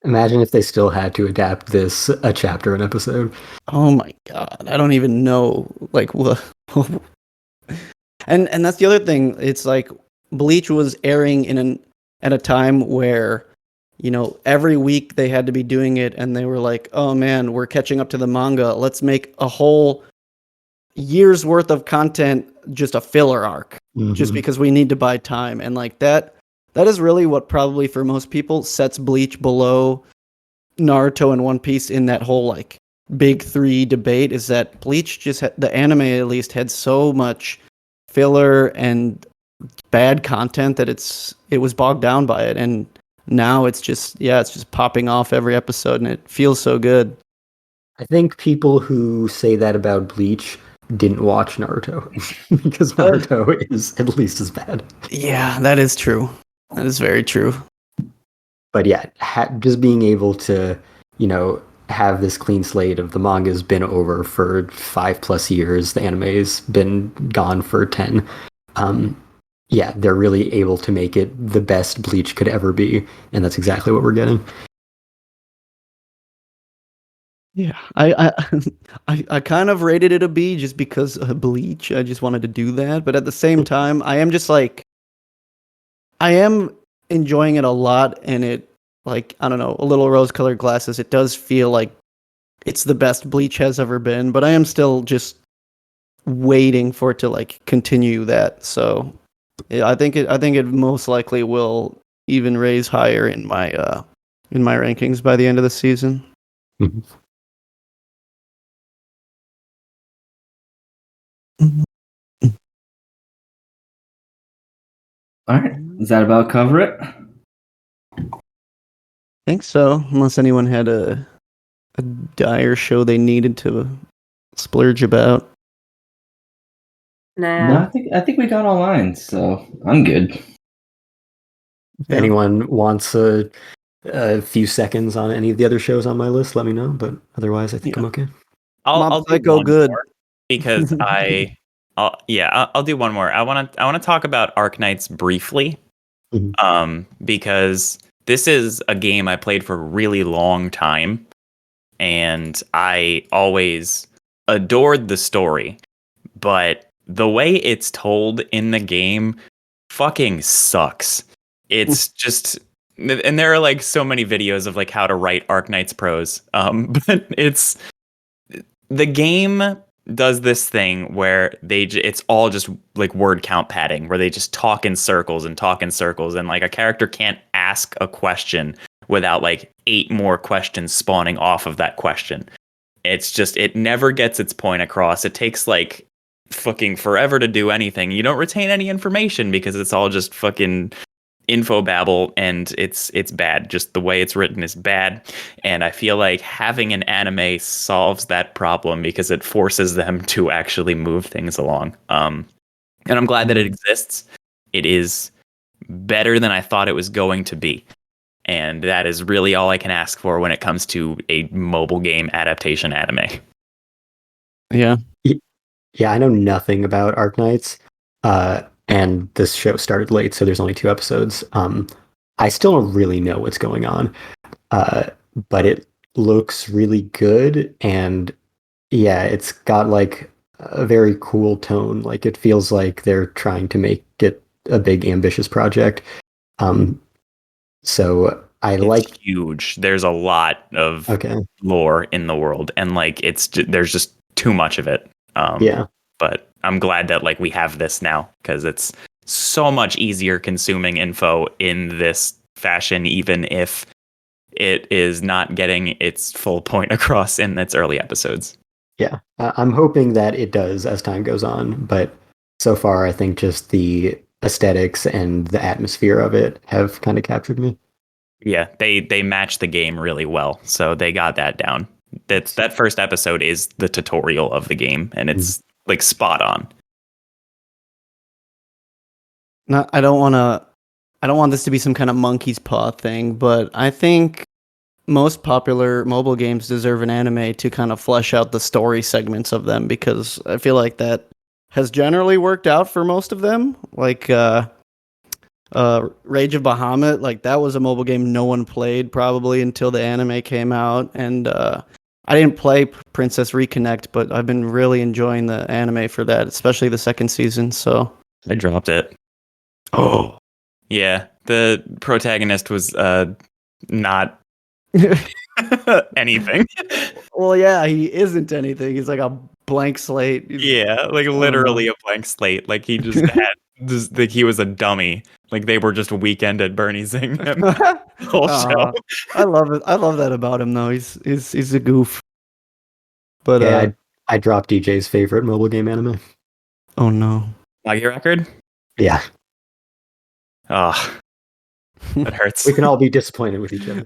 Imagine if they still had to adapt this a chapter an episode. Oh my God, I don't even know like what. and that's the other thing. It's like Bleach was airing at a time where, every week they had to be doing it, and they were like, oh man, we're catching up to the manga. Let's make a whole year's worth of content just a filler arc, just because we need to buy time. And like that is really what probably for most people sets Bleach below Naruto and One Piece in that whole like big 3 debate, is that Bleach just the anime at least had so much filler and bad content that it was bogged down by it. And now it's just popping off every episode and it feels so good. I think people who say that about Bleach didn't watch Naruto because Naruto is at least as bad. Yeah, that is true. That is very true. But yeah, just being able to, have this clean slate of the manga's been over for 5+ years, the anime's been gone for 10. Yeah, they're really able to make it the best Bleach could ever be, and that's exactly what we're getting. Yeah, I kind of rated it a B just because of Bleach. I just wanted to do that, but at the same time, I am just like, I am enjoying it a lot, and it, like, I don't know, a little rose-colored glasses. It does feel like it's the best Bleach has ever been, but I am still just waiting for it to like continue that. So yeah, I think it most likely will even raise higher in my rankings by the end of the season. All right, does that about cover it? I think so, unless anyone had a dire show they needed to splurge about. Nah. No, I think we got all lines, so I'm good. If anyone wants a a few seconds on any of the other shows on my list, let me know. But otherwise, I think I'm okay. I'll do Psycho one good. more because I'll do one more. I want to talk about Arknights briefly. Because this is a game I played for a really long time, and I always adored the story, but the way it's told in the game fucking sucks. It's just, and there are like so many videos of like how to write Arknights prose, but the game does this thing where it's all just like word count padding, where they just talk in circles and talk in circles, and like a character can't ask a question without like 8 more questions spawning off of that question. It's just, it never gets its point across. It takes like fucking forever to do anything. You don't retain any information because it's all just fucking info babble, and it's bad. Just the way it's written is bad, and I feel like having an anime solves that problem because it forces them to actually move things along. And I'm glad that it exists. It is better than I thought it was going to be, and that is really all I can ask for when it comes to a mobile game adaptation anime. Yeah. Yeah, I know nothing about Arknights. And this show started late, so there's only 2 episodes. I still don't really know what's going on, but it looks really good, and yeah, it's got like a very cool tone. Like it feels like they're trying to make it a big, ambitious project. So It's huge. There's a lot of lore in the world, and like there's just too much of it. But I'm glad that like we have this now, because it's so much easier consuming info in this fashion, even if it is not getting its full point across in its early episodes. Yeah, I'm hoping that it does as time goes on, but so far I think just the aesthetics and the atmosphere of it have kind of captured me. Yeah, they match the game really well, so they got that down. That first episode is the tutorial of the game, and it's like spot on. No, I don't want this to be some kind of monkey's paw thing, but I think most popular mobile games deserve an anime to kind of flesh out the story segments of them, because I feel like that has generally worked out for most of them. Like Rage of Bahamut, like that was a mobile game no one played probably until the anime came out, and I didn't play Princess Reconnect, but I've been really enjoying the anime for that, especially the second season. So I dropped it. Oh, yeah, the protagonist was not anything. Well, yeah, he isn't anything. He's like a blank slate. Yeah, like literally a blank slate. Like he just had just like he was a dummy. Like they were just Weekend at Bernie'sing him the whole show. I love it. I love that about him, though. He's a goof. But yeah, I dropped DJ's favorite mobile game anime. Oh no, Like your record? Yeah. Oh, that hurts. We can all be disappointed with each other.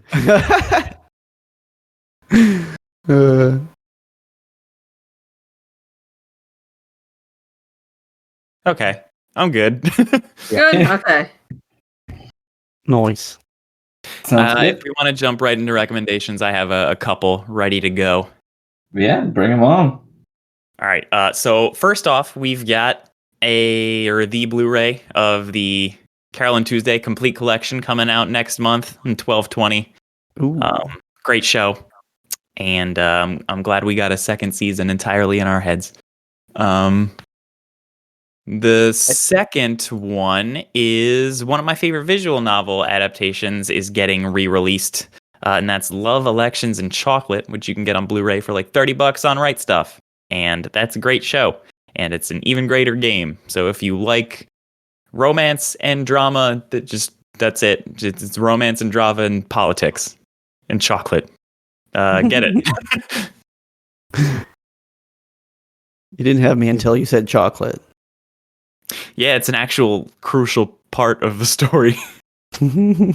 Okay, I'm good. Good. Okay. Nice. If we want to jump right into recommendations, I have a couple ready to go. Yeah, bring them on. All right. So first off, we've got the Blu-ray of the Carol and Tuesday Complete Collection coming out next month on 12/20. Great show, and I'm glad we got a second season entirely in our heads. The second one is one of my favorite visual novel adaptations is getting re-released, and that's Love, Elections, and Chocolate, which you can get on Blu-ray for like $30 on Right Stuff. And that's a great show, and it's an even greater game. So if you like romance and drama, that's it. It's romance and drama and politics and chocolate. Get it. You didn't have me until you said chocolate. Yeah, it's an actual crucial part of the story. I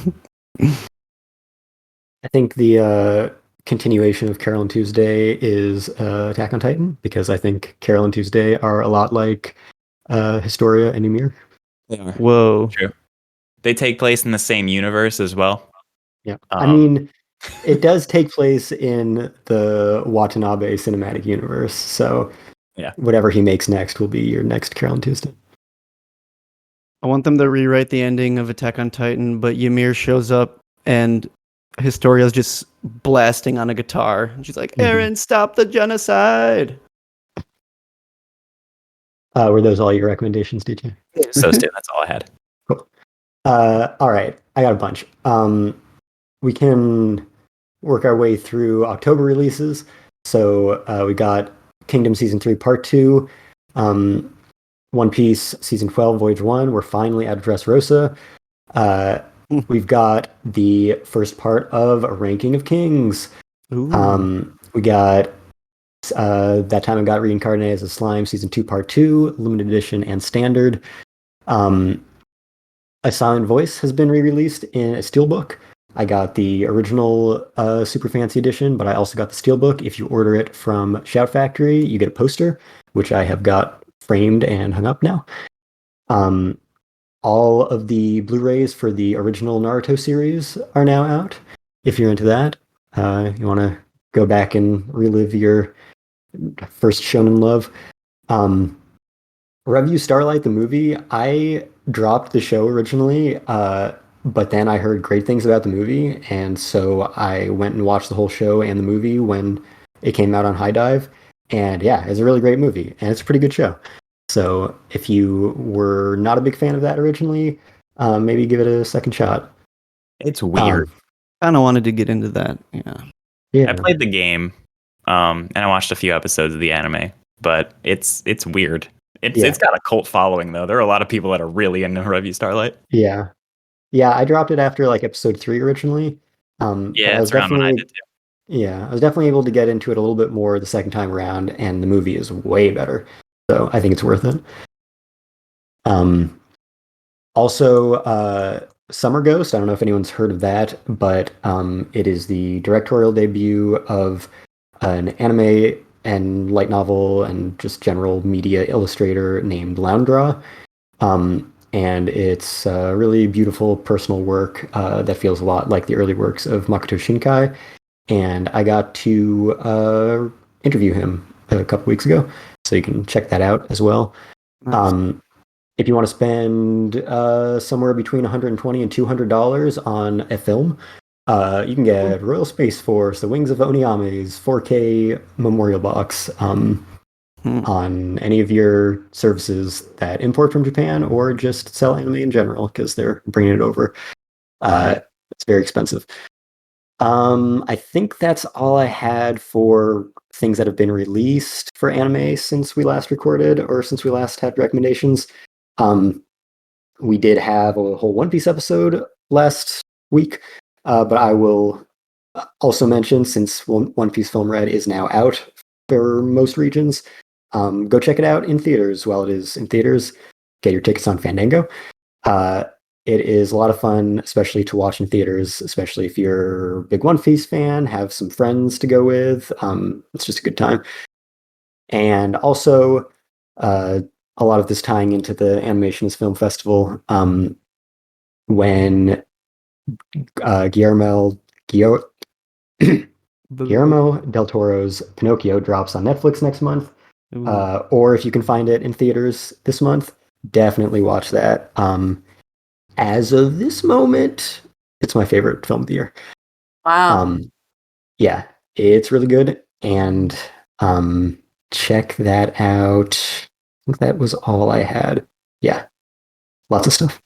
think the continuation of Carol and Tuesday is Attack on Titan, because I think Carol and Tuesday are a lot like Historia and Ymir. They are. Whoa. True. They take place in the same universe as well. Yeah. I mean, it does take place in the Watanabe cinematic universe, so Yeah. whatever he makes next will be your next Carol and Tuesday. I want them to rewrite the ending of Attack on Titan, but Ymir shows up and Historia's just blasting on a guitar. She's like, Eren, stop the genocide. Were those all your recommendations, DJ? So Stu, that's all I had. Cool. All right, I got a bunch. We can work our way through October releases. So we got Kingdom Season 3 Part 2, One Piece Season 12 Voyage 1. We're finally out of Dressrosa. We've got the first part of A Ranking of Kings. We got That Time I Got Reincarnated as a Slime Season 2 Part 2, Limited Edition and Standard. A Silent Voice has been re-released in a steelbook. I got the original super fancy edition, but I also got the steelbook. If you order it from Shout Factory, you get a poster, which I have got framed and hung up now. All of the Blu-rays for the original Naruto series are now out. If you're into that, you want to go back and relive your first shonen love. Review Starlight, the movie, I dropped the show originally, but then I heard great things about the movie, and so I went and watched the whole show and the movie when it came out on High Dive. And yeah, it's a really great movie, and it's a pretty good show. So if you were not a big fan of that originally, maybe give it a second shot. It's weird. Kind of wanted to get into that. Yeah. I played the game, and I watched a few episodes of the anime, but it's weird. It's got a cult following though. There are a lot of people that are really into Review Starlight. Yeah. I dropped it after like episode 3 originally. Yeah, it's around when I did too. Yeah, I was definitely able to get into it a little bit more the second time around, and the movie is way better. So I think it's worth it. Also, Summer Ghost. I don't know if anyone's heard of that, but it is the directorial debut of an anime and light novel and just general media illustrator named Loundraw. And it's a really beautiful personal work that feels a lot like the early works of Makoto Shinkai. And I got to interview him a couple weeks ago, so you can check that out as well. Nice. If you want to spend somewhere between $120 and $200 on a film, you can get Royal Space Force, The Wings of Oniyame's 4K memorial box on any of your services that import from Japan or just sell anime in general, because they're bringing it over. It's very expensive. I think that's all I had for things that have been released for anime since we last recorded or since we last had recommendations. We did have a whole One Piece episode last week, but I will also mention, since One Piece Film Red is now out for most regions, go check it out in theaters while it is in theaters. Get your tickets on Fandango. It is a lot of fun, especially to watch in theaters, especially if you're a big One Piece fan, have some friends to go with. It's just a good time. And also, a lot of this tying into the Animations Film Festival, when Guillermo del Toro's Pinocchio drops on Netflix next month, or if you can find it in theaters this month, definitely watch that. As of this moment, it's my favorite film of the year. Wow. Yeah, it's really good, and check that out. I think that was all I had. Yeah, lots of stuff.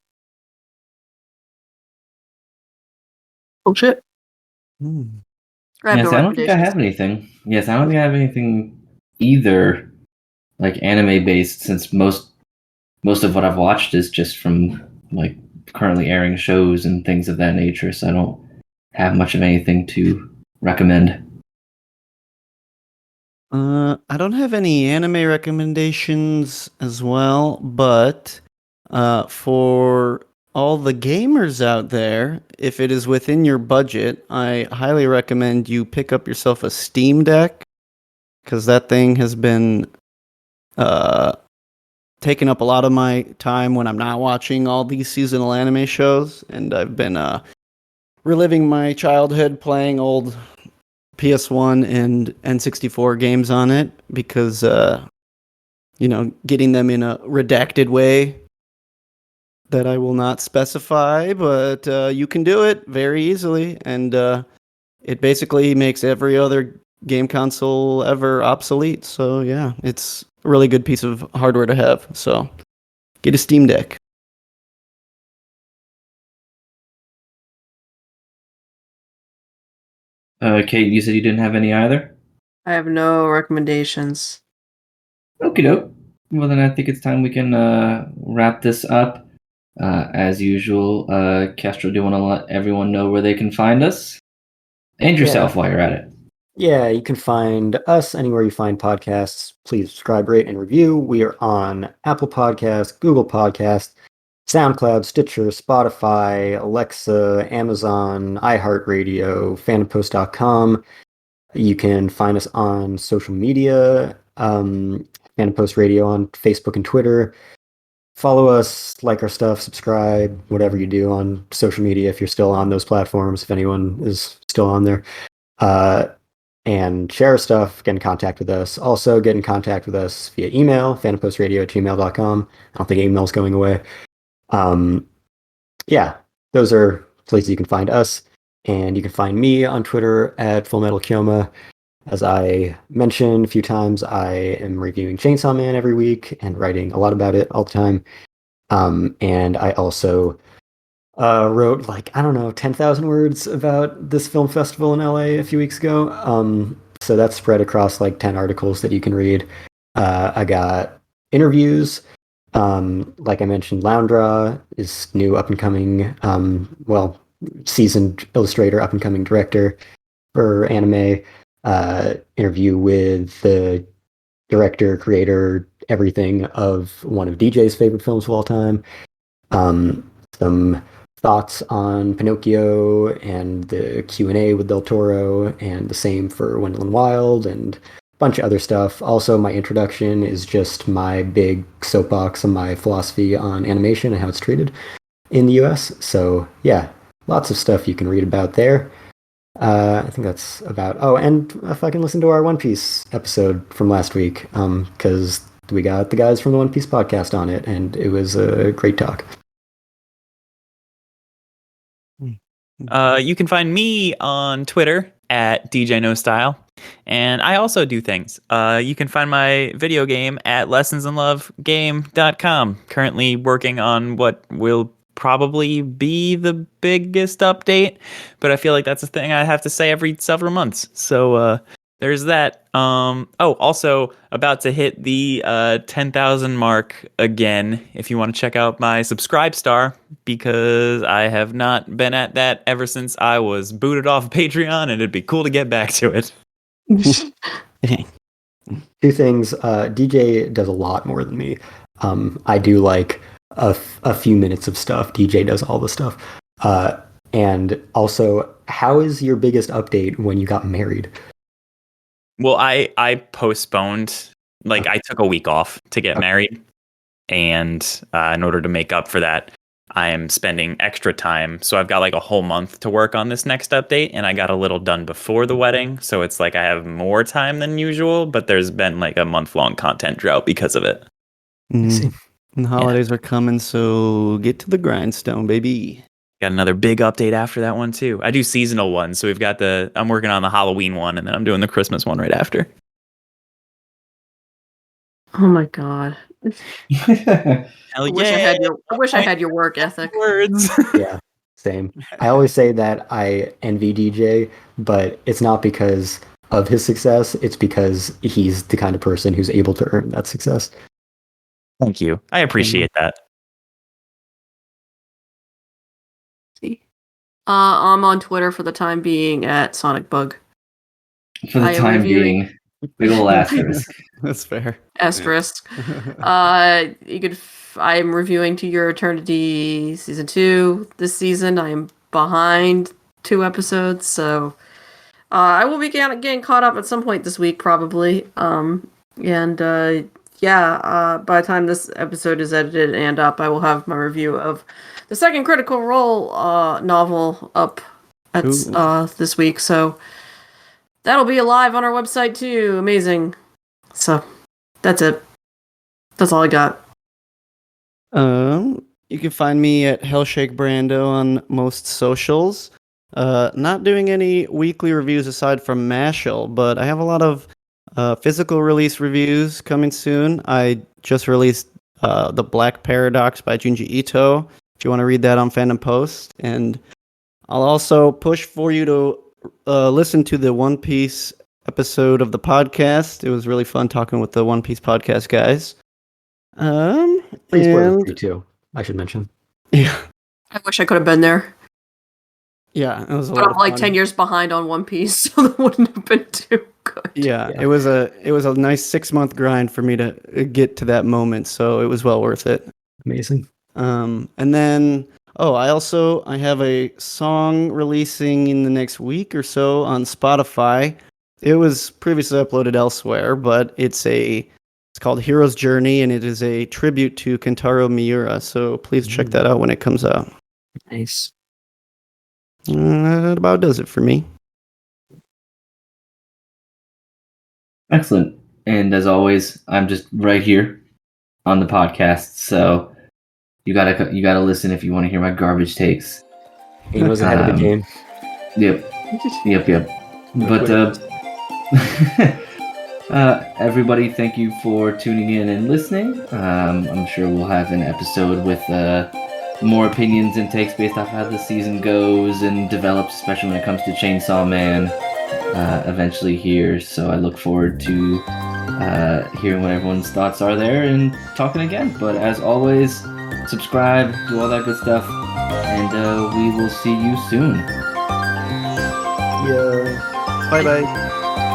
Oh shit. Grab Yes, the I don't think I recommendations. have anything. Yes, I don't think I have anything either, like anime based, since most of what I've watched is just from like currently airing shows and things of that nature. So I don't have much of anything to recommend. I don't have any anime recommendations as well, but for all the gamers out there, if it is within your budget, I highly recommend you pick up yourself a Steam Deck, because that thing has been taking up a lot of my time when I'm not watching all these seasonal anime shows, and I've been reliving my childhood playing old PS1 and N64 games on it because, getting them in a redacted way that I will not specify, but you can do it very easily. And it basically makes every other game console ever obsolete. So, yeah, it's a really good piece of hardware to have. So, get a Steam Deck. Kate, you said you didn't have any either? I have no recommendations. Okie doke. Well, then I think it's time we can wrap this up. As usual, Castro, do you want to let everyone know where they can find us? And yourself while you're at it. Yeah, you can find us anywhere you find podcasts. Please subscribe, rate, and review. We are on Apple Podcasts, Google Podcasts, SoundCloud, Stitcher, Spotify, Alexa, Amazon, iHeartRadio, fandompost.com. You can find us on social media, Fandom Post Radio on Facebook and Twitter. Follow us, like our stuff, subscribe, whatever you do on social media if you're still on those platforms, if anyone is still on there. And share our stuff, get in contact with us. Also, get in contact with us via email, fandompostradio@gmail.com. I don't think email's going away. Yeah, those are places you can find us. And you can find me on Twitter at FullMetalKyoma. As I mentioned a few times, I am reviewing Chainsaw Man every week and writing a lot about it all the time. And I also wrote 10,000 words about this film festival in LA a few weeks ago. So that's spread across 10 articles that you can read. I got interviews. Like I mentioned, Loundra is new up and coming, seasoned illustrator, up and coming director for anime. Interview with the director, creator, everything of one of DJ's favorite films of all time. Some thoughts on Pinocchio and the Q&A with Del Toro, and the same for Wendell and Wild, and a bunch of other stuff. Also, my introduction is just my big soapbox on my philosophy on animation and how it's treated in the US. So yeah, lots of stuff you can read about there. I think that's about... Oh, and if I can listen to our One Piece episode from last week, because we got the guys from the One Piece podcast on it, and it was a great talk. You can find me on Twitter at DJ No Style, and I also do things. You can find my video game at lessonsinlovegame.com. Currently working on what will probably be the biggest update, but I feel like that's a thing I have to say every several months. So there's that. Also about to hit the 10,000 mark again. If you want to check out my Subscribe Star, because I have not been at that ever since I was booted off Patreon, and it'd be cool to get back to it. Two things. DJ does a lot more than me. I do a few minutes of stuff. DJ does all the stuff. And also, how is your biggest update when you got married? Well, I postponed, I took a week off to get married, and in order to make up for that, I am spending extra time. So I've got a whole month to work on this next update, and I got a little done before the wedding. So it's I have more time than usual, but there's been a month-long content drought because of it. And the holidays are coming, so get to the grindstone, baby. Got another big update after that one too. I do seasonal ones, so I'm working on the Halloween one, and then I'm doing the Christmas one right after. Oh my god. Hell yeah. I wish I had your work ethic. Words. Yeah, same. I always say that I envy DJ, but it's not because of his success. It's because he's the kind of person who's able to earn that success. Thank you. I appreciate that. I'm on Twitter for the time being at Sonic Bug. For the time being, big ol' asterisk. That's fair. Asterisk. I'm reviewing To Your Eternity season 2 this season. I am behind 2 episodes, so I will be getting caught up at some point this week, probably. By the time this episode is edited and up, I will have my review of the second Critical Role novel up That's Ooh. this week, so that'll be live on our website too. Amazing. So that's it. That's all I got. You can find me at Hellshake Brando on most socials. Not doing any weekly reviews aside from Mashal, but I have a lot of physical release reviews coming soon. I just released The Black Paradox by Junji Ito, if you want to read that on Fandom Post. And I'll also push for you to listen to the One Piece episode of the podcast. It was really fun talking with the One Piece podcast guys. Please And you too. I should mention. yeah, I wish I could have been there, yeah, it was a but lot I'm of like fun. 10 years behind on One Piece, so that wouldn't have been too good. Yeah, Yeah. it was a nice 6-month grind for me to get to that moment, so it was well worth it. Amazing. And then I have a song releasing in the next week or so on Spotify. It was previously uploaded elsewhere, but it's called Hero's Journey, and it is a tribute to Kentaro Miura. So please check that out when it comes out. Nice. That about does it for me. Excellent. And as always, I'm just right here on the podcast, so you gotta listen if you want to hear my garbage takes. He was ahead of the game. Yep. But everybody, thank you for tuning in and listening. I'm sure we'll have an episode with more opinions and takes based off how the season goes and develops, especially when it comes to Chainsaw Man. Eventually here, so I look forward to hearing what everyone's thoughts are there and talking again. But as always, subscribe, do all that good stuff, and we will see you soon. Yeah. Bye bye.